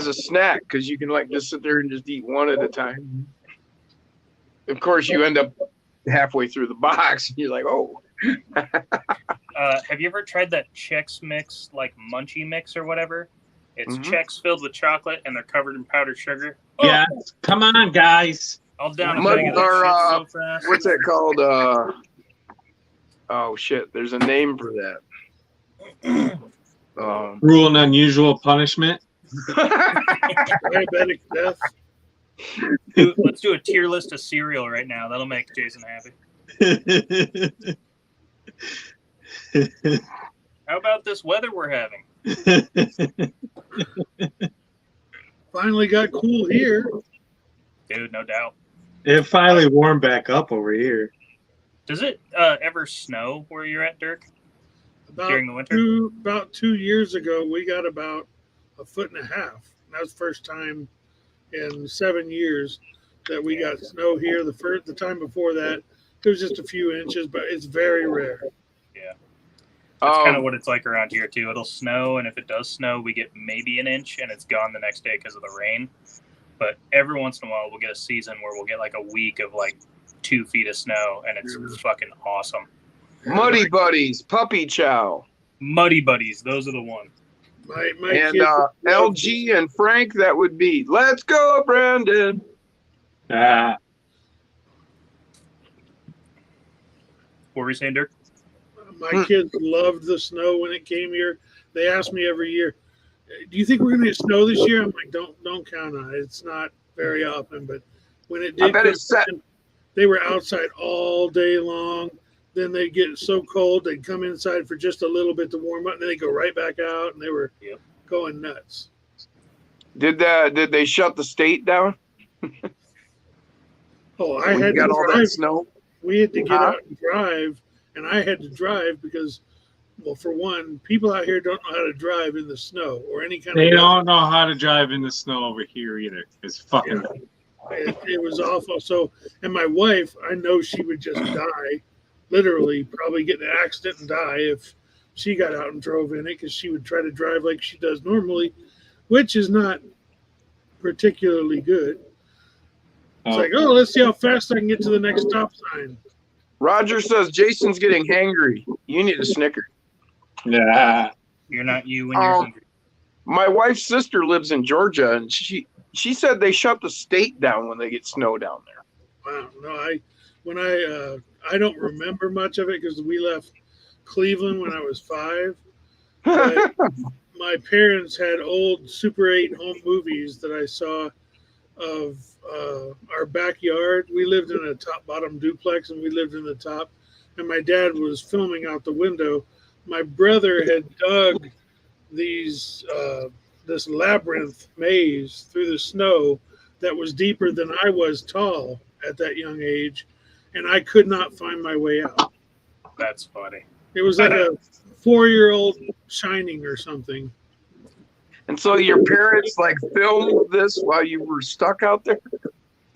A: a snack because you can like just sit there and just eat one at a time. Of course, you end up halfway through the box and you're like, oh.
C: Have you ever tried that Chex Mix, like Munchie Mix or whatever? It's
A: Mhm.
C: Chex filled with chocolate and they're covered in powdered sugar. Oh,
B: Yeah, come on, guys.
C: I'll down a
A: Mud-
C: bag of that
A: or,
C: shit so fast.
A: What's that called? Oh shit, there's a name for that.
B: Cruel and unusual punishment.
E: Diabetic death.
C: Let's do a tier list of cereal right now. That'll make Jason happy. How about this weather we're having?
E: Finally got cool here.
C: Dude, no doubt.
B: It finally warmed back up over here.
C: Does it ever snow where you're at, Dirk?
E: About
C: During the winter?
E: about 2 years ago, we got about 1.5 feet. That was the first time in 7 years that we got snow here. The time before that, it was just a few inches, but it's very rare.
C: That's kind of what it's like around here too. It'll snow, and if it does snow, we get maybe an inch, and it's gone the next day because of the rain. But every once in a while, we'll get a season where we'll get like a week of like 2 feet of snow, and it's fucking awesome.
A: Muddy Buddies, Puppy Chow,
C: Muddy Buddies, those are the one.
E: My
A: and
E: kids,
A: LG and Frank. That would be Let's Go, Brandon.
B: Ah,
C: What were you saying, Dirk?
E: my kids loved the snow when it came here. They ask me every year, "Do you think we're going to get snow this year?" I'm like, "Don't count on it. It's not very often." But when it did,
A: I bet it's set.
E: they were outside all day long. Then they'd get so cold, they'd come inside for just a little bit to warm up, and then they go right back out, and they were going nuts.
A: Did they shut the state down?
E: Oh, I
A: When
E: had
A: you got
E: to
A: all
E: drive.
A: that snow.
E: We had to get
A: Huh?
E: out and drive, and I had to drive because, well, for one, people out here don't know how to drive in the snow or any kind
B: they
E: of.
B: don't know how to drive in the snow over here either. It's fucking.
E: It was awful. So, and my wife, I know she would just die, literally, probably get in an accident and die if she got out and drove in it because she would try to drive like she does normally, which is not particularly good. It's like, oh, let's see how fast I can get to the next stop sign.
A: Roger says Jason's getting hangry. You need a Snicker.
B: Yeah.
C: You're not you when you're
A: Oh.
C: hungry.
A: My wife's sister lives in Georgia, and she said they shut the state down when they get snow down there.
E: Wow, no, I don't remember much of it because we left Cleveland when I was 5. But my parents had old Super 8 home movies that I saw of our backyard. We lived in a top-bottom duplex, and we lived in the top. And my dad was filming out the window. My brother had dug this labyrinth maze through the snow that was deeper than I was tall at that young age, and I could not find my way out.
C: That's funny.
E: It was like a 4-year-old Shining or something.
A: And so your parents like filmed this while you were stuck out there?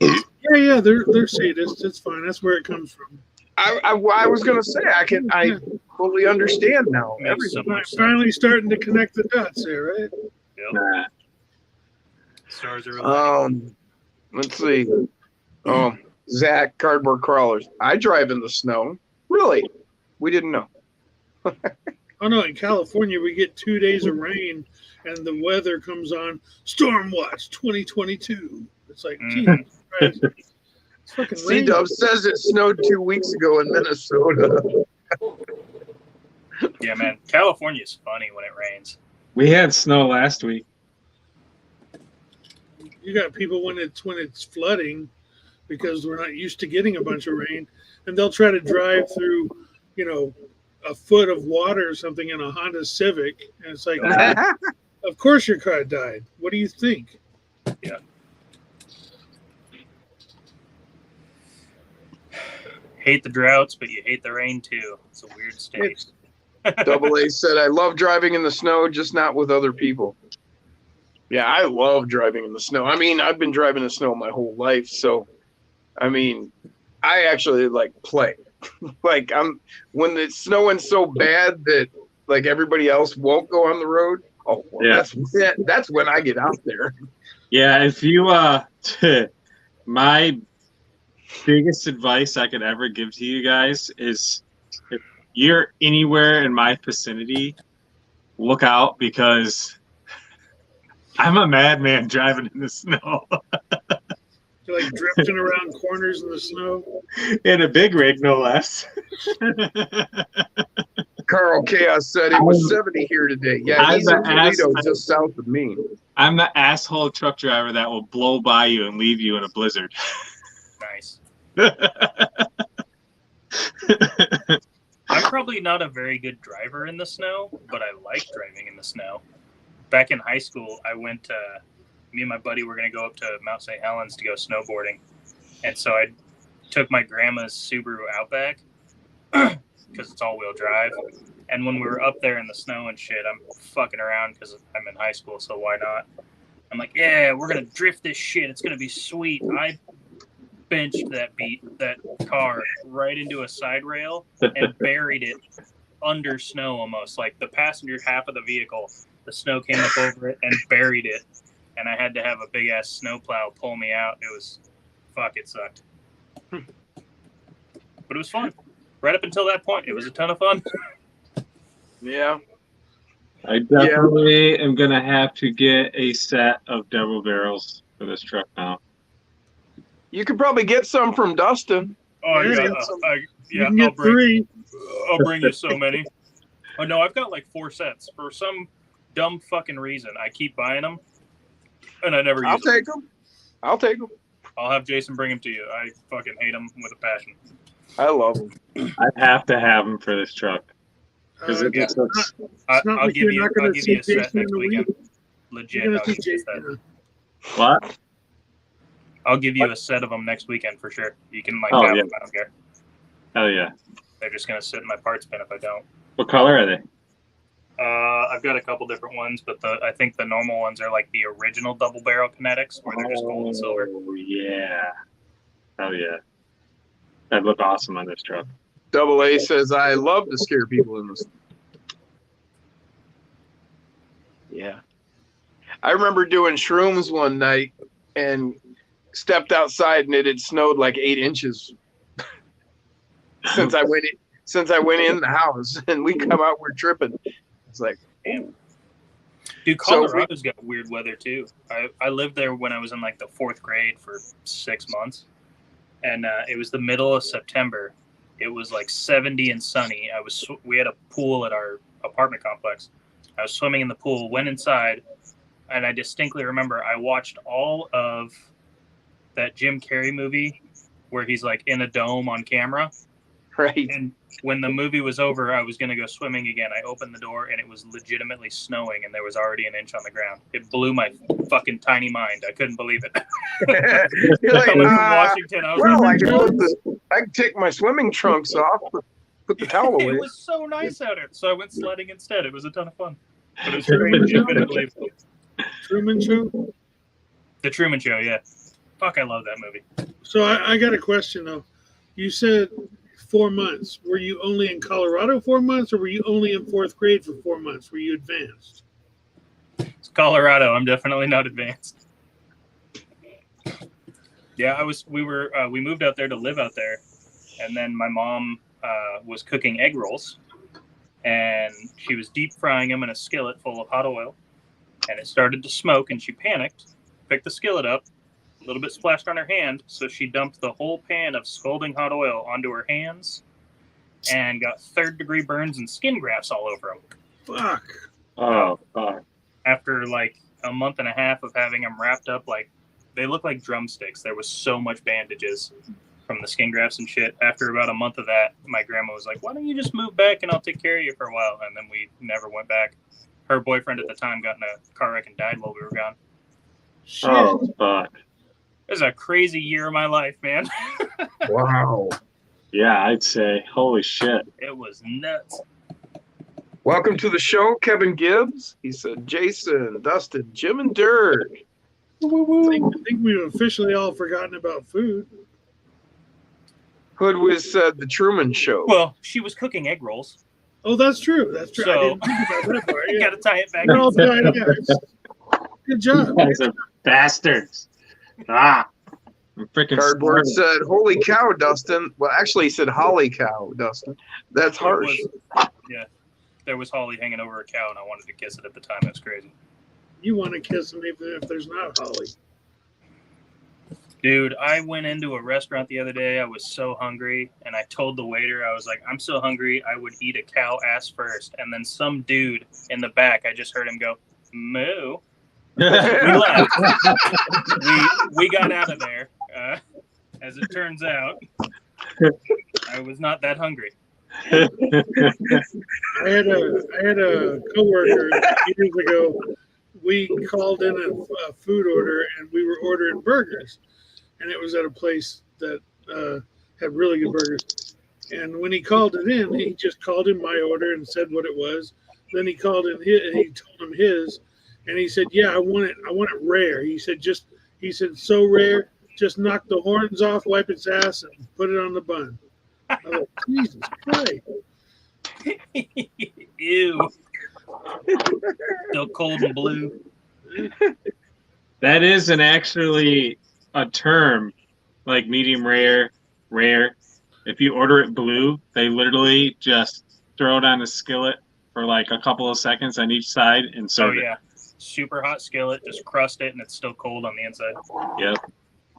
E: Yeah, they're sadists. It's fine. That's where it comes from.
A: I was gonna say I fully understand now.
C: Makes so
A: Everything.
C: much sense.
E: Finally starting to connect the dots there, right?
B: Nah.
C: Stars are aligned.
A: Let's see. Zach, Cardboard Crawlers. I drive in the snow. Really? We didn't know.
E: Oh no, in California we get 2 days of rain, and the weather comes on Storm Watch 2022. It's like,
C: Mhm.
E: Jesus Christ, it's fucking
A: C
E: raining.
A: Dub says it snowed 2 weeks ago in Minnesota.
C: Yeah, man. California's funny when it rains.
B: We had snow last week.
E: You got people when it's flooding because we're not used to getting a bunch of rain, and they'll try to drive through, a foot of water or something in a Honda Civic, and it's like, of course your car died. What do you think?
C: Hate the droughts, but you hate the rain too. It's a weird state.
A: Double A said, I love driving in the snow, just not with other people. Yeah, I love driving in the snow. I mean, I've been driving in the snow my whole life. So, I mean, I actually like play. Like when it's snowing so bad that like everybody else won't go on the road. Oh, well,
B: Yeah.
A: that's when I get out there.
B: Yeah, if you my biggest advice I could ever give to you guys is if you're anywhere in my vicinity, look out because I'm a madman driving in the snow.
E: You're like drifting around corners in the snow.
B: In a big rig, no less.
A: Carl Chaos said it was 70 here today. Yeah, he's in Toledo, just south of me.
B: I'm the asshole truck driver that will blow by you and leave you in a blizzard.
C: Nice. I'm probably not a very good driver in the snow, but I like driving in the snow. Back in high school, me and my buddy were going to go up to Mount St. Helens to go snowboarding. And so I took my grandma's Subaru Outback because it's all-wheel drive. And when we were up there in the snow and shit, I'm fucking around because I'm in high school, so why not? I'm like, yeah, we're going to drift this shit. It's going to be sweet. I benched that car right into a side rail and buried it under snow almost. Like the passenger half of the vehicle, the snow came up over it and buried it. And I had to have a big ass snowplow pull me out. It sucked. But it was fun. Right up until that point, it was a ton of fun.
A: Yeah.
B: I definitely am going to have to get a set of double barrels for this truck now.
A: You could probably get some from Dustin.
C: Oh,
E: Yeah,
C: yeah.
E: You can get 3.
C: I'll bring you so many. Oh, no, I've got like 4 sets. For some dumb fucking reason, I keep buying them, and I never use them.
A: I'll take them.
C: I'll have Jason bring them to you. I fucking hate them with a passion.
A: I love them.
B: I have to have them for this truck. Because it
E: It's
B: just looks...
E: not
C: I'll
E: like
C: give
E: you're
C: you
E: not going to see
C: a set
E: Jason in
C: next
E: the
C: weekend.
E: week.
C: Legit,
E: You're
C: I'll
E: going to
C: give
E: see
C: you a set.
E: Jason.
B: What?
C: I'll give you a set of them next weekend for sure. You can
B: Oh,
C: have
B: yeah.
C: them. I don't care.
B: Hell yeah.
C: They're just gonna sit in my parts bin if I don't.
B: What color are they?
C: I've got a couple different ones, but I think the normal ones are like the original double barrel kinetics, where they're just gold and silver.
B: Oh, yeah. Hell yeah. That'd look awesome on this truck.
A: Double A says, I love to scare people in this. Yeah. I remember doing shrooms one night and stepped outside and it had snowed like 8 inches since I went in the house, and we come out, we're tripping. It's like,
C: Damn. Dude, Colorado's got weird weather too. I lived there when I was in like the 4th grade for 6 months, and it was the middle of September. It was like 70 and sunny. We had a pool at our apartment complex. I was swimming in the pool, went inside, and I distinctly remember I watched all of that Jim Carrey movie where he's like in a dome on camera.
A: right.
C: And when the movie was over, I was going to go swimming again. I opened the door and it was legitimately snowing and there was already an inch on the ground. It blew my fucking tiny mind. I couldn't believe it.
A: You're like,
C: Coming from Washington, I was
A: well,
C: like,
A: I could take my swimming trunks off, put the towel away.
C: it was so nice out there. So I went sledding instead. It was a ton of fun. But it was strange. I couldn't believe it.
E: Truman Show.
C: The Truman Show, yeah. Fuck, I love that movie.
E: So I got a question though. You said 4 months. Were you only in Colorado 4 months, or were you only in 4th grade for 4 months? Were you advanced?
C: It's Colorado. I'm definitely not advanced. Yeah, we moved out there to live out there, and then my mom was cooking egg rolls, and she was deep frying them in a skillet full of hot oil, and it started to smoke, and she panicked, picked the skillet up, a little bit splashed on her hand, so she dumped the whole pan of scalding hot oil onto her hands and got third-degree burns and skin grafts all over them.
E: Fuck.
B: Oh, fuck.
C: After like a month and a half of having them wrapped up, like they look like drumsticks. There was so much bandages from the skin grafts and shit. After about a month of that, my grandma was like, "Why don't you just move back and I'll take care of you for a while?" And then we never went back. Her boyfriend at the time got in a car wreck and died while we were gone.
E: Shit.
B: Oh, fuck.
C: It was a crazy year of my life, man.
A: Wow.
B: Yeah, I'd say. Holy shit.
C: It was nuts.
A: Welcome to the show, Kevin Gibbs. He said, Jason, Dustin, Jim, and Dirk.
E: I think we've officially all forgotten about food.
A: Hoodwiz said the Truman Show.
C: Well, she was cooking egg rolls.
E: Oh, that's true. That's true. I
C: So-
E: didn't think about that part.
C: You
E: Yeah.
C: got to tie it back.
E: They're all
C: in.
E: tied up. Good job.
B: You guys are bastards. Ah. I'm freaking
A: Cardboard
B: starving.
A: said, holy cow, Dustin. Well, actually, he said holly cow, Dustin. That's
C: It
A: harsh.
C: was- yeah. There was Holly hanging over a cow, and I wanted to kiss it at the time. It was crazy.
E: You want to kiss them even if there's not holly.
C: Dude, I went into a restaurant the other day. I was so hungry, and I told the waiter, I was like, I'm so hungry, I would eat a cow ass first. And then some dude in the back, I just heard him go, moo. We left. we got out of there. As it turns out, I was not that hungry.
E: I had a coworker years ago. We called in a food order and we were ordering burgers, and it was at a place that had really good burgers. And when he called it in, he just called in my order and said what it was. Then he called in his, and he told him his, and he said, "Yeah, I want it rare." He said, "So rare, just knock the horns off, wipe its ass, and put it on the bun." I was like, Jesus Christ.
C: Ew. Still cold and blue.
B: That isn't actually a term, like medium rare, rare. If you order it blue, they literally just throw it on a skillet for like a couple of seconds on each side and
C: Oh,
B: serve
C: yeah. Super hot skillet, just crust it, and it's still cold on the inside.
B: it. Yep.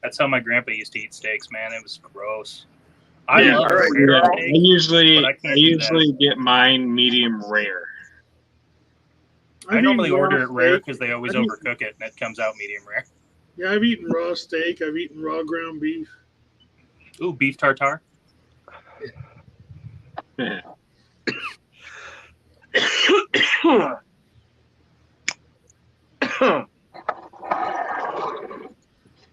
C: That's how my grandpa used to eat steaks, man. It was gross. I
B: Yeah,
C: love
A: all right,
C: rare
B: Yeah, I
C: steak.
B: usually
C: but I can't
B: I
C: do
B: usually get mine medium rare.
C: I normally
E: eaten raw
C: order it rare
E: steak.
C: because they always
E: I've eaten-
C: overcook it, and it comes out medium rare.
E: Yeah, I've eaten raw steak. I've eaten raw ground beef.
C: Ooh, beef tartare.
B: Yeah.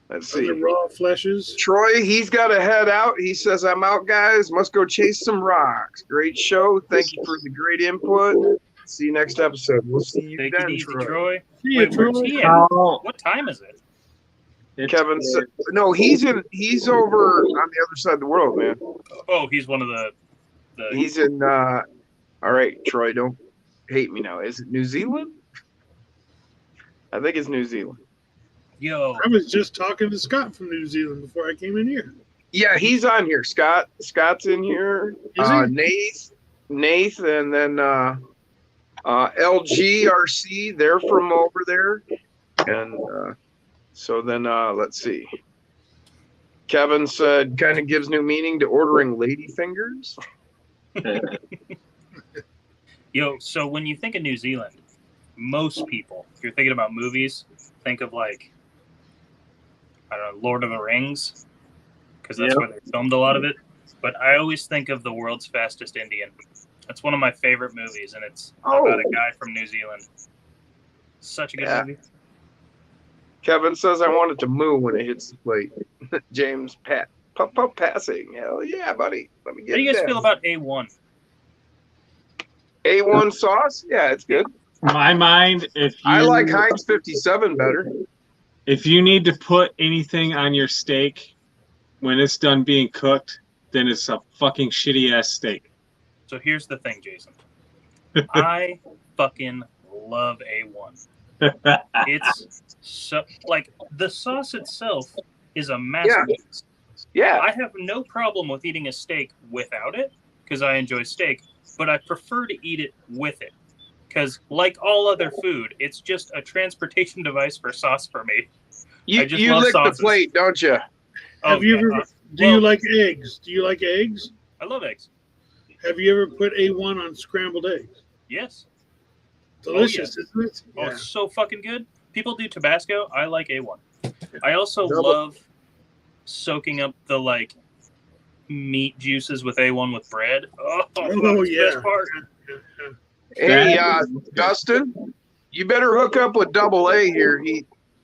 A: Let's see.
E: Other raw fleshes.
A: Troy, he's got to head out. He says, I'm out, guys. Must go chase some rocks. Great show. Thank you for the great input. See you next episode. We'll see you
C: Take it
A: then,
C: easy,
A: Troy.
C: Troy.
E: See ya,
C: Wait, where's
E: Troy.
C: he at?
B: How-
C: What time is it?
B: it's
A: Kevin said, no, he's over on the other side of the world, man.
C: Oh, he's one of the
A: He's in, all right, Troy, don't hate me now. Is it New Zealand? I think it's New Zealand.
C: yo.
E: I was just talking to Scott from New Zealand before I came in here.
A: Yeah, he's on here. Scott's in here.
E: Is he?
A: Nath, and then LGRC. They're from over there. And so then let's see. Kevin said, kind of gives new meaning to ordering lady fingers.
C: Yo, so when you think of New Zealand, most people, if you're thinking about movies, think of like, I don't know, Lord of the Rings, because that's
B: Yep.
C: where they filmed a lot of it. But I always think of The World's Fastest Indian. That's one of my favorite movies, and it's about a guy from New Zealand. Such a good
A: Yeah.
C: movie.
A: Kevin says, I want it to moo when it hits the plate. James pup passing. Hell yeah, buddy. Let me get
C: How do you guys
A: that.
C: feel about A1?
A: A1 sauce? Yeah, it's good.
B: my mind,
A: I like Heinz 57 better.
B: if you need to put anything on your steak when it's done being cooked, then it's a fucking shitty ass steak.
C: So here's the thing, Jason. I fucking love A1. It's so like the sauce itself is a masterpiece.
A: Yeah.
C: I have no problem with eating a steak without it because I enjoy steak. but I prefer to eat it with it. Because, like all other food, it's just a transportation device for sauce for me. I just
A: You
C: love
A: lick
C: sauces.
A: the plate, don't you?
E: Have you ever? Do
C: well-
E: you like eggs? Do you like eggs?
C: I love eggs.
E: Have you ever put A1 on scrambled eggs?
C: Yes.
E: Delicious, isn't it?
C: Oh, it's so fucking good. People do Tabasco. I like A1. I also
A: Double.
C: love soaking up the like meat juices with A1 with bread. Oh, that's the
E: yeah.
C: best part.
A: Hey, Dustin, you better hook up with Double A here.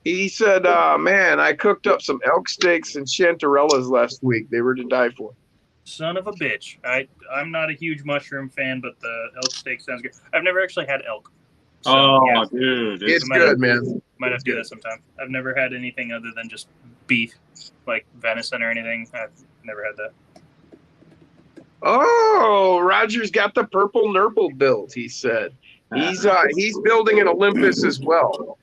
A: He said, man, I cooked up some elk steaks and chanterelles last week. They were to die for.
C: Son of a bitch. I'm not a huge mushroom fan, but the elk steak sounds good. I've never actually had elk. So,
B: Oh,
C: yeah,
B: dude.
A: It's
C: might
A: good,
C: have-
A: man.
C: might have to do that sometime. I've never had anything other than just beef, like venison or anything. I've never had that.
A: Oh, Roger's got the purple nurple built, he said. He's building an Olympus as well.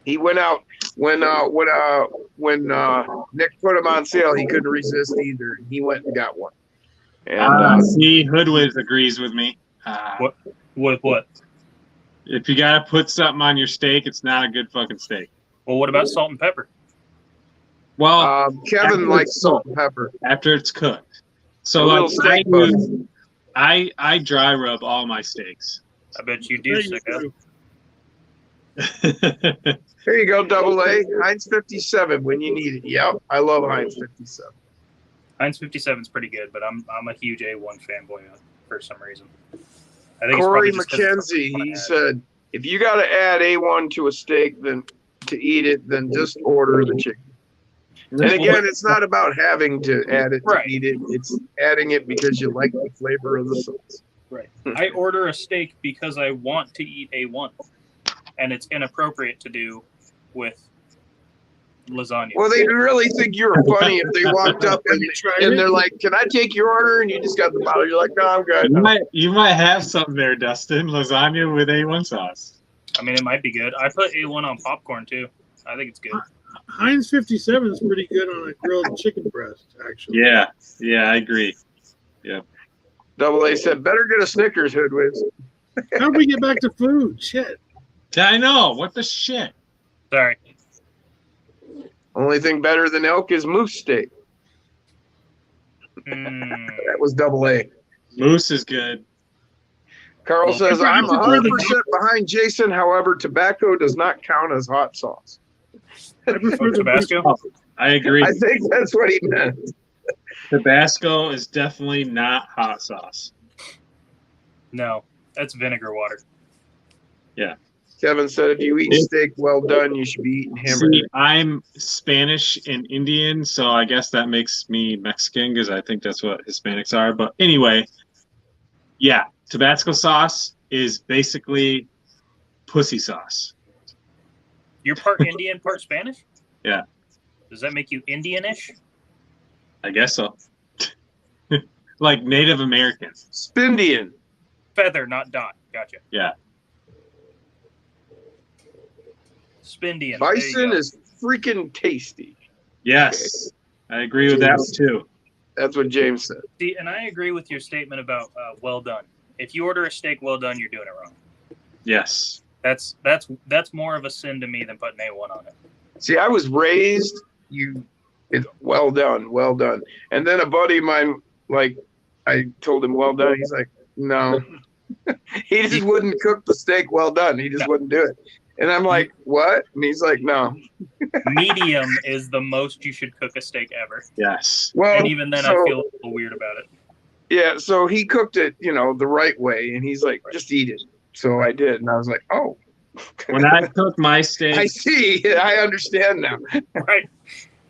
A: He went out when Nick put him on sale, he couldn't resist either. He went and got one. And
B: See, Hoodwiz agrees with me.
C: What? With what?
B: If you gotta put something on your steak, it's not a good fucking steak.
C: Well, what about salt and pepper?
B: Well,
A: Kevin likes salt and pepper.
B: after it's cooked. So
A: A little
B: like,
A: steak bun.
B: I dry rub all my steaks.
C: I bet you do, sicko.
A: Here you go, Double A. Heinz 57 when you need it. Yep, I love Heinz 57.
C: Heinz 57 is pretty good, but I'm a huge A1 fanboy for some reason. I think
A: Corey
C: it's probably just 'cause
A: McKenzie,
C: it's fun to
A: he
C: add.
A: said, if you got to add A1 to a steak, then to eat it, then just order the chicken. And again, it's not about having to add it to
C: Right.
A: eat it. It's adding it because you like the flavor of the sauce.
C: Right. I order a steak because I want to eat A1, and it's inappropriate to do with lasagna.
A: Well, they really think you're funny if they walked up
E: Have you tried
A: and
E: it?
A: they're like, "Can I take your order?" And you just got the bottle. You're like, "No, I'm good."
B: you might have something there, Dustin. Lasagna with A1 sauce.
C: I mean, it might be good. I put A1 on popcorn too. I think it's good.
E: Heinz 57 is pretty good on a grilled chicken breast, actually.
B: Yeah, I agree.
A: Double A said, "Better get a Snickers, Hoodwiz."
E: How do we get back to food? Shit.
B: Yeah, I know. What the shit?
C: Sorry.
A: Only thing better than elk is moose steak.
C: Mm,
A: That was Double A.
B: Moose is good.
A: Carl
C: Well,
A: says,
E: I
A: "I'm
E: prefer the-
A: 100% behind Jason. However, tobacco does not count as hot sauce."
E: I prefer the
C: Tabasco?
B: I agree.
A: I think that's what he meant.
B: Tabasco is definitely not hot sauce.
C: No, that's vinegar water.
A: Kevin said, "If you eat steak well done, you should be eating hamburger."
B: See, I'm Spanish and Indian, so I guess that makes me Mexican because I think that's what Hispanics are. But anyway, yeah, Tabasco sauce is basically pussy sauce.
C: You're part Indian, part Spanish?
B: Yeah.
C: Does that make you Indianish?
B: I guess so. Like Native Americans.
A: Spindian.
C: Feather, not dot. Gotcha.
B: Yeah.
C: Spindian.
A: Bison is freaking tasty.
B: Yes, I agree with that one too.
A: That's what James said.
C: See, and I agree with your statement about well done. If you order a steak well done, you're doing it wrong.
B: Yes.
C: That's more of a sin to me than putting A1 on it.
A: See, I was raised, it's well done, well done. And then a buddy of mine, like, I told him well done. He's like, no. He just wouldn't cook the steak well done. He just wouldn't do it. And I'm like, what? And he's like, no.
C: Medium is the most you should cook a steak ever.
B: Yes.
A: Well,
C: And even then, I
A: so-
C: feel a little weird about it.
A: Yeah, so he cooked it, the right way. And he's like, just eat it. So I did. And I was like, oh.
B: When I cook my steak,
A: I see. I understand now.
C: Right.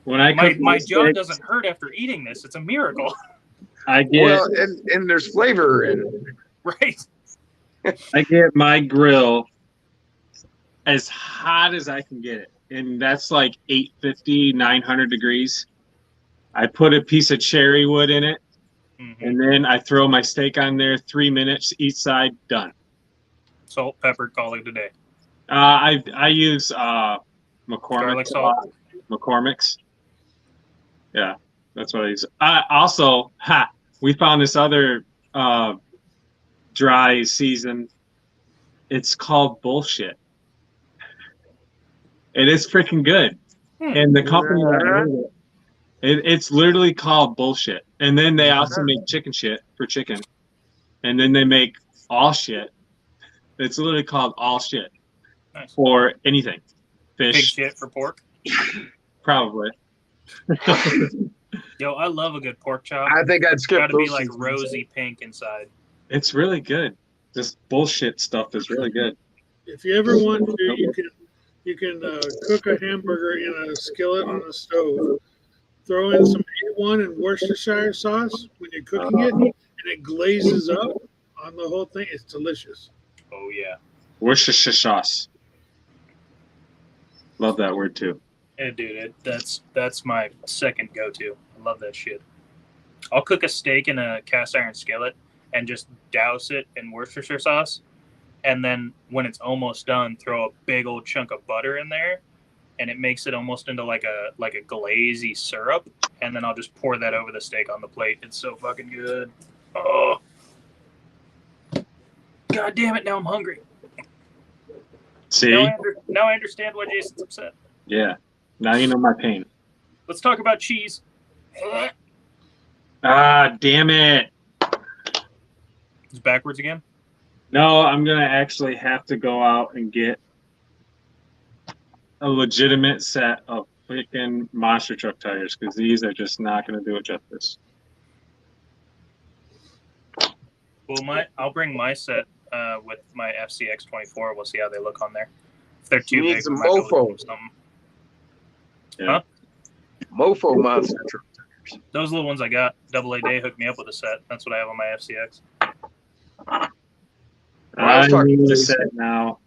B: when I cook
C: My jaw
B: steak,
C: doesn't hurt after eating this. It's a miracle.
B: I get
A: Well, and there's flavor in it.
C: Right.
B: my grill as hot as I can get it. And that's like 850, 900 degrees. I put a piece of cherry wood in it,
C: Mhm.
B: and then I throw my steak on there, 3 minutes each side, done.
C: Salt, pepper, call it a day.
B: I use
C: Garlic
B: McCormick's.
C: salt.
B: McCormick's. Yeah, that's what I use. Also, we found this other dry season. It's called bullshit. It is freaking good. And the company that made it's literally called bullshit. And then they also make chicken shit for chicken. And then they make all shit. It's literally called all shit
C: Nice.
B: for anything.
C: Pig
B: Fish,
C: shit for pork.
B: probably.
C: Yo, I love a good pork chop.
A: I think I'd skip
C: Got to
A: those
C: be like
A: seasons.
C: rosy pink inside.
B: It's really good. This bullshit stuff is really good.
E: If you ever want to, you can cook a hamburger in a skillet on a stove. Throw in some A1 and Worcestershire sauce when you're cooking it, and it glazes up on the whole thing. It's delicious.
C: Oh yeah.
B: Worcestershire sauce. Love that word too.
C: Yeah, dude, that's my second go-to. I love that shit. I'll cook a steak in a cast iron skillet and just douse it in Worcestershire sauce, and then when it's almost done, throw a big old chunk of butter in there, and it makes it almost into like a glazy syrup, and then I'll just pour that over the steak on the plate. It's so fucking good. Oh, god damn it! Now I'm hungry.
B: See?
C: Now I understand why Jason's upset.
B: Yeah. Now you know my pain.
C: Let's talk about cheese.
B: Ah, damn it.
C: It's backwards again.
B: No, I'm going to actually have to go out and get a legitimate set of freaking monster truck tires because these are just not going to do it justice.
C: Well, I'll bring my set with my FCX 24. We'll see how they look on there. If they're too
A: You need
C: big,
A: some
C: we might be able to
A: mofo.
C: do something.
B: Yeah.
C: Huh?
A: Mofo monster truck.
C: Those little ones I got. AA Day hooked me up with a set. That's what I have on my FCX.
A: I was
B: I
A: talking
B: need
A: to
B: a
A: Jason.
B: set now.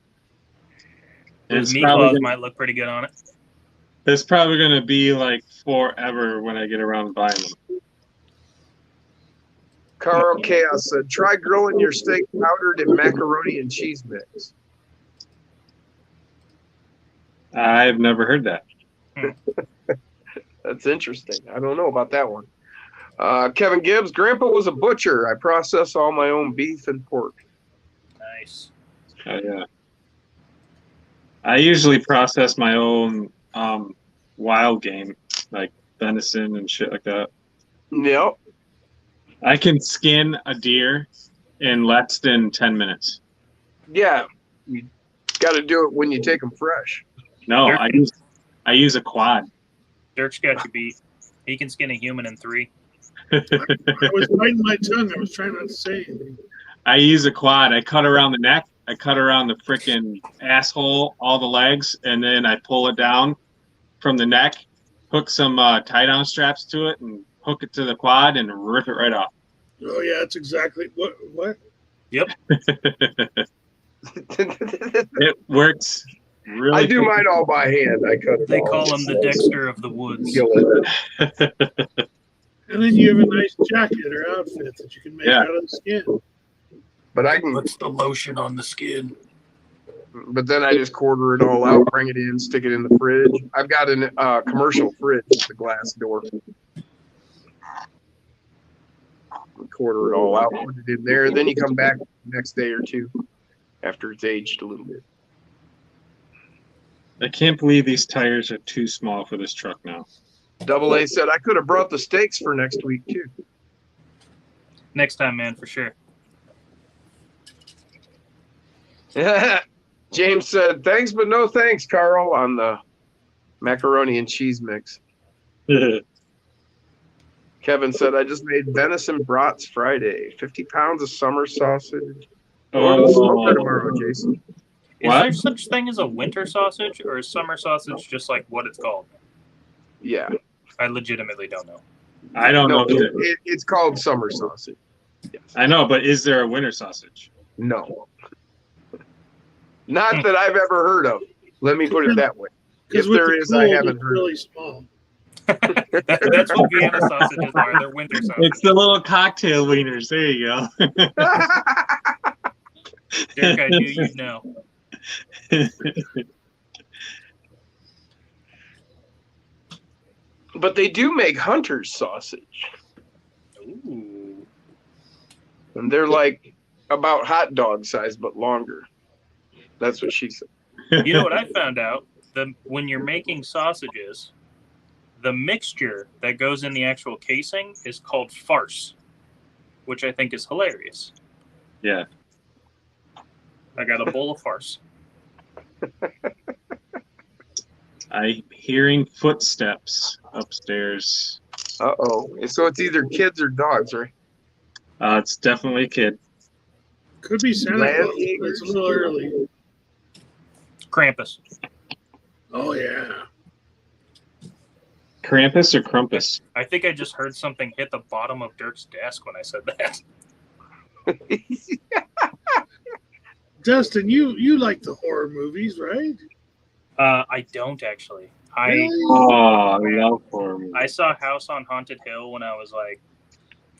C: Those
B: It's
C: meat
B: probably
C: claws
B: gonna,
C: might look pretty good on it.
B: it's probably going to be like forever when I get around to buying them.
A: Carl Chaos said, try grilling your steak powdered in macaroni and cheese mix.
B: I've never heard that.
A: That's interesting. I don't know about that one. Kevin Gibbs, Grandpa was a butcher. I process all my own beef and pork.
C: Nice.
B: Oh, yeah. I usually process my own wild game, like venison and shit like that.
A: Yep.
B: I can skin a deer in less than 10 minutes.
A: Yeah. You got to do it when you take them fresh.
B: No, I use a quad.
C: Dirk's got you beat. He can skin a human in 3.
E: I was biting my tongue. I was trying not to say anything.
B: I use a quad. I cut around the neck. I cut around the freaking asshole, all the legs, and then I pull it down from the neck, hook some tie-down straps to it, and hook it to the quad and rip it right off.
E: Oh yeah, that's exactly what.
C: Yep.
B: It works really
A: I do mine all by hand. I cut it
C: They
A: all.
C: call him the Dexter of the woods.
A: Skillet.
E: And then you have a nice jacket or outfit that you can make out of the skin.
A: But I can.
C: What's the lotion on the skin?
A: But then I just quarter it all out, bring it in, stick it in the fridge. I've got a commercial fridge with a glass door. Quarter it all out, put it in there. Then you come back the next day or two after it's aged a little bit.
B: I can't believe these tires are too small for this truck now.
A: Double A said I could have brought the steaks for next week too.
C: Next time, man, for sure.
A: James said thanks, but no thanks, Carl, on the macaroni and cheese mix. Kevin said I just made venison brats Friday. 50 pounds of summer sausage. Go to the smoker tomorrow, Jason.
C: Is
B: What?
C: there such thing as a winter sausage, or is summer sausage just like what it's called?
A: Yeah.
C: I legitimately don't know.
B: I don't
A: No,
B: know. Either.
A: it's called summer sausage. Yes.
B: I know, but is there a winter sausage?
A: No. Not that I've ever heard of. Let me put it that way. If
E: Because with
A: there
E: the
A: is, I
E: cold,
A: haven't
E: it's
A: heard.
E: really small.
C: That's what Vienna sausages are. They're winter sausages.
B: It's the little cocktail wieners. There you go.
C: Derek, I knew you'd know.
A: But they do make Hunter's sausage.
C: Ooh.
A: And they're like about hot dog size, but longer. That's what she said.
C: You know what I found out? When you're making sausages, the mixture that goes in the actual casing is called farce, which I think is hilarious.
B: Yeah.
C: I got a bowl of farce.
B: I'm hearing footsteps upstairs.
A: Uh-oh. So it's either kids or dogs, right?
B: It's definitely a kid.
E: Could be Santa
A: Land
E: Claus, but it's a little early.
C: Krampus.
E: Oh yeah.
B: Krampus or Crumpus?
C: I think I just heard something hit the bottom of Dirk's desk when I said that.
E: Dustin, you like the horror movies, right?
C: I don't actually.
E: Really?
B: Oh, I love horror movies.
C: I saw House on Haunted Hill when I was like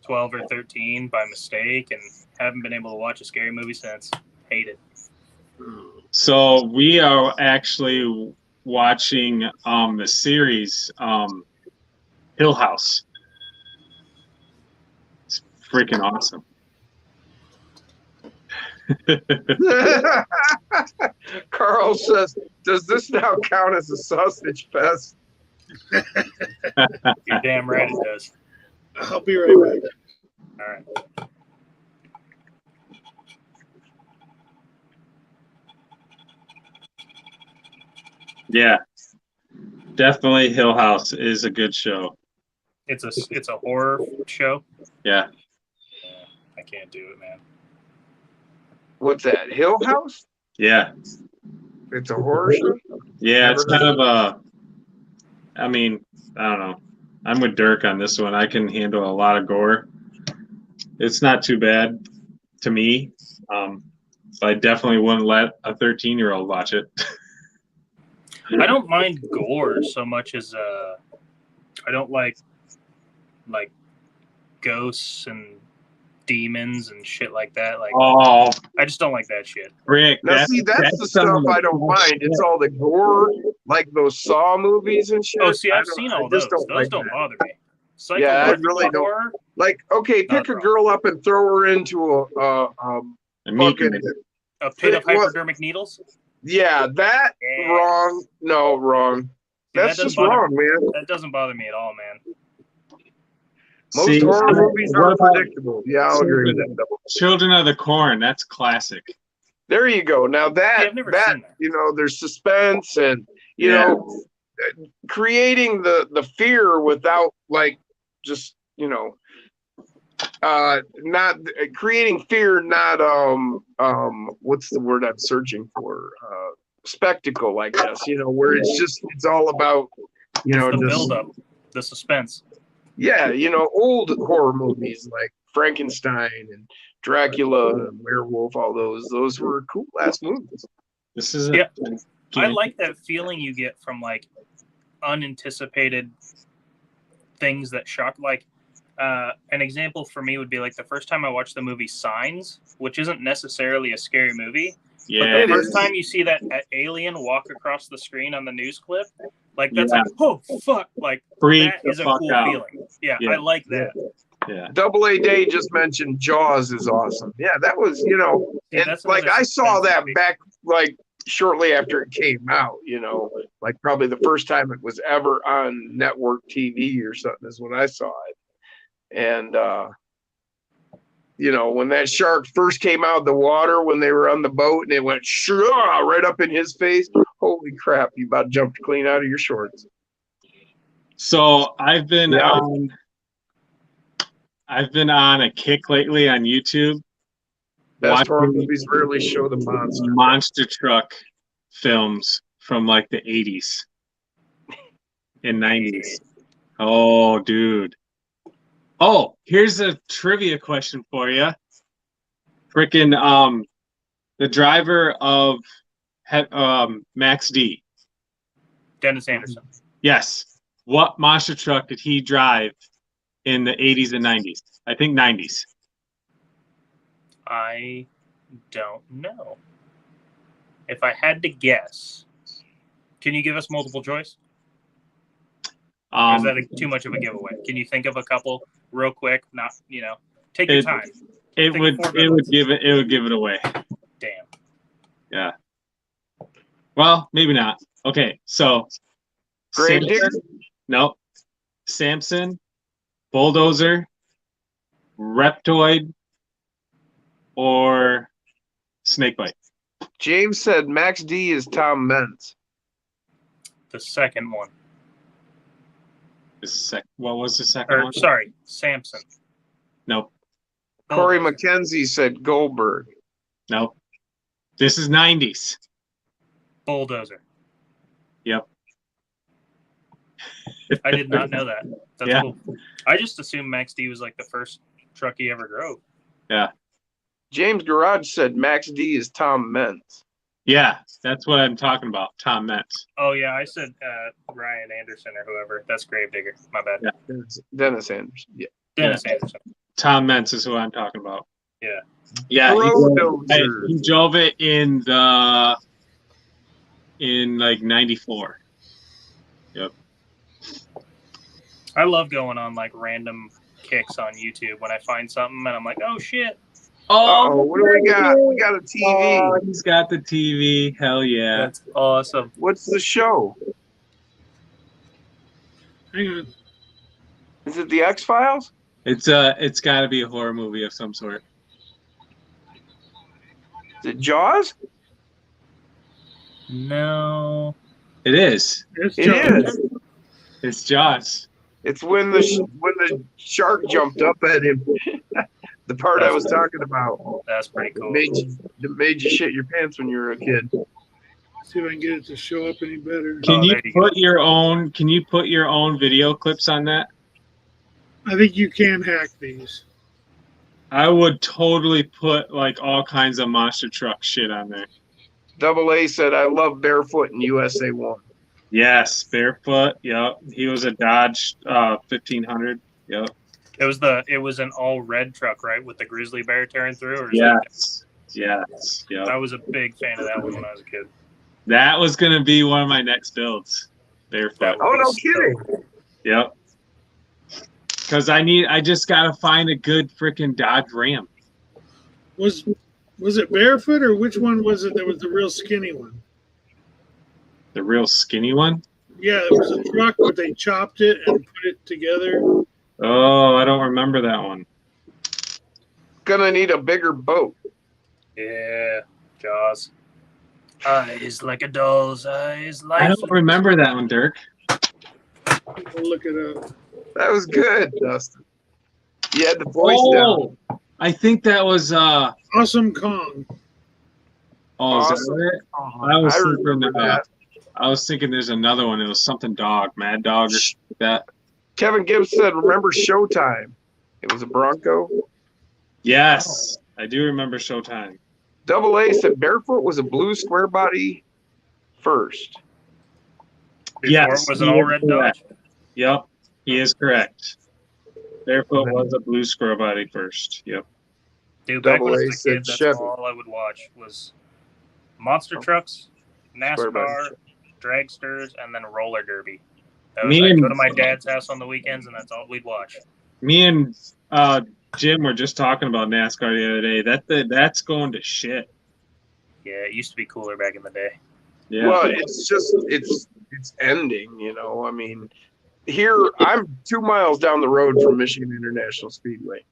C: 12 or 13 by mistake, and haven't been able to watch a scary movie since. Hate it.
B: So we are actually watching the series Hill House. It's freaking awesome.
A: Carl says, does this now count as a sausage fest?
C: You're damn right it does.
E: I'll be right back.
C: All right.
B: Yeah, definitely Hill House is a good show.
C: It's a horror show.
B: Yeah.
C: I can't do it, man.
A: What's that? Hill House?
B: Yeah.
A: It's a horror show?
B: Yeah, it's kind of I mean, I don't know. I'm with Dirk on this one. I can handle a lot of gore. It's not too bad to me. I definitely wouldn't let a 13-year-old watch it.
C: I don't mind gore so much as I don't like ghosts and demons and shit like that. Like,
B: Oh,
C: I just don't like that shit.
B: Rick.
A: Now, see, that's the stuff I don't mind. It's all the gore, like those Saw movies and shit.
C: Oh, see,
A: I
C: I've
A: don't-
C: seen
A: I
C: all
A: just
C: those. Those
A: like
C: don't
A: that.
C: bother me.
A: Yeah, I really
C: Psychological
A: don't.
C: horror,
A: Like, okay, pick
C: Not
A: a
C: wrong.
A: girl up and throw her into a fucking,
C: a pit of
A: What?
C: hypodermic needles.
A: yeah, that
C: Yeah.
A: wrong. No, wrong.
C: See, that
A: That's
C: doesn't
A: just
C: bother
A: wrong,
C: me.
A: man.
C: That doesn't bother me at all, man.
A: Most horror movies are predictable. Yeah, I'll agree with that.
B: Children of the Corn. That's classic.
A: There you go. Now
C: Yeah,
A: that
C: I've never seen that.
A: there's suspense and
B: Yeah.
A: creating the fear without like just not creating fear, not what's the word I'm searching for? Spectacle, I guess. Where it's all about
C: The
A: just
C: build-up, the suspense.
A: yeah, old horror movies like Frankenstein and Dracula and Werewolf, all those were cool ass movies.
B: This is
C: Yeah. I like that feeling you get from like unanticipated things that shock. Like an example for me would be like the first time I watched the movie Signs, which isn't necessarily a scary movie.
B: Yeah.
C: But
A: It
C: the first
A: is.
C: time you see that alien walk across the screen on the news clip, like that's
B: Yeah.
C: like, oh fuck, like
B: Freak
C: that
B: the
C: is a
B: fuck
C: cool
B: out.
C: feeling. Yeah,
B: Yeah.
C: I like that.
B: Yeah.
A: Double A Day just mentioned Jaws is awesome. Yeah, that was
C: See,
A: and
C: that's
A: like
C: another
A: I saw
C: suspense
A: that
C: movie.
A: back like shortly after it came out. Like probably the first time it was ever on network TV or something is when I saw it. And when that shark first came out of the water when they were on the boat and it went right up in his face. Holy crap! You about jumped clean out of your shorts.
B: So I've been
A: Yeah.
B: on a kick lately on YouTube.
A: Best horror
B: Watching
A: movies rarely show the monster.
B: monster truck films from like the 80s and 90s. Oh, dude. Oh, here's a trivia question for you. Freaking the driver of Max D.
C: Dennis Anderson.
B: Yes. What monster truck did he drive in the 80s and 90s? I think 90s.
C: I don't know. If I had to guess, can you give us multiple choice? Or is that too much of a giveaway? Can you think of a couple real quick? Not, take your time.
B: It
C: Think
B: would
C: 4
B: it would
C: minutes.
B: give it away.
C: Damn.
B: Yeah. Well, maybe not. Okay, so
A: Gravedigger?
B: Samson, nope. Samson, Bulldozer, Reptoid, or Snakebite.
A: James said Max D is Tom Mentz.
C: The second one.
B: What was the second
C: Or
B: one?
C: sorry, Samson.
B: Nope.
A: Corey
C: Bulldozer.
A: McKenzie said Goldberg.
B: Nope. This is 90s.
C: Bulldozer.
B: Yep.
C: I did not know that. That's
B: Yeah.
C: cool. I just assumed Max D was like the first truck he ever drove.
A: James Garage said Max D is Tom Mentz.
B: Yeah, that's what I'm talking about. Tom Metz.
C: Oh yeah, I said Ryan Anderson or whoever. That's Gravedigger. My bad.
B: Yeah.
A: Dennis Anderson. Yeah.
C: Dennis Anderson.
B: Tom Metz is who I'm talking about.
C: Yeah.
B: Yeah,
A: Bulldozer.
B: he drove it in like 94. Yep.
C: I love going on like random kicks on YouTube when I find something and I'm like, oh shit.
A: Oh, what do we got? We got a TV.
B: Oh, he's got the TV. Hell yeah.
C: That's awesome.
A: What's the show?
E: Hang on.
A: Is it the X Files?
B: It's got to be a horror movie of some sort.
A: Is it Jaws?
C: No.
B: It is.
E: It's
A: It
E: John.
A: is.
B: It's Jaws.
A: It's when the shark jumped up at him. The part I was talking about.
C: That's pretty cool.
A: That made you shit your pants when you were a kid.
E: See if I can get it to show up any better.
B: Can
C: Oh,
B: you
C: there you go.
B: put your own? Can you put your own video clips on that?
E: I think you can hack these.
B: I would totally put like all kinds of monster truck shit on there.
A: Double A said, I love Barefoot in USA 1.
B: Yes, barefoot. Yep, he was a Dodge 1500. Yep.
C: It was an all red truck, right, with the grizzly bear tearing through. Or is that-
B: Yes. Yes. Yep.
C: I was a big fan of that one when I was a kid.
B: That was gonna be one of my next builds. Barefoot.
A: Oh, no kidding.
B: Yep. Because I just gotta find a good freaking Dodge Ram.
E: Was it barefoot or which one was it that was the real skinny one?
B: The real skinny one.
E: Yeah, it was a truck, but they chopped it and put it together.
B: Oh, I don't remember that one.
A: Gonna need a bigger boat.
C: Yeah, Jaws. Eyes like a doll's eyes.
B: I don't remember that one, Dirk.
E: We'll look it up.
A: That was good, Dustin. You had the voice down.
B: Oh, I think that was
E: Awesome Kong.
B: oh, is
A: Awesome.
B: that it?
A: Oh,
B: I was
A: I
B: thinking,
A: remember that.
B: I was thinking there's another one. It was something dog, Mad Dog or something like that.
A: Kevin Gibbs said, remember Showtime? It was a Bronco.
B: Yes, I do remember Showtime.
A: Double A said Barefoot was a blue square body first.
C: Before
B: Yes,
C: it was an
B: he
C: all
B: is
C: red
B: correct.
C: Dodge.
B: Yep, he is correct. Barefoot was a blue square body first. Yep.
C: Dude, back when I
A: Double A
C: was a
A: said
C: kid, that's
A: Chevy.
C: all I would watch was monster trucks,
A: Square body
C: NASCAR,
A: truck.
C: dragsters, and then roller derby. That was
B: Me
C: like
B: and-
C: go to my dad's house on the weekends, and that's all we'd watch.
B: Me and Jim were just talking about NASCAR the other day. That's going to shit.
C: Yeah, it used to be cooler back in the day.
B: Yeah.
A: Well, it's ending, you know. I mean, here I'm 2 miles down the road from Michigan International Speedway.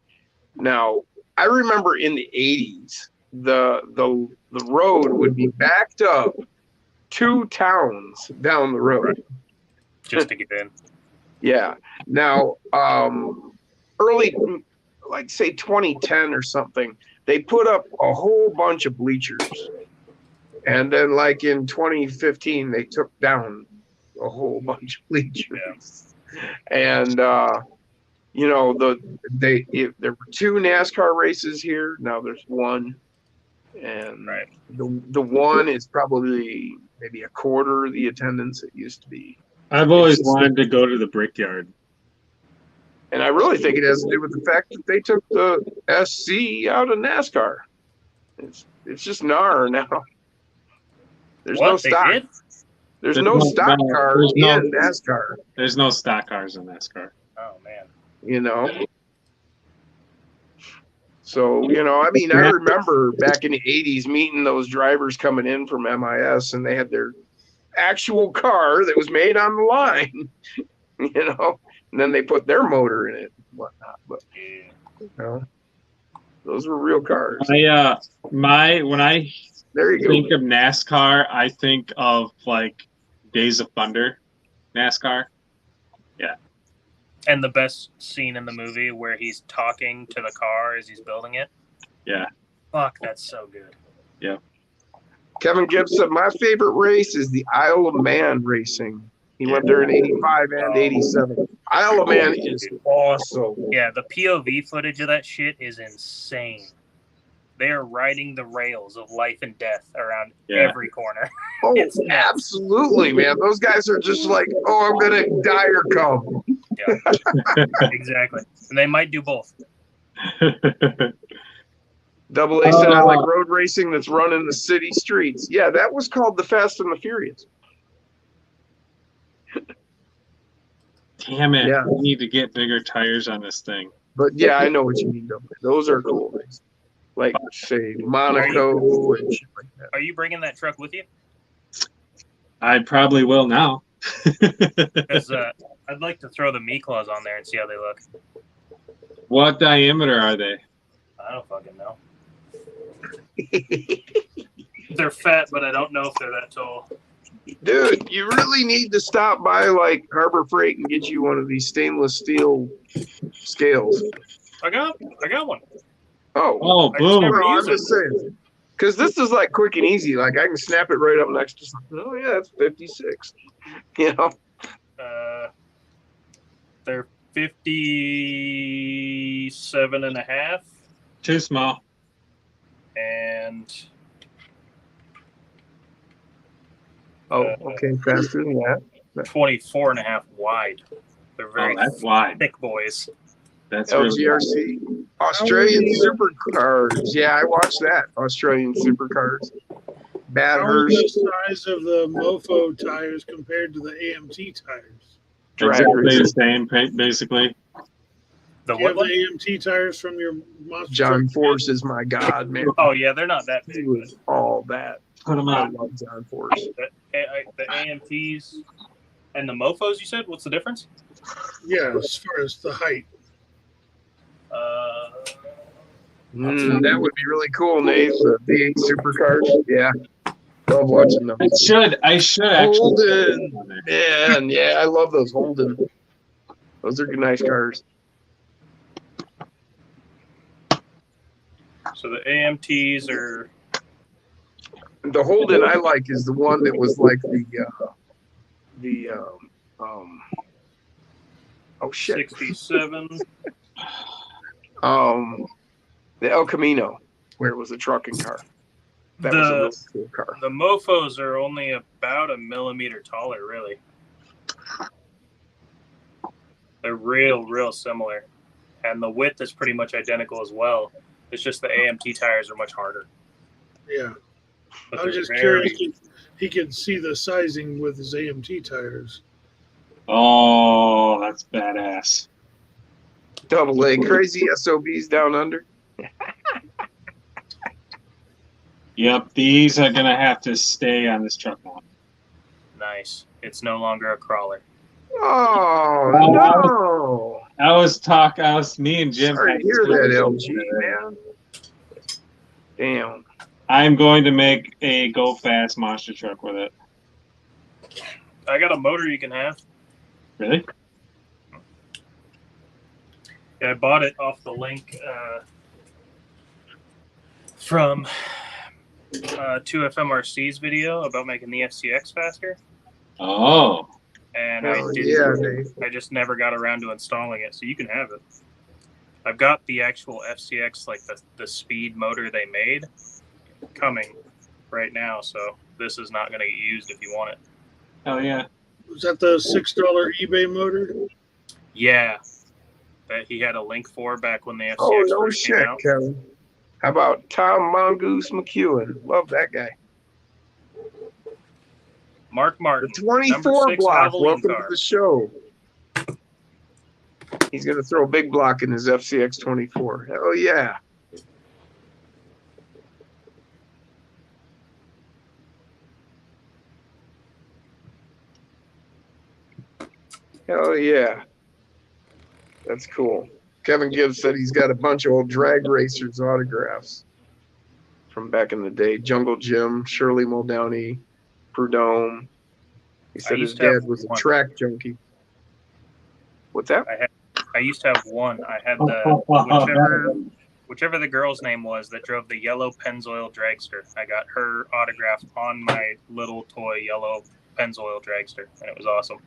A: Now, I remember in the 80s, the road would be backed up 2 towns down the road.
C: Just to get in.
A: Yeah. Now, early, like say 2010 or something, they put up a whole bunch of bleachers. And then like in 2015, they took down a whole bunch of bleachers. And, you know, there were 2 NASCAR races here. Now there's 1. And
C: Right.
A: the one is probably maybe a quarter of the attendance it used to be.
B: I've always wanted to go to the Brickyard.
A: And I really think it has to do with the fact that they took the SC out of NASCAR. It's just NAR now. There's no
C: What, they
A: stock.
C: did?
A: There's no stock cars
B: there's no-
A: in NASCAR.
B: There's no stock cars in NASCAR.
C: Oh man.
A: You know. So, I mean, I remember back in the 80s meeting those drivers coming in from MIS, and they had their actual car that was made on the line, and then they put their motor in it and whatnot. But, those were real cars.
B: When I
A: There you
B: think
A: go.
B: of NASCAR, I think of like Days of Thunder NASCAR.
C: And the best scene in the movie where he's talking to the car as he's building it.
B: Yeah.
C: Fuck, that's so good.
B: Yeah.
A: Kevin Gibbs said, my favorite race is the Isle of Man racing. He went there in 85 and 87. Isle of Man is awesome.
C: Yeah, the POV footage of that shit is insane. They are riding the rails of life and death around every corner.
A: Oh,
C: It's nuts.
A: absolutely, man. Those guys are just like, I'm going to die or come.
C: Yeah, exactly. And they might do both.
A: Double A said, I like road racing that's run in the city streets. Yeah, that was called the Fast and the Furious.
B: Damn it.
A: Yeah.
B: We need to get bigger tires on this thing.
A: But yeah, I know what you mean. Those are cool things. Like, say, Monaco and shit like that.
C: Are you bringing that truck with you?
B: I probably will now.
C: Because I'd like to throw the Me-Claws on there and see how they look.
B: What diameter are they?
C: I don't fucking know. They're fat, but I don't know if they're that tall.
A: Dude, you really need to stop by like Harbor Freight and get you one of these stainless steel scales.
C: I got one.
A: Oh,
B: Oh, boom.
C: never-
A: no, I'm
C: use
A: just saying. Because this is like quick and easy. Like I can snap it right up next to something. Oh yeah, it's 56.
C: They're 57 and a half.
B: Too small.
C: And
A: Oh, okay, faster than that.
C: 24 and a half wide. They're very
B: Oh, that's wide.
C: thick boys.
B: That's really
A: LGRC. Australian supercars. Yeah, I watched that. Australian supercars. Bad
E: How are
A: Hearst.
E: the size of the Mofo tires compared to the AMT tires?
B: exactly the same, basically.
C: The
E: Do you have
C: what?
E: the AMT tires from your monster
A: John
E: truck?
A: Force is my god, man.
C: Oh yeah, they're not that
A: He
C: big.
A: was all that.
B: Put them
A: I
B: out.
A: love John Force.
C: The AMTs and the Mofos. You said what's the difference?
E: Yeah, as far as the height.
A: That would be really cool, Nate. The V8 supercars. Yeah. Love watching them.
B: I should actually.
A: Holden. Man, yeah, I love those Holden. Those are nice cars.
C: So the AMTs are
A: The Holden I like is the one that was like oh shit.
C: 67.
A: The El Camino, where it was a trucking car. That was a really cool car.
C: The Mofos are only about a millimeter taller, really. They're real similar. And the width is pretty much identical as well. It's just the AMT tires are much harder.
E: Yeah.
C: But
E: I was
C: they're
E: just
C: very-
E: curious. He could see the sizing with his AMT tires.
B: Oh, that's badass.
A: Double A, crazy SOBs down under.
B: Yep, these are gonna have to stay on this truck now.
C: Nice. It's no longer a crawler.
A: Oh no!
B: Me and Jim.
A: Sorry
B: had
A: to hear
B: this
A: that,
B: conversation
A: LG,
B: today.
A: man. Damn.
B: I'm going to make a go fast monster truck with it.
C: I got a motor you can have.
B: Really?
C: Yeah, I bought it off the link from 2FMRC's video about making the FCX faster.
B: Oh.
C: And
A: Hell
C: I
A: yeah,
C: didn't.
A: Dave.
C: I just never got around to installing it, so you can have it. I've got the actual FCX, like the speed motor they made, coming right now. So this is not going to get used if you want it.
B: Hell yeah.
E: Was that the $6 eBay motor?
C: Yeah, that he had a link for back when the FCX
A: Oh no
C: first came
A: shit,
C: out.
A: Kevin. How about Tom Mongoose McEwen? Love that guy.
C: Mark
A: The
C: Martin,
A: 24
C: number 6
A: block.
C: Havoline
A: Welcome
C: car.
A: to the show. He's gonna throw a big block in his FCX 24. Hell yeah. Hell yeah. That's cool. Kevin Gibbs said he's got a bunch of old drag racers autographs from back in the day. Jungle Jim, Shirley Muldowney, Prudhomme. He said his
C: used to have
A: dad was a
C: one.
A: track junkie. What's that?
C: I used to have one. I had the whichever the girl's name was that drove the yellow Pennzoil dragster. I got her autograph on my little toy yellow Pennzoil dragster, and it was awesome.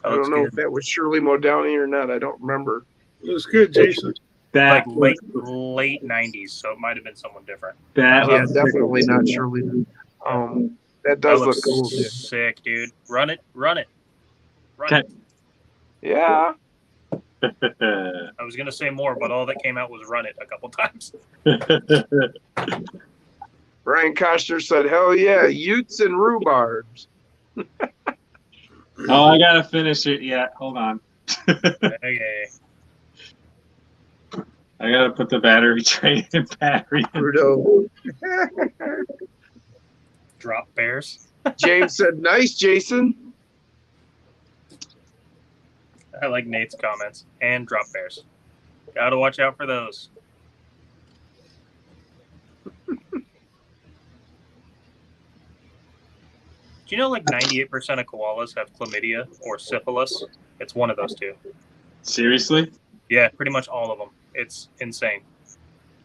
A: I don't know if that was Shirley Muldowney or not. I don't remember.
E: Looks good, Jason.
C: Like
B: That
C: late 90s, so it might have been someone different.
B: that
A: Yeah,
B: was
A: definitely not Shirley. That does look
C: looks
A: cool. Dude.
C: sick, dude. Run it.
B: Okay.
A: Yeah.
C: I was gonna say more, but all that came out was run it a couple times.
A: Brian Koshner said, "Hell yeah, Utes and rhubarbs."
B: Oh, I gotta finish it yet. Hold on.
C: Okay.
B: I gotta put the battery tray in battery.
A: Trudeau.
C: Drop bears.
A: James said, "Nice, Jason."
C: I like Nate's comments. And drop bears. Gotta watch out for those. Do you know like 98% of koalas have chlamydia or syphilis? It's one of those two.
B: Seriously?
C: Yeah, pretty much all of them. It's insane.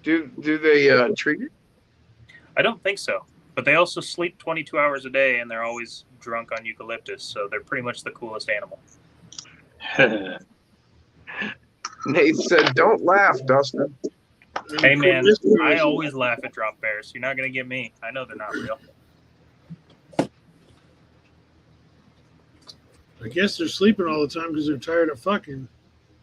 A: Do they treat it?
C: I don't think so. But they also sleep 22 hours a day and they're always drunk on eucalyptus. So they're pretty much the coolest animal.
A: Nate said, "Don't laugh, Dustin."
C: Hey, man, I always laugh at drop bears. You're not going to get me. I know they're not real.
E: I guess they're sleeping all the time because they're tired of fucking.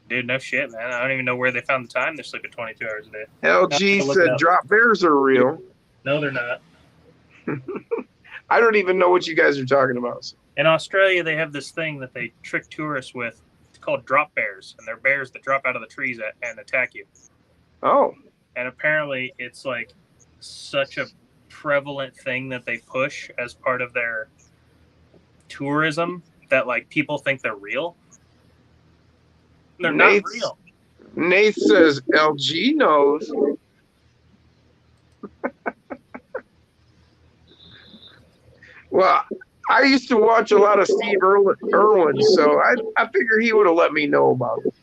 C: Dude, no shit, man. I don't even know where they found the time. They're sleeping 22 hours a day.
A: LG
C: Look it
A: said,
C: up.
A: "Drop bears are real."
C: No, they're not.
A: I don't even know what you guys are talking about.
C: In Australia, they have this thing that they trick tourists with. It's called drop bears, and they're bears that drop out of the trees and attack you.
A: Oh,
C: And apparently, it's like such a prevalent thing that they push as part of their tourism that like people think they're real. They're not
A: Nate's-
C: real.
A: Nate says, "LG knows." Well, I used to watch a lot of Steve Irwin, so I figure he would have let me know about it.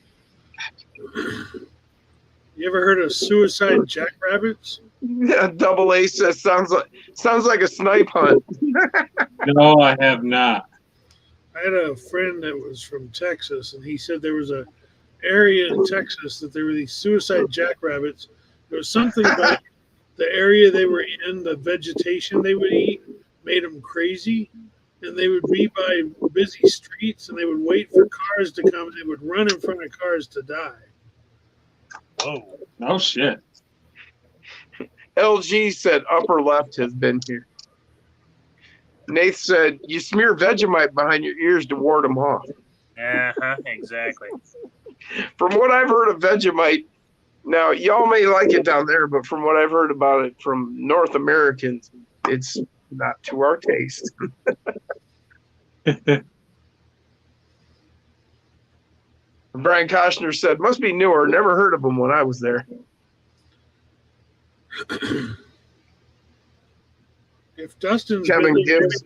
E: You ever heard of suicide jackrabbits?
A: Yeah, Double A says, sounds like a snipe hunt."
B: No, I have not.
E: I had a friend that was from Texas, and he said there was a area in Texas that there were these suicide jackrabbits. There was something about the area they were in, the vegetation they would eat made them crazy, and they would be by busy streets, and they would wait for cars to come. They would run in front of cars to die.
C: Whoa.
B: Oh shit.
A: LG said, "Upper left has been here." Nate said, "You smear Vegemite behind your ears to ward them off."
C: Uh-huh, exactly.
A: From what I've heard of Vegemite, now y'all may like it down there, but from what I've heard about it from North Americans, it's not to our taste. Brian Koshner said, "Must be newer. Never heard of them when I was there."
E: If Dustin's
A: Kevin
E: been there-
A: Gibbs.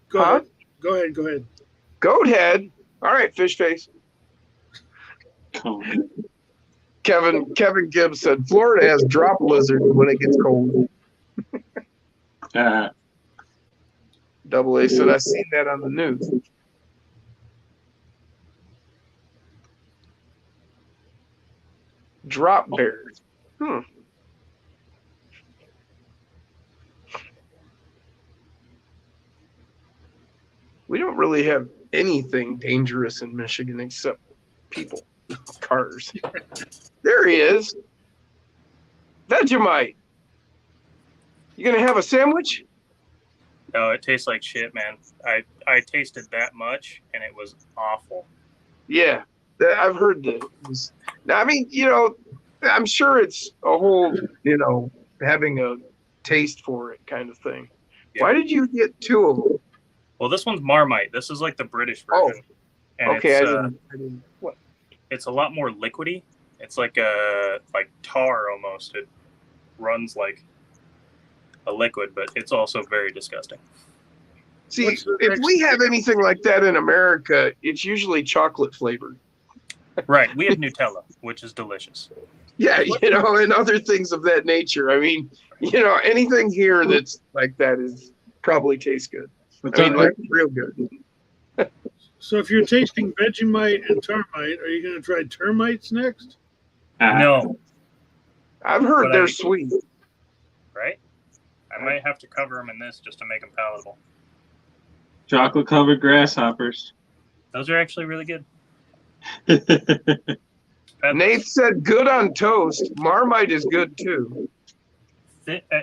E: Go
A: Huh?
E: ahead. Go ahead. Go ahead.
A: Goat head. All right, fish face. Kevin Gibbs said, "Florida has drop lizards when it gets cold." Double A said, "I seen that on the news." Drop bears. We don't really have anything dangerous in Michigan except people, cars. There he is. Vegemite. You gonna have a sandwich?
C: No, it tastes like shit, man. I tasted that much, and it was awful.
A: Yeah, I've heard that. Now, I mean, I'm sure it's a whole, having a taste for it kind of thing.
C: Yeah.
A: Why did you get two of them?
C: Well, this one's Marmite. This is like the British
A: Oh,
C: version. And
A: okay,
C: it's, it's a lot more liquidy. It's like tar almost. It runs like a liquid, but it's also very disgusting.
A: see,
E: What's the
A: if
E: next-
A: we have anything like that in America, it's usually chocolate flavored.
C: Right. We have Nutella, which is delicious.
A: Yeah, and other things of that nature. I mean, anything here that's like that is probably tastes good.
B: What's
A: I mean,
B: up,
A: like real good.
E: So if you're tasting Vegemite and Termite, are you going to try termites next?
C: No,
A: I've heard
C: But
A: they're
C: I-
A: sweet.
C: right? I might have to cover them in this just to make them palatable.
B: Chocolate covered grasshoppers.
C: Those are actually really good.
A: Nate said good on toast. Marmite is good too.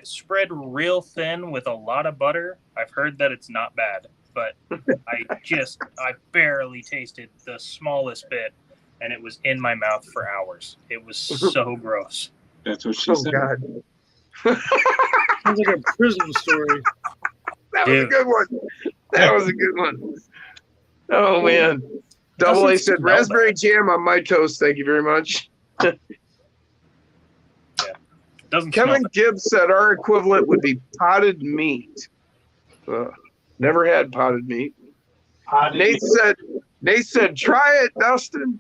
C: Spread real thin with a lot of butter. I've heard that it's not bad, but I barely tasted the smallest bit, and it was in my mouth for hours. It was so gross.
B: That's what she
A: Oh
B: said.
A: God,
E: Sounds like a prison story.
A: that was a
C: Dude.
A: good one. That was a good one. Oh man. Double A
C: Doesn't
A: said
C: smell
A: raspberry jam on my toast. Thank you very much.
C: Doesn't
A: Kevin
C: smell
A: Gibbs said our equivalent would be potted meat. Never had potted meat. Nate said, try it, Dustin.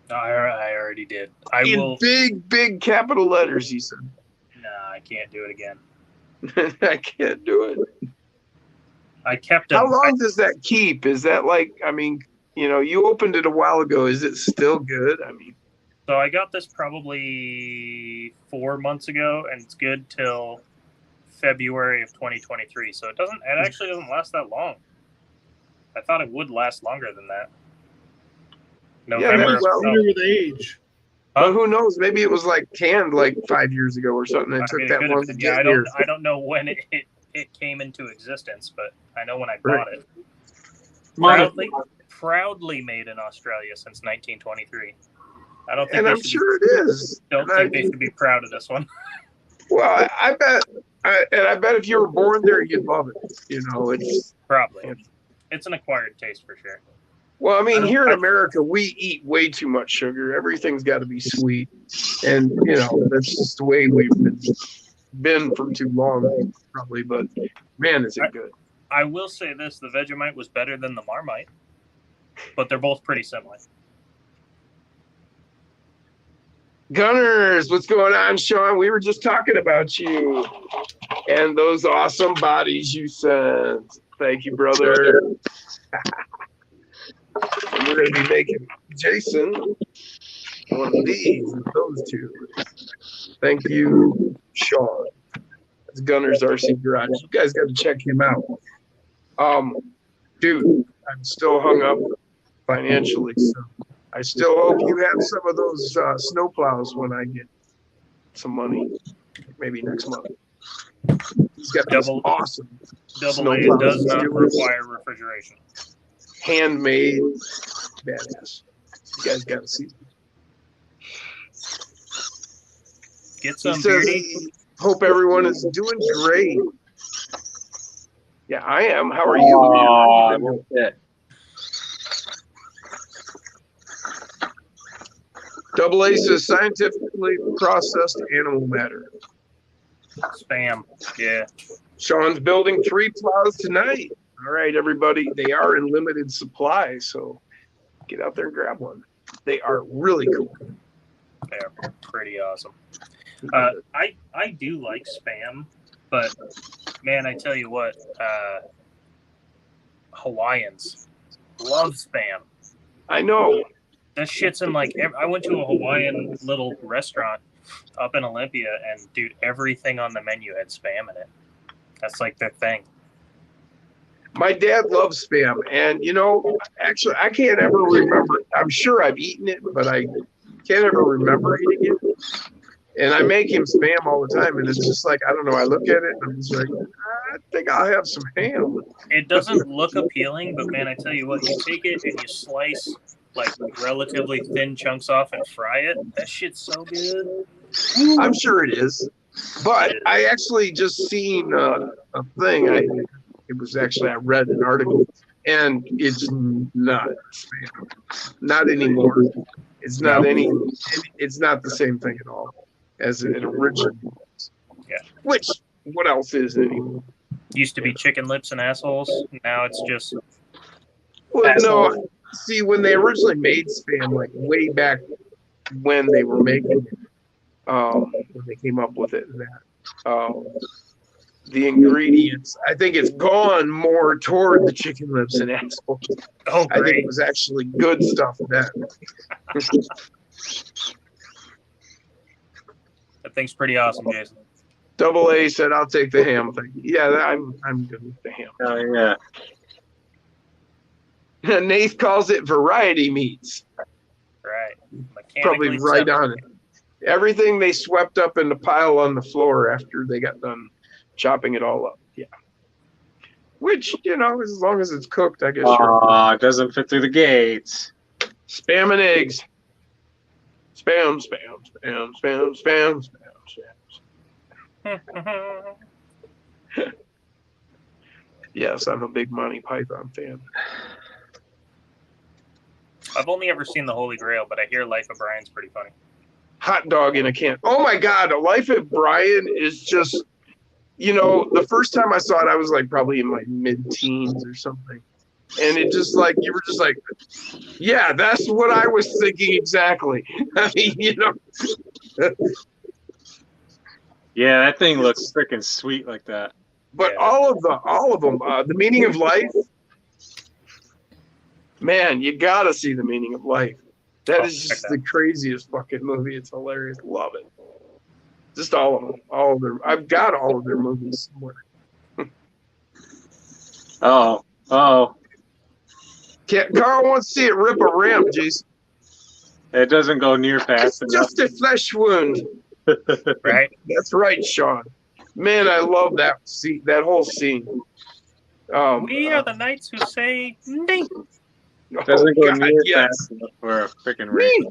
C: bad. I already did. I
A: In
C: will.
A: big capital letters, he said.
C: Nah, I can't do it again.
A: I can't do it.
C: I kept
A: How
C: them.
A: long does that keep? Is that like, I mean, you opened it a while ago. Is it still good? I mean,
C: So I got this probably 4 months ago, and it's good till February of 2023. So it actually doesn't last that long. I thought it would last longer than that. November.
A: that's well-
E: Better with age.
A: but who knows? Maybe it was like canned like 5 years ago or something. It
C: I
A: took
C: mean, it
A: that
C: could have
A: long to
C: been- yeah,
A: get here.
C: I don't know when it came into existence, but I know when I bought it. Proudly made in Australia since 1923. I don't think
A: And
C: they
A: I'm
C: should
A: sure it is.
C: don't
A: And
C: think they should be proud of this one.
A: Well, I bet, I bet if you were born there, you'd love it. It's
C: Probably. It's an acquired taste for sure.
A: well, I mean, here in
C: I-
A: America, we eat way too much sugar. Everything's got to be sweet, and that's just the way we've been for too long, probably. But man, is it good?
C: I will say this: the Vegemite was better than the Marmite, but they're both pretty similar.
A: Gunners, what's going on, Sean? We were just talking about you and those awesome bodies you sent. Thank you, brother. And we're going to be making Jason one of these with those two. Thank you, Sean. That's Gunners RC Garage. You guys got to check him out. Dude, I'm still hung up financially, so I still hope you have some of those snowplows when I get some money, maybe next month. He's got this
C: Double-
A: awesome
C: Double A
A: snowplows,
C: does not
A: skewers,
C: require refrigeration.
A: handmade, badass. You guys got to see.
C: Get
A: He
C: some
A: says,
C: beauty.
A: hope everyone is doing great. Yeah, I am. How are you?
B: Oh, no shit.
A: Double A says scientifically processed animal matter.
C: Spam. Yeah.
A: Sean's building 3 plows tonight. All right, everybody. They are in limited supply, so get out there and grab one. They are really cool.
C: They are pretty awesome. I do like Spam, but man, I tell you what, Hawaiians love Spam.
A: I know.
C: That shit's in like I went to a Hawaiian little restaurant up in Olympia, and dude, everything on the menu had Spam in it. That's like their thing.
A: My dad loves Spam, and actually, I can't ever remember. I'm sure I've eaten it, but I can't ever remember eating it. And I make him Spam all the time, and it's just like, I don't know. I look at it, and I'm just like, I think I'll have some ham.
C: It doesn't look appealing, but man, I tell you what, you take it and you slice like relatively thin chunks off and fry it. That shit's so good.
A: I'm sure it is. But I actually just seen a thing. It was actually, I read an article, and it's not spam. Not anymore. It's not it's not the same thing at all as it originally was.
C: Yeah.
A: Which, what else is anymore?
C: Used to be chicken lips and assholes. Now it's just
A: Well, no, see, when they originally made spam, like way back when they were making it, when they came up with it and that, the ingredients, I think it's gone more toward the chicken lips and assholes.
C: oh
A: I think
C: great.
A: it was actually good stuff then.
C: That thing's pretty awesome, Jason.
A: Double A said, "I'll take the ham thing." Yeah, I'm good with the ham.
B: Oh yeah.
A: Nath calls it variety meats.
C: Right.
A: Probably
C: Mechanically
A: right
C: separate.
A: on it. Everything they swept up in the pile on the floor after they got done chopping it all up. Yeah. Which, as long as it's cooked, I guess.
B: Oh, it doesn't fit through the gates.
A: Spam and eggs. Spam, spam, spam, spam, spam, spam, spam. Yes, I'm a big Monty Python fan.
C: I've only ever seen The Holy Grail, but I hear Life of Brian's pretty funny.
A: Hot dog in a can. Oh my God, A Life of Brian is just, the first time I saw it, I was like probably in my mid-teens or something. And it just like, you were just like, yeah, that's what I was thinking exactly. I mean,
B: Yeah, that thing looks freaking sweet like that.
A: But
C: Yeah.
A: all of them, The Meaning of Life, man, you gotta see The Meaning of Life. That is
C: check
A: just
C: that
A: the craziest fucking movie. It's hilarious. Love it. Just all of them. All of their. I've got all of their movies somewhere.
B: Oh.
A: Carl wants to see it rip a ramp, Jason.
B: It doesn't go near
A: It's
B: fast enough.
A: just a flesh wound.
C: Right?
A: That's right, Sean. Man, I love that scene. That whole scene.
C: We are the knights who say ding.
B: Doesn't go
A: God,
B: near
A: yes.
B: fast enough for a freaking
A: Me,
B: race.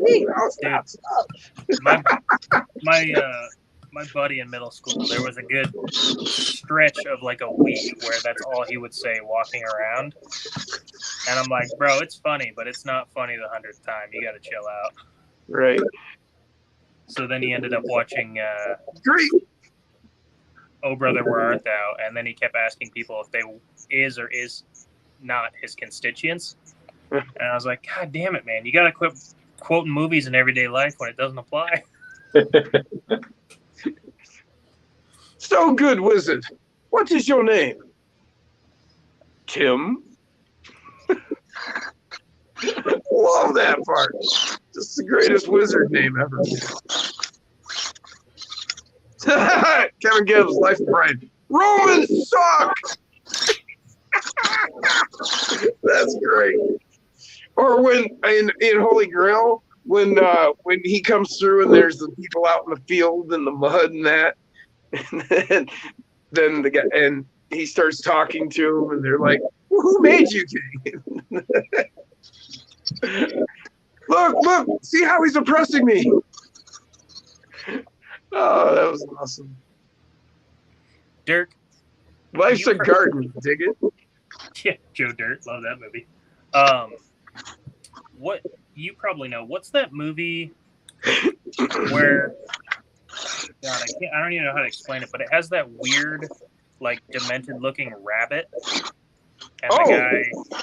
A: me. Oh, stop.
C: My buddy in middle school, there was a good stretch of like a week where that's all he would say walking around. And I'm like, bro, it's funny, but it's not funny the 100th time. You got to chill out.
A: Right.
C: So then he ended up watching
A: Great.
C: Oh Brother, Where Art Thou? And then he kept asking people if they is or is not his constituents. And I was like, God damn it, man. You got to quit quoting movies in everyday life when it doesn't apply.
A: So good, wizard. What is your name? Tim. Love that part. Just the greatest wizard name ever. Kevin Gibbs, Life of Brian. Romans suck. That's great. Or when in Holy Grail, when he comes through and there's the people out in the field in the mud and that, and then the guy and he starts talking to him and they're like, well, "Who made you, king?" Look, see how he's oppressing me. Oh, that was awesome.
C: Dirk,
A: Life's a garden. Dig it?
C: yeah, Joe Dirt, love that movie. What you probably know? What's that movie where? God, I don't even know how to explain it, but it has that weird, like demented-looking rabbit, and the guy.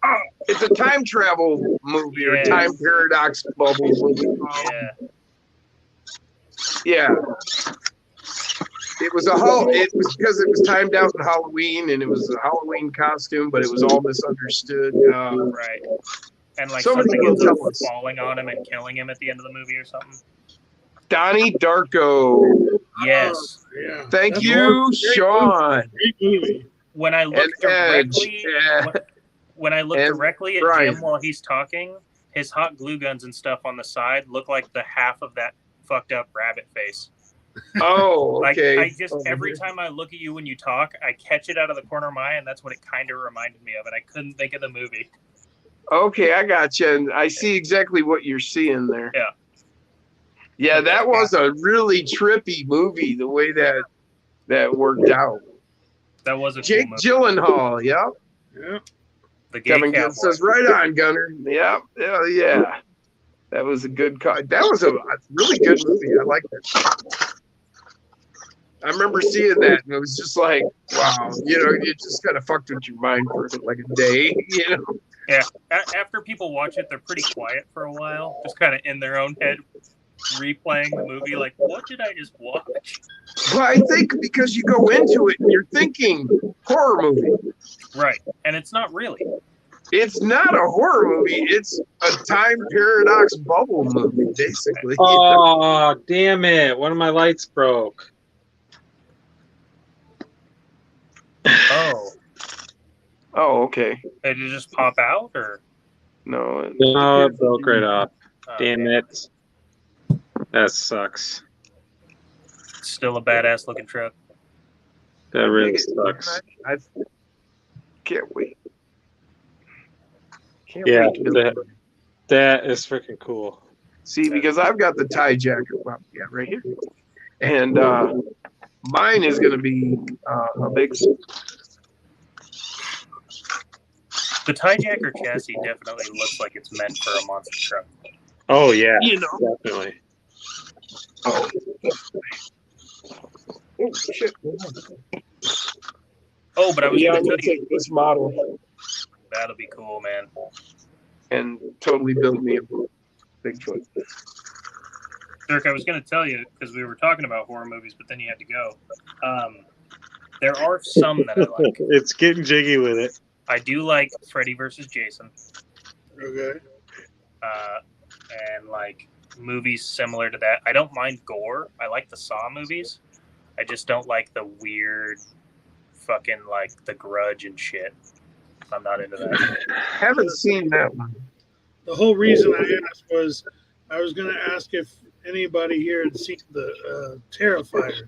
A: Oh, it's a time travel movie or
C: Yes.
A: time paradox bubble.
C: Yeah,
A: Yeah. It was it was because it was timed out in Halloween and it was a Halloween costume, but it was all misunderstood.
C: right. And like
A: Somebody
C: something
A: will
C: ends
A: tell
C: up
A: us.
C: falling on him and killing him at the end of the movie or something.
A: Donnie Darko.
C: Yes.
E: Yeah.
A: Thank
E: That's
A: you,
E: one great
A: Sean.
E: Great movie.
C: When I look
A: And Edge.
C: directly,
A: Yeah.
C: when I look
A: And
C: directly at
A: Brian.
C: Jim while he's talking, his hot glue guns and stuff on the side look like the half of that fucked up rabbit face.
A: Oh,
C: Like
A: okay.
C: I just
A: Over
C: every
A: here.
C: time I look at you when you talk, I catch it out of the corner of my eye, and that's what it kind of reminded me of, and I couldn't think of the movie.
A: Okay, I got you. And I see exactly what you're seeing there.
C: Yeah.
A: Yeah, that was a really trippy movie, the way that worked out.
C: That was a
A: Jake
C: cool movie.
A: Gyllenhaal. Yep.
E: Yeah.
C: The gay
A: Kevin
C: cowboy.
A: Gill says, "Right on, Gunner." Yep. Yeah. That was a good call. That was a really good movie. I liked it. I remember seeing that, and it was just like, wow, you just kind of fucked with your mind for like a day,
C: Yeah. After people watch it, they're pretty quiet for a while, just kind of in their own head, replaying the movie. Like, what did I just watch?
A: Well, I think because you go into it and you're thinking horror movie.
C: Right, and it's not really.
A: It's not a horror movie. It's a time paradox bubble movie, basically.
B: Oh, damn it. One of my lights broke.
C: Oh,
A: Okay.
C: did it just pop out, or?
A: No.
B: No, it broke right off.
C: Oh,
B: Damn it. That sucks.
C: It's still a badass looking truck.
B: That really sucks.
A: I can't wait. Can't
B: Yeah,
A: wait to build it.
B: That is freaking cool.
A: See, because I've got the tie jacket, right here, and mine is going to be a big.
C: The Tiejacker chassis definitely looks like it's meant for a monster truck.
B: Oh, yeah.
A: Oh
B: Definitely.
A: shit!
C: Oh, but I was
A: Yeah, I'm
C: going to
A: going
C: tell
A: to
C: you,
A: take this model
C: that'll be cool, man.
A: and totally build me a Bigfoot.
C: Dirk, I was going to tell you, because we were talking about horror movies, but then you had to go. There are some that I like.
B: It's getting jiggy with it.
C: I do like Freddy versus Jason,
E: Okay.
C: and like movies similar to that. I don't mind gore. I like the Saw movies. I just don't like the weird fucking like The Grudge and shit. I'm not into that.
A: Haven't seen that one.
E: The whole reason I asked was I was going to ask if anybody here had seen the Terrifier.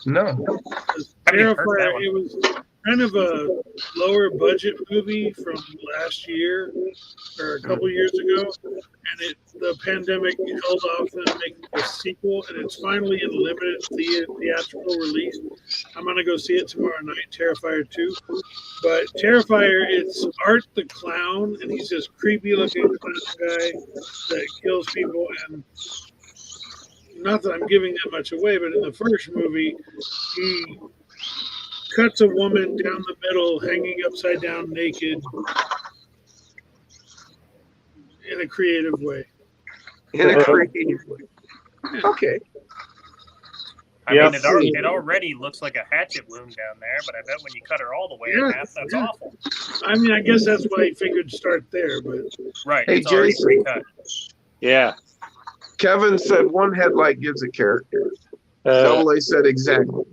A: No.
C: Haven't even heard that
E: Terrifier,
C: one.
E: it was kind of a lower budget movie from last year or a couple years ago, and the pandemic held off on making a sequel, and it's finally in limited theatrical release. I'm gonna go see it tomorrow night, Terrifier 2. But Terrifier, it's Art the Clown, and he's this creepy looking clown guy that kills people. And not that I'm giving that much away, but in the first movie, he cuts a woman down the middle, hanging upside down naked in a creative way.
A: In a creative way. Okay.
C: I mean, it already looks like a hatchet wound down there, but I bet when you cut her all the way in half, that's awful.
E: I mean, I guess that's why he figured start there, but
C: Right,
A: Hey,
C: it's already
A: Jason.
C: pre-cut.
B: Yeah.
A: Kevin said one headlight gives a character.
B: Uh,
A: Double A said exactly.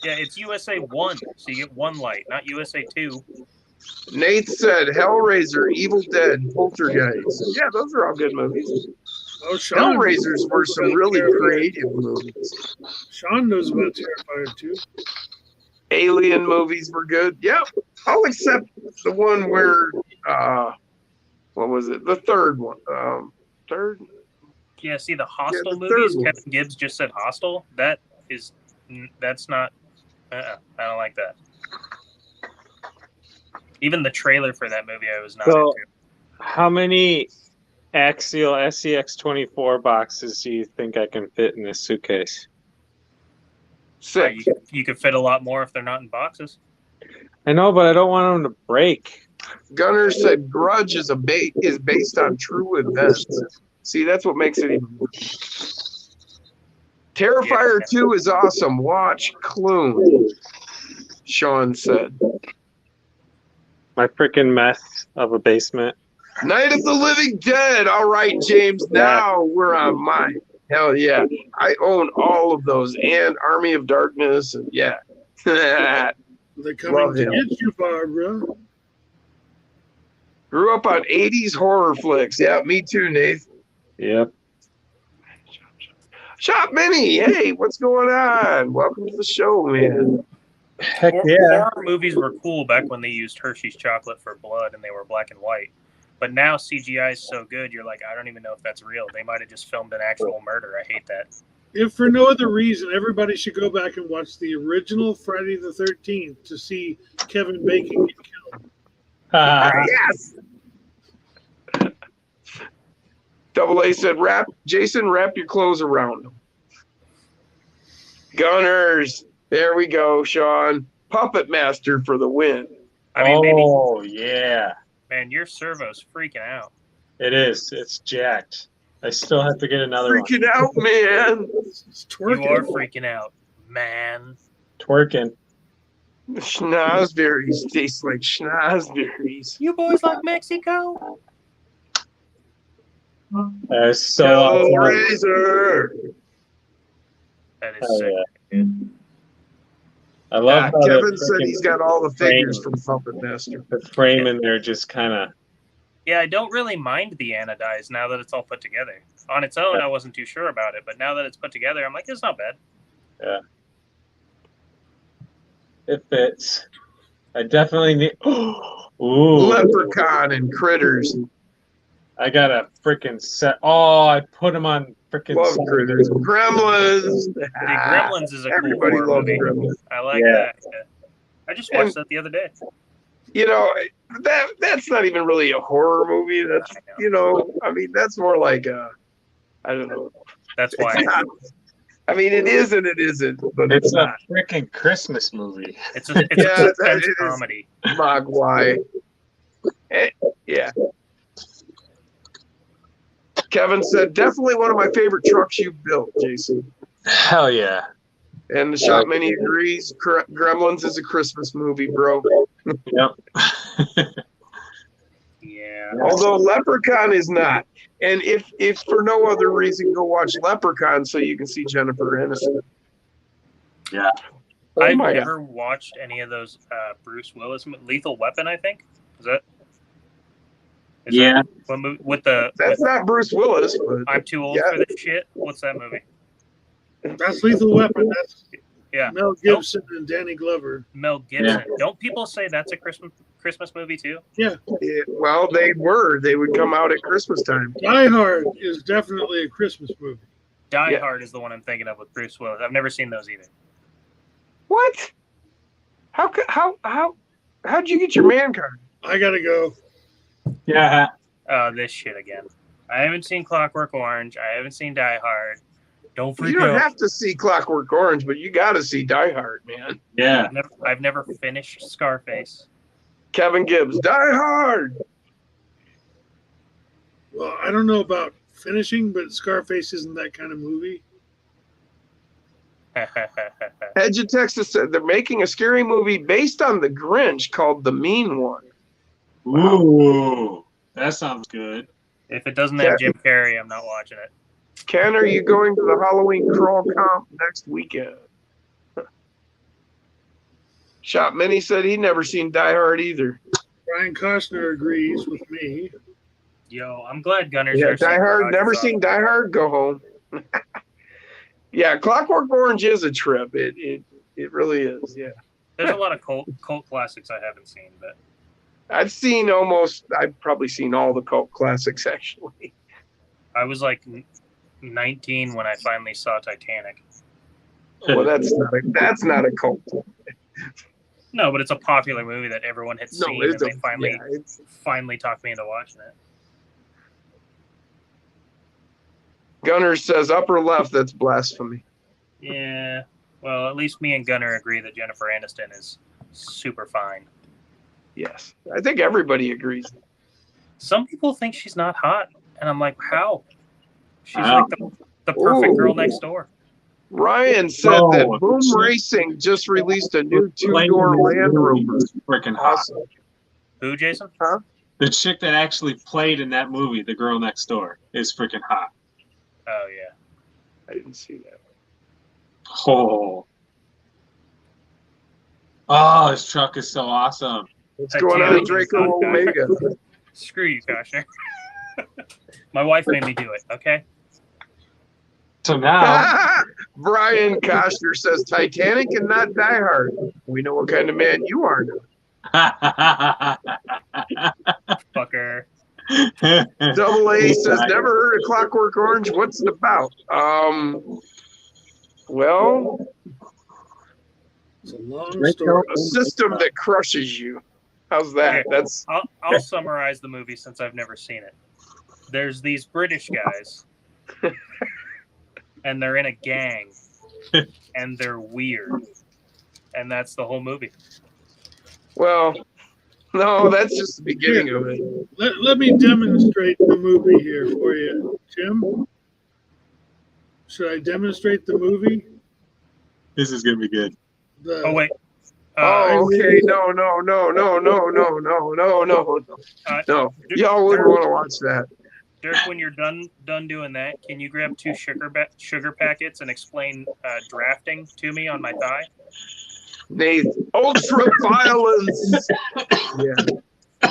C: Yeah, it's USA 1, so you get one light, not USA 2.
A: Nate said Hellraiser, Evil Dead, Poltergeist. Yeah, those are all good movies.
E: oh, Sean
A: Hellraisers were some really creative movies.
E: Sean knows about Terrifier too.
A: Alien movies were good. Yep. I'll accept the one where what was it? The third one. Third?
C: Yeah, see, the Hostel
A: the third
C: movies,
A: one.
C: Kevin Gibbs just said Hostel. That's not, I don't like that. Even the trailer for that movie I was not
B: So-
C: into.
B: how many Axial SCX-24 boxes do you think I can fit in this suitcase?
A: Six.
C: You could fit a lot more if they're not in boxes.
B: I know, but I don't want them to break.
A: Gunner said Grudge is based on true events. See, that's what makes it even worse. Terrifier 2 is awesome. Watch Clune, Sean said.
B: My freaking mess of a basement.
A: Night of the Living Dead. All right, James. Now we're on mine. Hell yeah. I own all of those and Army of Darkness. And yeah.
E: They're coming
A: Love
E: to
A: him.
E: get you, Barbara.
A: Grew up on 80s horror flicks. Yeah, me too, Nate.
B: Yep.
A: Shop Mini. Hey, what's going on? Welcome to the show, man.
B: Heck
C: Horror movies were cool back when they used Hershey's chocolate for blood and they were black and white. But now CGI is so good, you're like, I don't even know if that's real. They might have just filmed an actual murder. I hate that.
E: If for no other reason, everybody should go back and watch the original Friday the 13th to see Kevin Bacon get killed.
A: Yes. Double A said, Jason, wrap your clothes around him. Gunners. There we go, Sean. Puppet Master for the win.
C: I mean,
B: oh, yeah.
C: man, your servo's freaking out.
B: It is. It's jacked. I still have to get another
A: Freaking out, man.
E: It's twerking.
C: You are freaking out, man.
B: one. Twerking.
A: Schnozberries taste like schnozberries.
C: You boys like Mexico?
B: That's so
A: Hell
B: awesome.
A: Razor.
C: That is
B: Oh,
C: sick.
B: yeah. I love how
A: Kevin
B: the
A: said
B: frickin'
A: he's got all the figures
B: frame-
A: from Puppet Master.
B: the frame in there just kind of.
C: Yeah, I don't really mind the anodize now that it's all put together. On its own, I wasn't too sure about it, but now that it's put together, I'm like, it's not bad.
B: It fits. I definitely need. Ooh.
A: Leprechaun and Critters.
B: I got a freaking set. Oh, I put them on freaking.
A: Love Critters. Gremlins.
C: The Gremlins is a cool
A: Everybody
C: horror
A: loves
C: movie.
A: Gremlins.
C: I like
B: Yeah.
C: that. Yeah. I just watched that the other day.
A: You know, that's not even really a horror movie. That's,
C: I know.
A: I mean, that's more like I don't know.
C: That's why
A: It's not, I mean, it is and it isn't, but
B: It's
A: it's
B: a
A: not.
B: freaking Christmas movie.
C: it's a
A: Yeah,
C: suspense
A: it is.
C: comedy.
A: Mogwai. Yeah. Kevin said, definitely one of my favorite trucks you built, Jason.
B: Hell yeah.
A: And the shop many agrees. Gremlins is a Christmas movie, bro.
B: Yep.
C: Yeah.
A: Although Leprechaun is not. And if for no other reason, go watch Leprechaun so you can see Jennifer Aniston.
B: Yeah.
A: Oh
C: I've
A: my God.
C: never watched any of those Bruce Willis Lethal Weapon. I think is that. Is
B: Yeah.
C: that what movie, with the.
A: That's
C: with,
A: not Bruce Willis, but
C: I'm too old
A: yeah.
C: for this shit. What's that movie?
E: That's Lethal Weapon. That's
C: Yeah.
E: Mel Gibson and Danny Glover.
C: Mel Gibson. Don't people say that's a Christmas movie too?
A: yeah, well, they would come out at Christmas time.
E: Die Hard is definitely a Christmas movie.
C: Die
A: Yeah.
C: Hard is the one I'm thinking of with Bruce Willis. I've never seen those either.
A: What? How'd you get your man card?
E: I gotta go.
B: Yeah.
C: Oh, this shit again. I haven't seen Clockwork Orange. I haven't seen Die Hard. Don't freak
A: You don't
C: out.
A: have to see Clockwork Orange, but you got to see Die Hard, man.
B: Yeah.
C: I've never finished Scarface.
A: Kevin Gibbs, Die Hard.
E: Well, I don't know about finishing, but Scarface isn't that kind of movie.
A: Edge of Texas said they're making a scary movie based on The Grinch called The Mean One.
B: Ooh. That sounds good.
C: If it doesn't have Jim Carrey, I'm not watching it.
A: Ken, are you going to the Halloween crawl comp next weekend? Shop Mini said he'd never seen Die Hard either.
E: Brian Costner agrees with me.
C: Yo, I'm glad Gunner's
A: Yeah,
C: there.
A: Die Hard. Never seen Die Hard. Go home. Yeah, Clockwork Orange is a trip. It really is. Yeah,
C: There's a lot of cult classics I haven't seen, but
A: I've probably seen all the cult classics actually.
C: I was like 19 when I finally saw Titanic.
A: Well, that's not a cult.
C: No, but it's a popular movie that everyone had
A: No,
C: seen, and
A: it's
C: they
A: it's
C: finally talked me into watching it.
A: Gunner says upper left. That's blasphemy.
C: Yeah. Well, at least me and Gunner agree that Jennifer Aniston is super fine.
A: Yes, I think everybody agrees.
C: Some people think she's not hot, and I'm like, how? She's
B: Wow.
C: like the perfect
A: Ooh.
C: girl next door.
A: Ryan said
B: Oh,
A: that Boom
B: shit.
A: Racing just released a new two-door Land Rover.
B: Freaking hot.
A: Awesome.
C: Who, Jason?
B: The chick that actually played in that movie, The Girl Next Door, is freaking hot.
C: Oh yeah.
A: I didn't see that.
B: Oh. Oh, this truck is so awesome.
A: What's going on,
C: Titanic is
A: Draco
C: not bad.
A: Omega?
C: Screw you, Koshner. My wife made me do it. Okay.
B: So now,
A: Brian Koshner says Titanic and not Die Hard. We know what kind of man you are now.
C: Fucker.
A: Double A says never heard of Clockwork Orange. What's it about? Well,
E: It's a long story.
A: a system that crushes you. How's that?
C: Okay.
A: That's
C: I'll summarize the movie since I've never seen it. There's these British guys, and they're in a gang, and they're weird, and that's the whole movie.
A: well. No, that's just the beginning of it.
E: Let me demonstrate the movie here for you, Jim. Should I demonstrate the movie?
B: This is gonna be good.
C: Oh wait.
A: Oh, okay. No. No. Y'all wouldn't want to watch that.
C: Dirk, when you're done doing that, can you grab 2 sugar packets and explain drafting to me on my thigh?
A: Nathan, ultra violence. Yeah.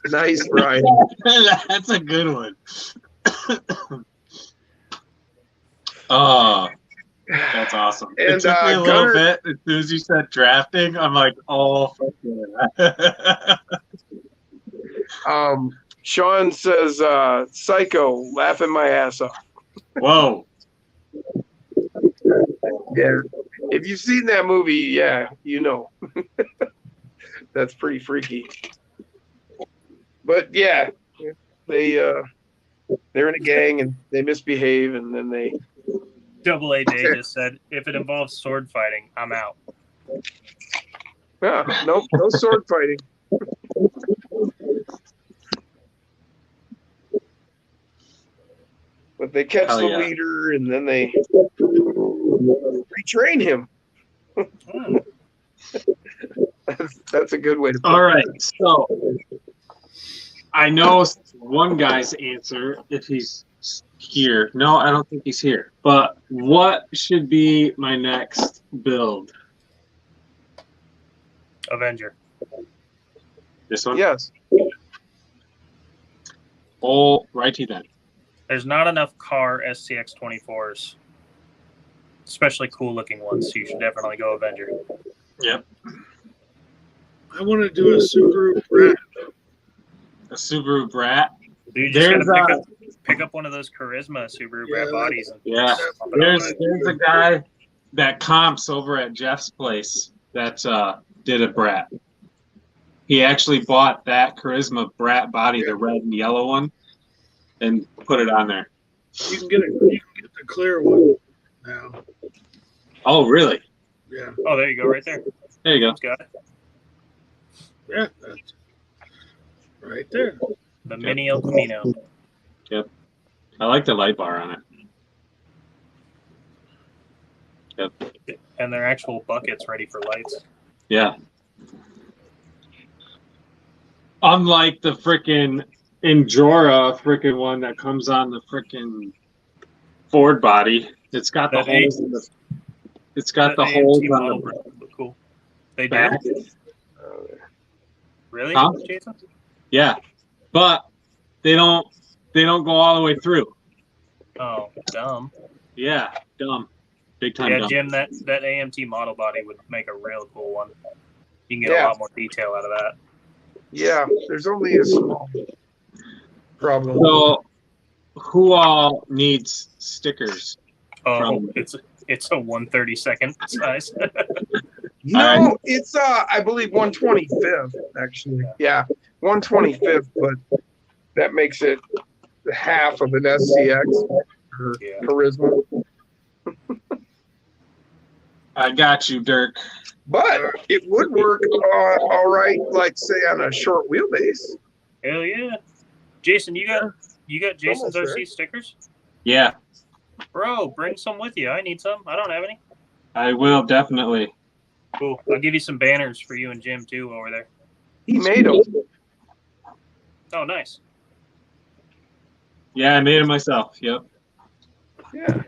A: Nice, Brian.
B: That's a good one. Oh, that's awesome.
A: And,
B: It took me a little
A: Gunnar-
B: bit. As soon as you said drafting, I'm like, oh, fuck yeah.
A: Sean says, "Psycho, laughing my ass off."
B: Whoa.
A: Yeah. If you've seen that movie, yeah, you know. That's pretty freaky. But yeah, they're in a gang and they misbehave, and then they.
C: Double A Day just said, if it involves sword fighting, I'm out.
A: Yeah, no sword fighting. But they catch
B: Hell
A: the
B: yeah.
A: leader, and then they retrain him. That's a good way to put
B: All right. So I know one guy's answer if he's here. No, I don't think he's here. But what should be my next build?
C: Avenger.
B: This one?
A: Yes.
B: All righty then.
C: There's not enough car SCX 24s, especially cool looking ones, so you should definitely go Avenger.
B: Yep.
E: I want to do a Subaru Brat.
B: A Subaru Brat.
C: You just
B: There's
C: gotta pick up one of those Charisma Subaru
E: Yeah,
C: Brat bodies. And
B: Yeah. There's a guy that comps over at Jeff's place that did a Brat. He actually bought that Charisma Brat body, the red and yellow one, and put it on there.
E: You can get the clear one now.
B: Oh, really?
E: Yeah,
C: Oh, there you go, right there.
B: There you go.
C: Got it.
E: yeah, that's right there.
C: The Mini El Camino.
B: I like the light bar on it. Yep.
C: And they're actual buckets ready for lights.
B: Yeah. Unlike the freaking Endura freaking one that comes on the freaking Ford body, it's got the
C: That
B: holes in the. It's got the
C: That
B: holes
C: AMT
B: on
C: model
B: the
C: look cool. They do?
B: back.
C: Really,
B: Huh?
C: Jason?
B: Yeah, but they don't go all the way through.
C: Oh, dumb.
B: Yeah, dumb, big time
C: Yeah,
B: dumb.
C: Jim, that AMT model body would make a real cool one. You can get
A: Yeah.
C: a lot more detail out of that.
A: Yeah, there's only a small problem.
B: So, who all needs stickers?
C: Oh,
B: From-
C: it's a 1/32 size.
A: No, it's I believe 125th actually. Yeah, 125th, but that makes it half of an SCX or
C: Yeah.
A: Charisma.
B: I got you, Dirk.
A: But it would work all right, like say on a short wheelbase.
C: Hell yeah, Jason, you got Jason's
A: Almost
C: OC
A: there.
C: stickers,
B: Yeah,
C: bro. Bring some with you. I need some. I don't have any.
B: I will definitely.
C: Cool. I'll give you some banners for you and Jim too over there.
A: He made them.
C: Oh, nice.
B: Yeah, I made it myself. Yep.
A: Yeah.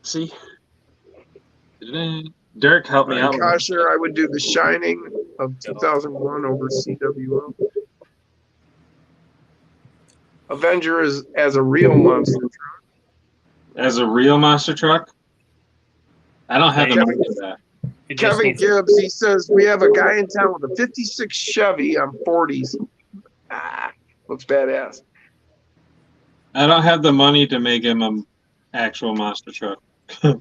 B: See, Dirk, help me out.
A: Kosher, I would do The Shining of 2001 over CWO. Avenger is as a real monster truck.
B: As a real monster truck. I don't have the
A: Kevin-
B: money for that.
C: It just
A: Kevin
C: needs-
A: Gibbs, he says, we have a guy in town with a 56 Chevy on 40s. Looks badass.
B: I don't have the money to make him an actual monster truck.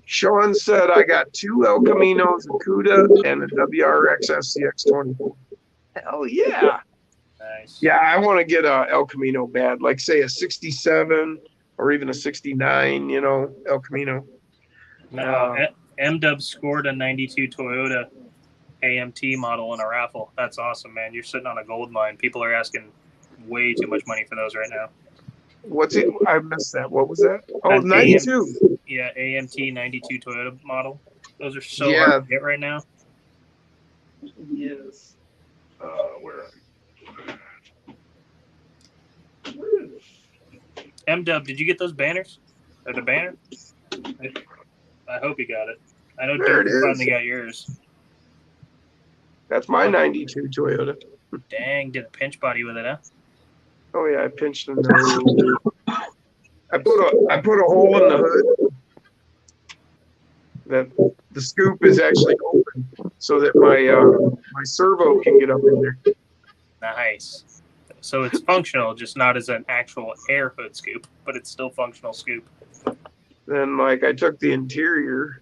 A: Sean said I got 2 El Caminos, a CUDA, and a WRX FCX 24. Hell yeah.
C: Nice.
A: Yeah, I want to get a El Camino bad, like say a 67 or even a 69, you know, El Camino.
C: No, M-Dub scored a 92 Toyota AMT model in a raffle. That's awesome, man. You're sitting on a gold mine. People are asking way too much money for those right now.
A: What's it? I missed that. What was that? Oh,
C: An
A: 92.
C: Yeah, AMT 92 Toyota model. Those are so
A: Yeah.
C: hard to get right now.
A: Yes. Where are
C: M-Dub, did you get those banners? Or the banner? I hope you got it. I know
A: There
C: Dirk
A: it is.
C: finally got yours.
A: That's my 92 Toyota.
C: Dang, did a pinch body with it, huh?
A: Oh yeah, I pinched the nose. I put a hole in the hood that the scoop is actually open so that my servo can get up in there.
C: Nice. So it's functional, just not as an actual air hood scoop, but it's still functional scoop.
A: Then like I took the interior,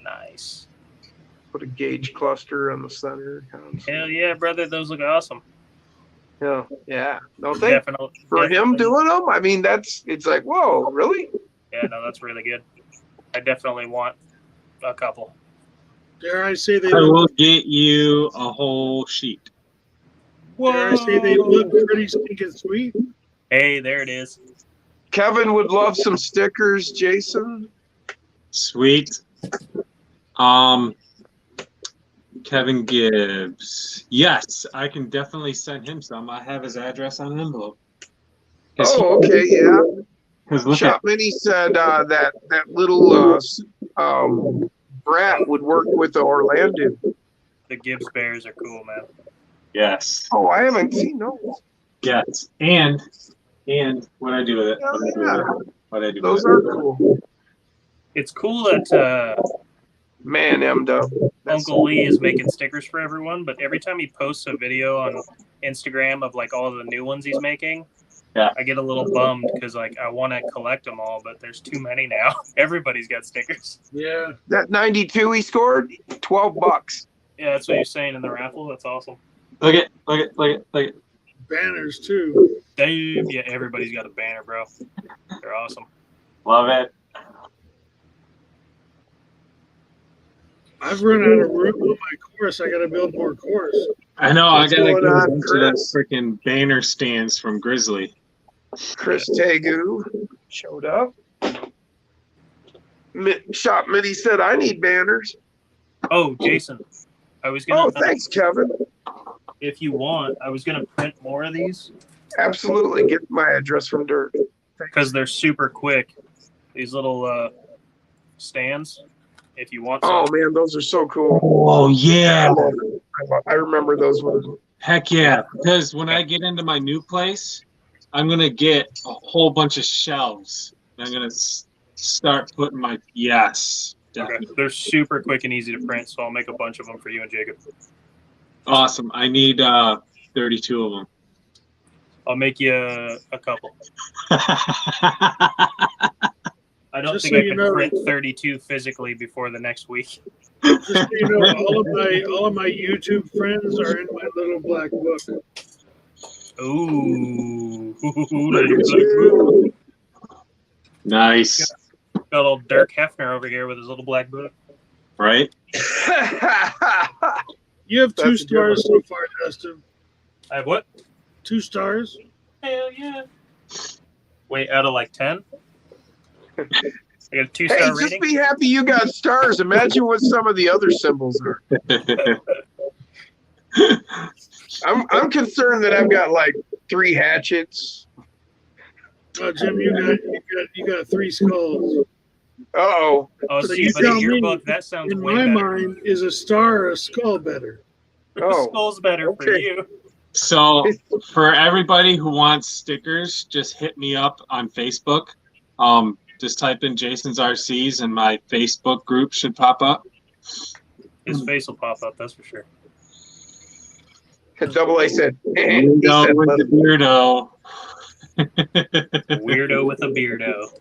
C: Nice.
A: put a gauge cluster on the center console.
C: Hell yeah, brother. Those look awesome.
A: Yeah. Don't think
C: Definitely.
A: for him
C: definitely-
A: doing them, I mean it's like, whoa, really?
C: Yeah, no, that's really good. I definitely want a couple.
E: Dare I say they
B: I will
E: look,
B: get you a whole sheet.
E: dare I say they look pretty stinking sweet?
C: Hey, there it is.
A: Kevin would love some stickers, Jason.
B: Sweet. Kevin Gibbs. Yes, I can definitely send him some. I have his address on an envelope.
A: Oh, okay, yeah.
B: Because look
A: Shop
B: at
A: Mini said that little brat would work with the Orlando.
C: The Gibbs Bears are cool, man.
B: yes,
A: Oh, I haven't seen those.
B: yes, and what I do with it?
A: Oh,
B: What I do
A: yeah.
B: with it? What I do
A: Those
B: with
A: are cool.
C: It's cool that
A: Man, M-Dub.
C: Uncle Lee is making stickers for everyone, but every time he posts a video on Instagram of like all the new ones he's making,
B: Yeah.
C: I get a little bummed because like I want to collect them all, but there's too many now. Everybody's got stickers.
E: Yeah.
A: That 92 he scored, $12.
C: Yeah, that's what you're saying in the raffle. That's awesome.
B: Look at.
E: Banners too.
C: Damn, yeah, everybody's got a banner, bro. They're awesome.
B: Love it.
E: I've run out of room on my course. I got to build more course.
B: I know.
A: What's
B: I gotta
A: going
B: get a
A: on,
B: bunch of
A: Chris?
B: that freaking banner stands from Grizzly.
A: Chris Tegu showed up. Shop Mini said, I need banners.
C: Oh, Jason, I was gonna.
A: Oh, thanks, Kevin.
C: If you want, I was gonna print more of these
A: Absolutely. Get my address from Dirt.
C: because they're super quick. These little stands. If you want some.
A: Oh, man, those are so cool.
B: Oh yeah.
A: I remember those ones.
B: Heck yeah. Because when I get into my new place, I'm gonna get a whole bunch of shelves. I'm gonna start putting my yes.
C: Okay.
B: Definitely.
C: They're super quick and easy to print, so I'll make a bunch of them for you and Jacob.
B: Awesome. I need 32 of them.
C: I'll make you a couple. I don't
E: Just
C: think
E: so
C: I
E: you
C: can
E: know-
C: print 32 physically before the next week.
E: Just so you know, all of my YouTube friends are in my little black book.
C: Ooh.
B: Nice.
C: Got little Dirk Hefner over here with his little black book.
B: Right?
E: You have 2
A: That's a good
E: stars so far, Dustin.
C: I have what?
E: 2 stars.
C: Hell yeah. Wait, out of like 10? I got a 2-star
A: Hey, just
C: rating?
A: be happy you got stars. Imagine what some of the other symbols are. I'm concerned that I've got like 3 hatchets.
E: Oh, Jim, you got 3 skulls.
A: Uh-oh.
C: Oh,
E: So
C: see,
E: you
C: but in
E: tell
C: your
E: me,
C: book, that sounds
E: In
C: way
E: my
C: better.
E: mind, is a star or a skull better?
A: Oh.
C: Skull's better for
A: Okay.
C: you.
B: So for everybody who wants stickers, just hit me up on Facebook. Just type in Jason's RCs and my Facebook group should pop up.
C: His face will pop up, that's for sure.
A: Double A said, he
B: Go
A: said,
B: with the beardo.
C: Weirdo with a beardo.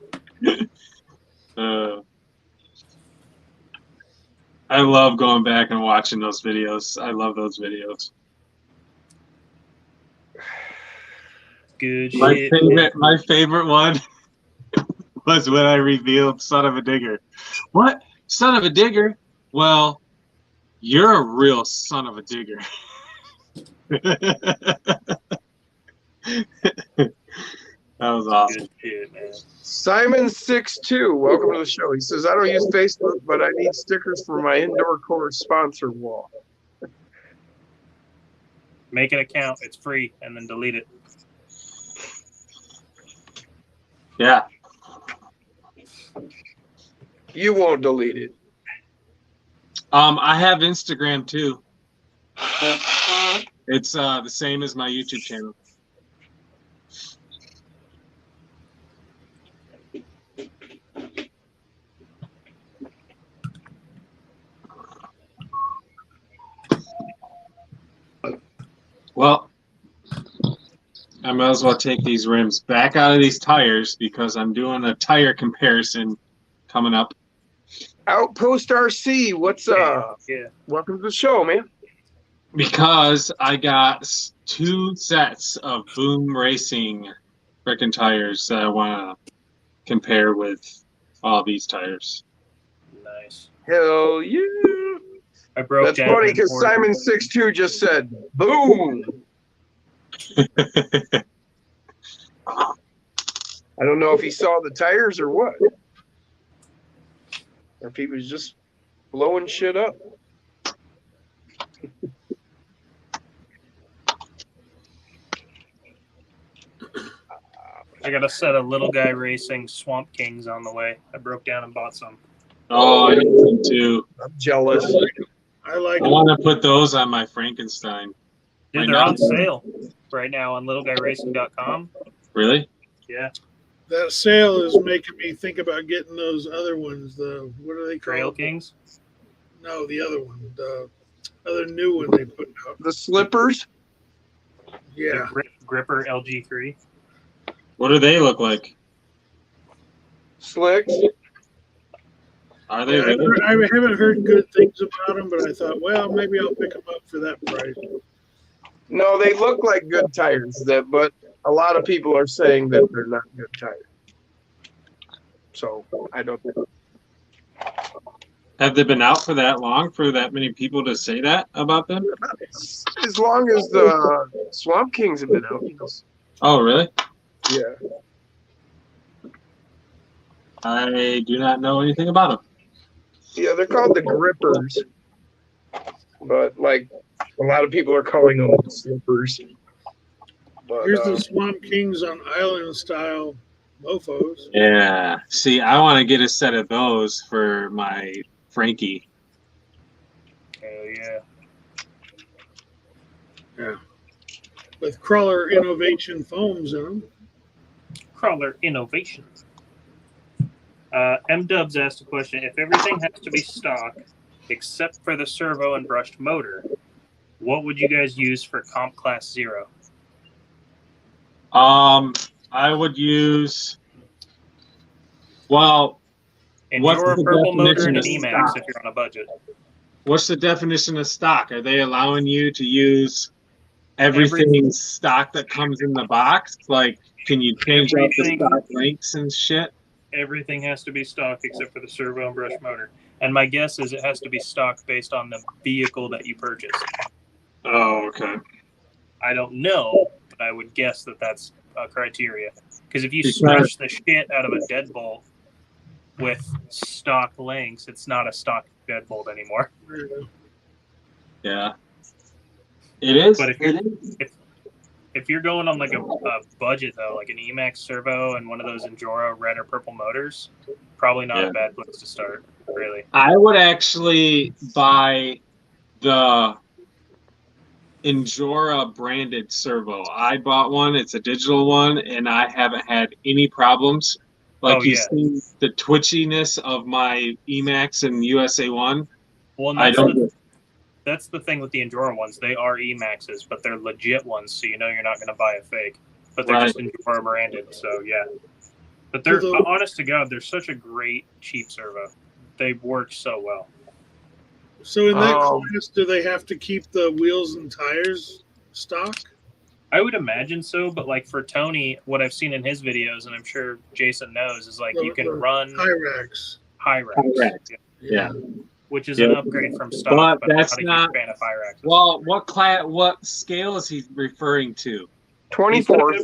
B: I love going back and watching those videos. I love those videos.
C: Good
B: My
C: shit.
B: favorite one was when I revealed son of a digger. What? Son of a digger? Well, you're a real son of a digger. That was awesome.
C: Good shit, man.
A: Simon62, welcome to the show. He says, I don't use Facebook, but I need stickers for my indoor core sponsor wall.
C: Make an account. It's free, and then delete it.
B: Yeah.
A: You won't delete it.
B: I have Instagram too. It's the same as my YouTube channel. Well, I might as well take these rims back out of these tires because I'm doing a tire comparison coming up.
A: Outpost RC, what's up?
C: Yeah.
A: Welcome to the show, man.
B: Because I got 2 sets of Boom Racing frickin' tires that I want to compare with all these tires.
C: Nice.
A: Hell yeah.
C: I broke
A: That's
C: down.
A: funny because Simon62 just said, boom. I don't know if he saw the tires or what. Or if he was just blowing shit up.
C: I got a set of Little Guy Racing Swamp Kings on the way. I broke down and bought some.
B: Oh, I need some too.
A: I'm jealous.
E: I like
B: I want to put those on my Frankenstein.
C: Dude,
B: Right
C: they're
B: now?
C: on sale right now on littleguyracing.com.
B: Really?
C: Yeah.
E: that sale is making me think about getting those other ones. The what are they
C: Trail
E: called?
C: Kings.
E: No, the other one. The other new one they put out.
A: The slippers.
E: Yeah.
C: The Gripper LG3.
B: What do they look like?
A: Slicks.
B: Are they
E: Yeah,
B: really?
E: I haven't heard good things about them, but I thought, well, maybe I'll pick them up for that price.
A: No, they look like good tires, but a lot of people are saying that they're not good tires. So I don't know.
B: Have they been out for that long for that many people to say that about them?
A: As long as the Swamp Kings have been out.
B: Oh, really?
A: Yeah.
B: I do not know anything about them.
A: Yeah, they're called the Grippers. But like a lot of people are calling them slippers. But,
E: Here's the Swamp Kings on island style mofos.
B: Yeah. See, I want to get a set of those for my Frankie.
C: Hell yeah.
E: Yeah. With Crawler Innovation foams in them.
C: Crawler Innovation. M-Dubs asked a question. If everything has to be stock except for the servo and brushed motor, what would you guys use for Comp Class 0?
B: I would use, well, What's
C: Enduro
B: the
C: purple motor and an
B: definition of
C: Emax
B: stock?
C: if you're on a budget.
B: what's the definition of stock? Are they allowing you to use everything stock that comes in the box? Like, can you change out the
C: Everything.
B: stock lengths and shit?
C: Everything has to be stock except for the servo and brush motor. And my guess is it has to be stock based on the vehicle that you purchased.
B: Oh, okay.
C: I don't know, but I would guess that that's a criteria. Because if you
B: Because-
C: smash the shit out of a deadbolt with stock lengths, it's not a stock deadbolt anymore.
B: Yeah. It is.
C: But if you're going on like a budget though, like an Emax servo and one of those Enduro red or purple motors, probably not
B: Yeah.
C: a bad place to start, really.
B: I would actually buy the Endura branded servo. I bought one. It's a digital one, and I haven't had any problems. Like
C: Oh,
B: you
C: yeah.
B: see the twitchiness of my Emax and USA One.
C: Well, and
B: I
C: that's,
B: don't.
C: that's the thing with the Enduro ones. They are Emaxes, but they're legit ones, so you know you're not going to buy a fake. but they're
B: Right.
C: just Enduro branded. So yeah, but they're honest to God, they're such a great cheap servo. They work so well.
E: So in that
A: Oh.
E: class, do they have to keep the wheels and tires stock?
C: I would imagine so, but like for Tony, what I've seen in his videos, and I'm sure Jason knows, is like you can run
E: Hyrax.
C: Hyrax,
B: Hyrax. Yeah.
C: which is
B: Yeah.
C: an upgrade from stock.
B: But that's
C: I'm
B: not-
C: a huge fan of Hyrax.
B: Well, what scale is he referring to?
A: 24th.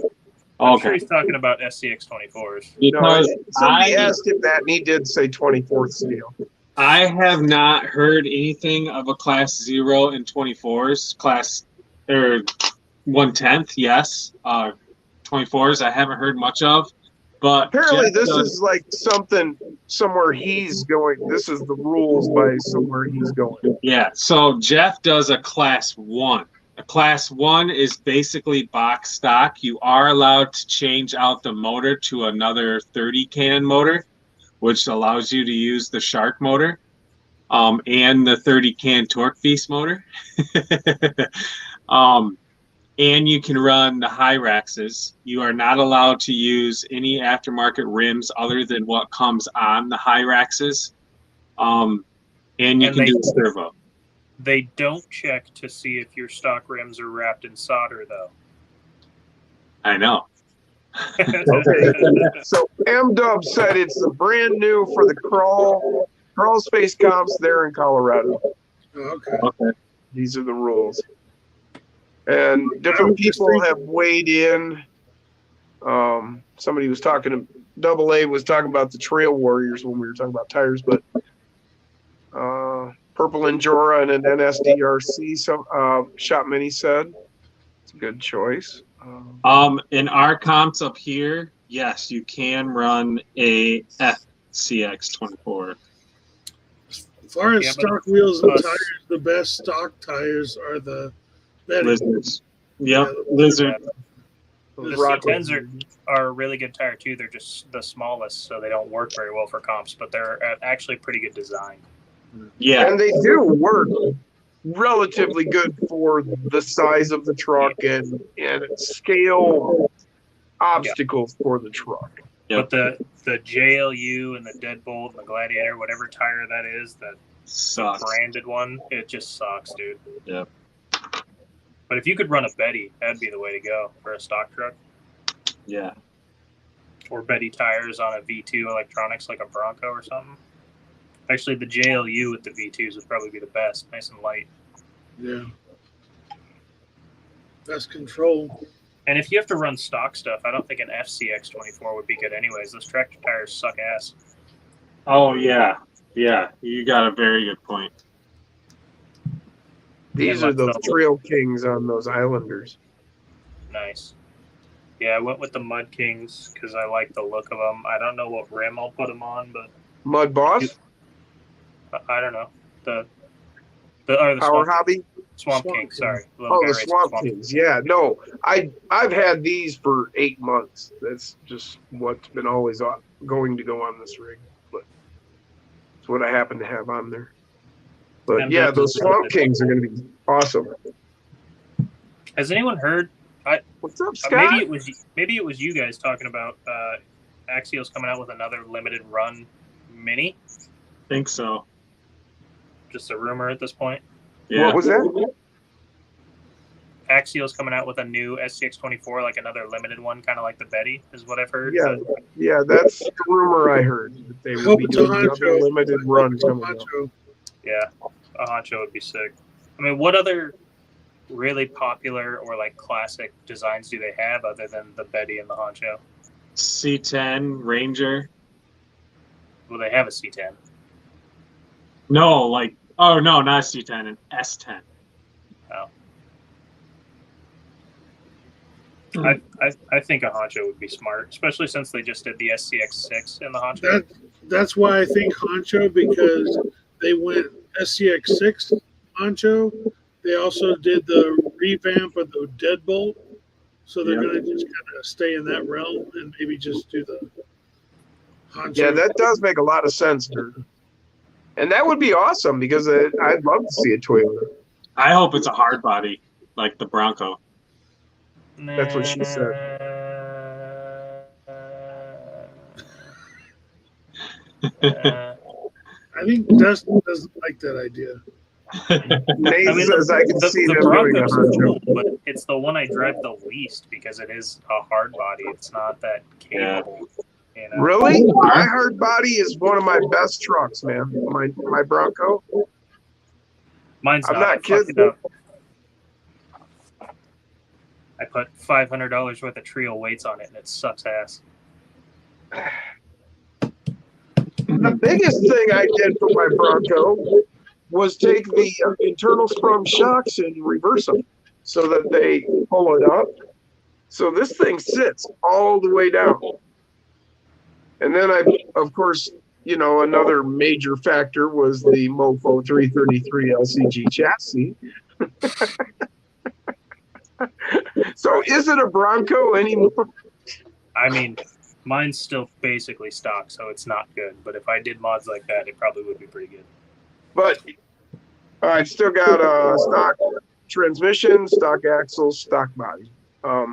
C: I'm sure
B: Okay.
C: he's talking about SCX 24s.
A: No,
B: Because
A: somebody
B: I
A: asked him that, and he did say 24th scale.
B: I have not heard anything of a class 0 and 24s. Class or 1/10, yes. 24s I haven't heard much of. But
A: Apparently,
B: Jeff
A: this
B: does-
A: is like something somewhere he's going. This is the rules by somewhere he's going.
B: Yeah, so Jeff does a class 1. A class 1 is basically box stock. You are allowed to change out the motor to another 30 can motor, which allows you to use the Shark motor and the 30 can Torque Beast motor. And you can run the Hyraxes. You are not allowed to use any aftermarket rims other than what comes on the Hyraxes. And you
C: And
B: can
C: they-
B: do a servo.
C: They don't check to see if your stock rims are wrapped in solder, though.
B: I know.
A: Okay. So M Dub said it's brand new for the crawl space comps there in Colorado.
E: Okay.
B: Okay.
A: These are the rules. And different people have weighed in. Somebody was talking, Double A was talking about the Trail Warriors when we were talking about tires, but Purple Endura and an NSDRC, Shop Mini said it's a good choice.
B: In our comps up here, yes, you can run a FCX24.
E: As far as
C: Yeah, but-
E: stock wheels and
C: us-
E: tires, the best stock tires are the Betty.
B: Lizards. Yep, lizard.
C: The
A: Rock-
C: C10s are a really good tire too. They're just the smallest, so they don't work very well for comps, but they're actually pretty good design.
B: Yeah,
A: And they do work relatively good for the size of the truck and scale obstacles for the truck.
B: Yep.
C: But the JLU and the Deadbolt and the Gladiator, whatever tire that is, that
B: sucks.
C: branded one, it just sucks, dude.
B: Yep.
C: But if you could run a Betty, that'd be the way to go for a stock truck.
B: Yeah.
C: Or Betty tires on a V2 electronics like a Bronco or something. Actually, the JLU with the V2s would probably be the best, nice and light.
E: Yeah. Best control.
C: And if you have to run stock stuff, I don't think an FCX24 would be good anyways. Those tractor tires suck ass.
B: Oh yeah, yeah. You got a very good point.
A: These
C: Yeah,
A: are those
C: myself.
A: Trail Kings on those Islanders.
C: Nice. Yeah, I went with the Mud Kings because I like the look of them. I don't know what rim I'll put them on, but
A: Mud Boss,
C: I don't know. The
A: Power
C: Swamp,
A: Hobby.
C: Swamp
E: Swamp
C: King,
E: King.
C: sorry. Little
A: Oh,
C: guy
A: the
C: racing
A: Swamp Kings. Yeah, no, I've had these for 8 months. That's just what's been always going to go on this rig. But it's what I happen to have on there. But
C: And
A: yeah,
C: that's
A: those
C: a-
A: Swamp Kings are going to be awesome.
C: Has anyone heard?
A: What's up, Scott?
C: Maybe it was you guys talking about Axial's coming out with another limited run mini.
B: Think so.
C: Just a rumor at this point.
B: Yeah.
A: What was that?
C: Axial's coming out with a new SCX24, like another limited one, kind of like the Betty, is what I've heard.
A: Yeah, yeah, that's the rumor I heard that they would
E: Hope
A: be
E: it's a
A: doing another
E: honcho.
A: limited run
E: It's a
A: coming up.
E: honcho.
C: Yeah, a honcho would be sick. I mean, what other really popular or like classic designs do they have other than the Betty and the honcho?
B: C10 Ranger.
C: Well, they have a C10.
B: No, like oh no, not C10, an S10.
C: I think a honcho would be smart, especially since they just did the SCX6 in the honcho.
E: That's why I think honcho, because they went SCX6 honcho. They also did the revamp of the Deadbolt, so they're
B: Yeah.
E: going to just kind of stay in that realm and maybe just do the honcho.
A: Yeah, that does make a lot of sense, dude. And that would be awesome because I'd love to see a Toyota.
B: I hope it's a hard body like the Bronco.
A: That's what she said.
E: I think Dustin doesn't like that idea.
A: Nate
C: I mean,
A: says I can see
C: the
A: them doing a
C: Bronco's
A: hard
C: cool,
A: job.
C: but it's the one I drive the least because it is a hard body. It's not that capable. You know?
A: Really? My hard body is one of my best trucks, man. My Bronco.
C: Mine's
A: I'm
C: not.
A: not
C: I fucked it
A: kidding.
C: up. I put $500 worth of trio weights on it, and it sucks ass.
A: The biggest thing I did for my Bronco was take the internal sprung shocks and reverse them so that they pull it up. So this thing sits all the way down. And then of course, another major factor was the Mofo 333 LCG chassis. So is it a Bronco anymore?
C: I mean, mine's still basically stock, so it's not good. But if I did mods like that, it probably would be pretty good.
A: But I still got a stock transmission, stock axles, stock body, stock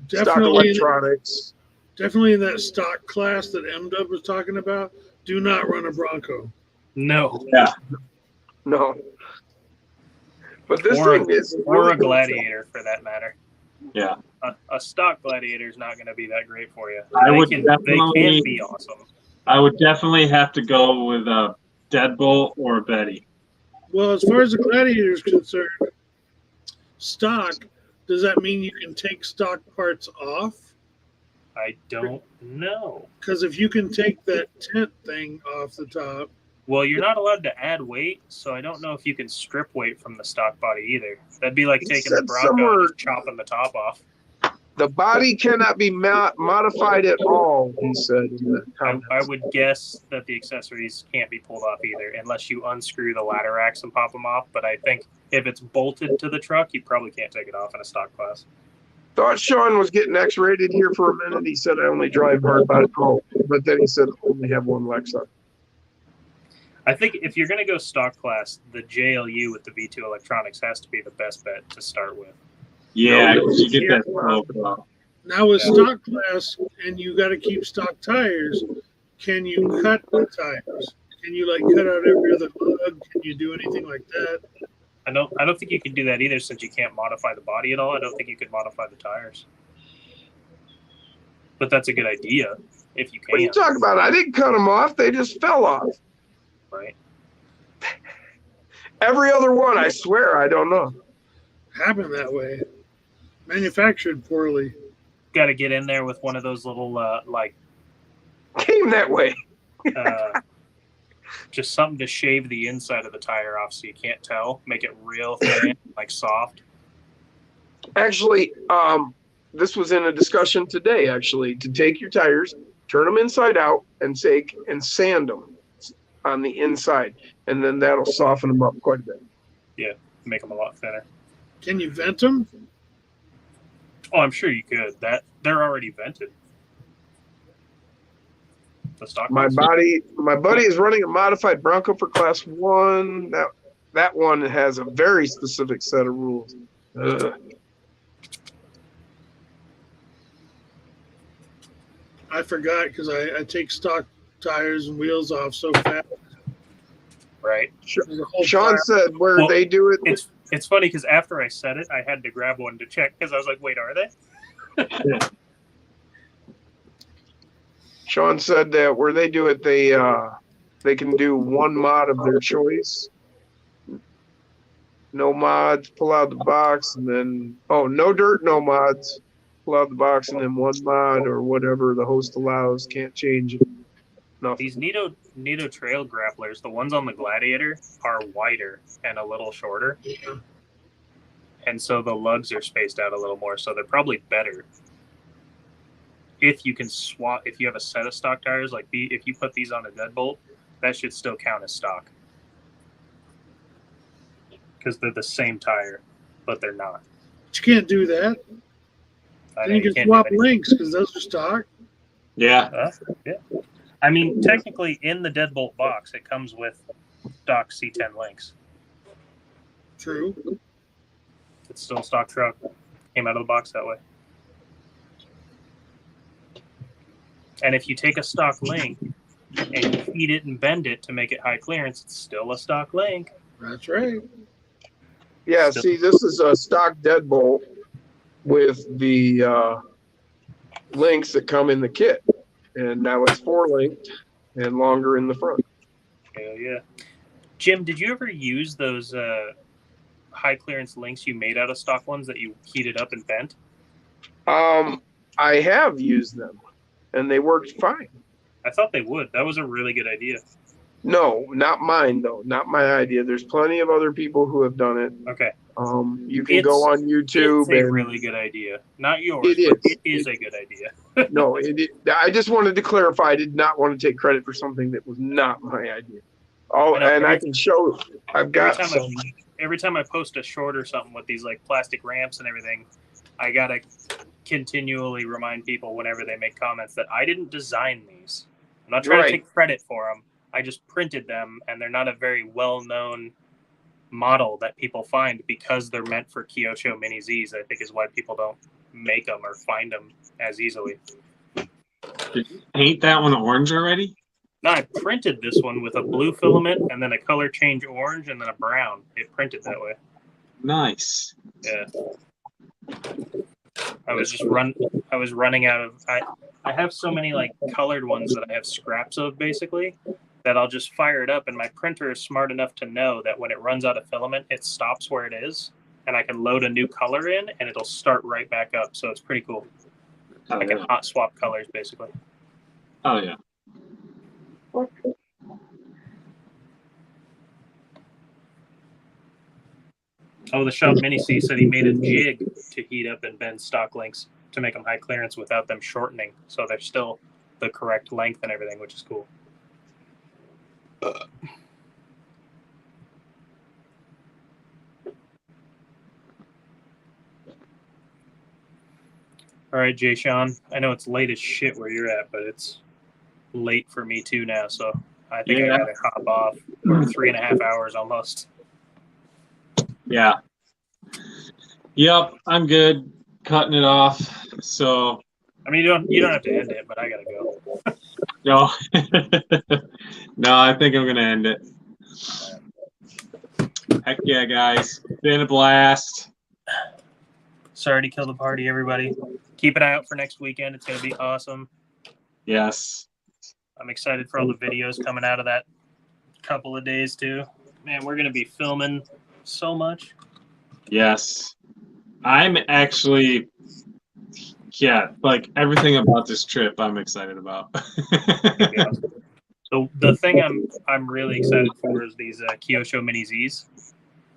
E: Definitely,
A: electronics.
E: definitely in that stock class that M-Dub was talking about, do not run a Bronco.
C: No,
A: No. But this
C: Or-
A: thing is
C: or
A: really
C: a Gladiator for that matter.
B: Yeah.
C: A stock Gladiator is not going to be that great for you.
B: I would
C: they
B: definitely-
C: can be awesome.
B: I would definitely have to go with a Deadbolt or a Betty.
E: Well, as far as the Gladiator is concerned, stock, does that mean you can take stock parts off?
C: I don't know.
E: Because if you can take that tent thing off the top,
C: Well, you're not allowed to add weight, so I don't know if you can strip weight from the stock body either. That'd be like
A: He
C: taking the
A: said
C: Bronco
A: somewhere-
C: and just chopping the top off.
A: The body cannot be modified at all, he said in the
C: I
A: comments.
C: would guess that the accessories can't be pulled off either, unless you unscrew the ladder racks and pop them off. But I think if it's bolted to the truck, you probably can't take it off in a stock class.
A: Thought Sean was getting X-rated here for a minute. He said, I only drive hard body. Oh, but then he said, only have one Lexus.
C: I think if you're going to go stock class, the JLU with the V2 electronics has to be the best bet to start with.
B: Yeah,
A: No,
B: 'cause you get that
A: yeah.
B: smoke.
E: now with stock class and you got to keep stock tires, can you cut the tires? Can you like cut out every other lug? Can you do anything like that?
C: I don't think you can do that either, since you can't modify the body at all. I don't think you could modify the tires. But that's a good idea if you
A: What are you
C: can,
A: talking about? I didn't cut them off. They just fell off.
C: right?
A: Every other one, I swear, I don't know.
E: Happened that way. Manufactured poorly.
C: Got to get in there with one of those little
A: Came that way.
C: just something to shave the inside of the tire off so you can't tell. Make it real thin, like soft.
A: Actually, this was in a discussion today, actually, to take your tires, turn them inside out, and sand them on the inside. And then that'll soften them up quite a bit.
C: Make them a lot thinner.
E: Can you vent them?
C: Oh, I'm sure you could. That they're already vented. The stock
A: My
C: ones?
A: buddy is running a modified Bronco for Class 1. That one has a very specific set of rules. Ugh.
E: I forgot because I take stock tires and wheels off so fast.
C: Right.
E: There's a whole
A: Sean
E: pile.
A: said where
C: Well,
A: they do it.
C: It's funny because after I said it, I had to grab one to check because I was like, wait, are they?
A: Sean said that where they do it, they can do one mod of their choice. No mods, pull out the box, and then no dirt, no mods. Pull out the box and then one mod or whatever the host allows. Can't change it. Nothing.
C: These Nito trail grapplers, the ones on the Gladiator, are wider and a little shorter. And so the lugs are spaced out a little more, so they're probably better. If you can swap, if you have a set of stock tires, if you put these on a deadbolt, that should still count as stock. Because they're the same tire, but they're not.
E: But you can't do that.
C: I
E: Then
C: know
E: you can
C: can't do
E: swap
C: anything.
E: links because those are stock.
B: Yeah.
C: Yeah. I mean, technically, in the deadbolt box, it comes with stock C10 links.
E: True.
C: It's still a stock truck. Came out of the box that way. And if you take a stock link and you heat it and bend it to make it high clearance, it's still a stock link.
E: That's right.
A: Yeah,
C: Still-
A: see, this is a stock deadbolt with the links that come in the kit. And now it's 4-linked and longer in the front.
C: Hell yeah. Jim, did you ever use those high clearance links you made out of stock ones that you heated up and bent?
A: I have used them, and they worked fine.
C: I thought they would. That was a really good idea.
A: No, not mine though. Not my idea. There's plenty of other people who have done it.
C: Okay.
A: You can go on YouTube.
C: It's a
A: and
C: really good idea. Not yours,
A: It
C: but
A: is.
C: it is a good idea.
A: no, I just wanted to clarify. I did not want to take credit for something that was not my idea. Oh,
C: I know,
A: and I can show. I've got
C: Every time,
A: some.
C: every time I post a short or something with these like plastic ramps and everything, I gotta continually remind people whenever they make comments that I didn't design these. I'm not trying
A: Right.
C: to take credit for them. I just printed them, and they're not a very well-known model that people find because they're meant for Kyosho Mini Zs. I think is why people don't make them or find them as easily.
B: Did you paint that one orange already?
C: No, I printed this one with a blue filament and then a color change orange and then a brown. It printed that way.
B: Nice.
C: Yeah. I was running out of I have so many like colored ones that I have scraps of basically that I'll just fire it up, and my printer is smart enough to know that when it runs out of filament, it stops where it is, and I can load a new color in and it'll start right back up. So it's pretty cool.
B: Oh,
C: I can
B: yeah.
C: hot swap colors basically.
B: Oh, yeah.
C: Oh, the Shop Mini C said he made a jig to heat up and bend stock links to make them high clearance without them shortening. So they're still the correct length and everything, which is cool. All right, Jay Sean. I know it's late as shit where you're at, but it's late for me too now. So I think I
B: Yeah.
C: gotta hop off. We're 3.5 hours almost.
B: Yeah. Yep, I'm good. Cutting it off. So,
C: I mean, you don't have to end it, but I gotta go.
B: no. No, I think I'm going to end it. Heck yeah, guys. Been a blast.
C: Sorry to kill the party, everybody. Keep an eye out for next weekend. It's gonna be awesome.
B: Yes.
C: I'm excited for all the videos coming out of that couple of days too. Man, we're gonna be filming so much.
B: Yes. I'm actually, yeah, like everything about this trip I'm excited about.
C: So the thing I'm really excited for is these Kyosho Mini Zs,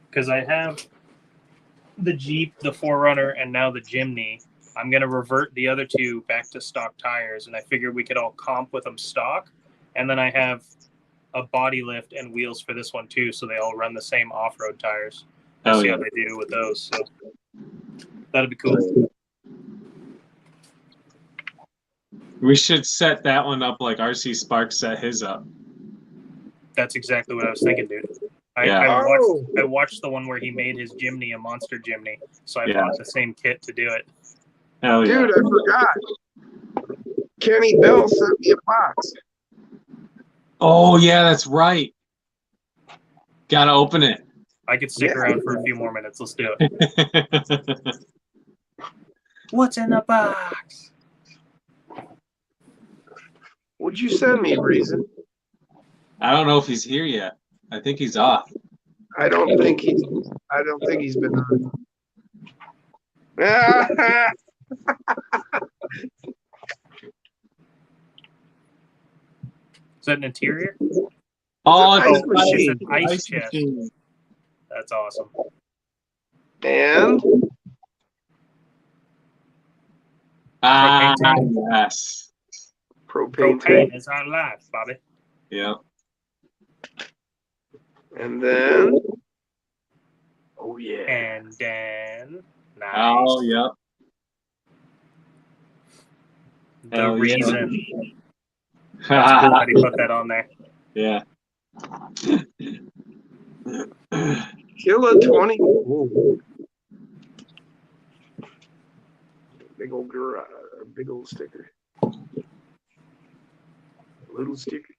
C: because I have the Jeep, the 4Runner, and now the Jimny. I'm gonna revert the other two back to stock tires, and I figured we could all comp with them stock, and then I have a body lift and wheels for this one too, so they all run the same off-road tires.
B: Hell
C: See
B: yeah.
C: how they do with those. So that'll be cool.
B: We should set that one up like RC Sparks set his up.
C: That's exactly what I was thinking, dude.
B: Yeah.
C: I watched the one where he made his Jimny a monster Jimny, so I
B: Yeah.
C: bought the same kit to do it.
B: Hell yeah.
A: Dude, I forgot. Kenny Bell sent me a box.
B: Oh, yeah, that's right. Gotta open it.
C: I could stick
A: Yeah.
C: around for a few more minutes. Let's do it. What's in the box?
A: Would you send me, Reason?
B: I don't know if he's here yet. I think he's off.
A: I don't think he's been on.
C: Is that an interior?
B: Oh,
A: It's an
B: it's
A: ice machine.
C: It's an ice chest.
B: machine.
C: That's awesome.
A: And
B: Ah,
C: tank.
B: yes.
A: propane tank.
C: Propane is our life, Bobby.
B: Yep.
A: And then, oh yeah,
C: And then, nice.
B: Oh, yep.
C: The
B: hell yeah.
C: reason. That's cool that he put that on there.
B: Yeah.
A: Killa 20. Ooh. Big old sticker. Little sticker.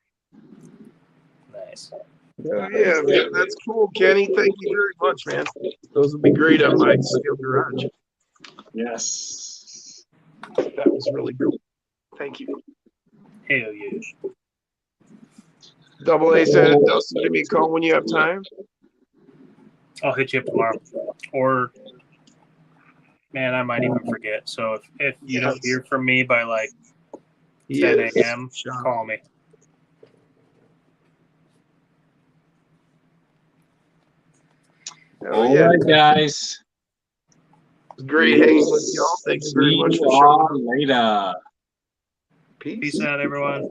C: Nice.
A: Oh, yeah, man, that's cool, Kenny. Thank you very much, man. Those would be great on my steel garage.
B: Yes.
A: That was really cool. Thank you.
C: Hell yeah.
A: Double A said, Dustin, give me a call when you have time.
C: I'll hit you up tomorrow. Or, man, I might even forget. So if you don't hear from me by like 10 a.m., call me.
B: All right, guys.
A: It's great hanging with y'all. Thanks very much for showing up.
B: Later.
A: Peace.
C: Peace out, everyone.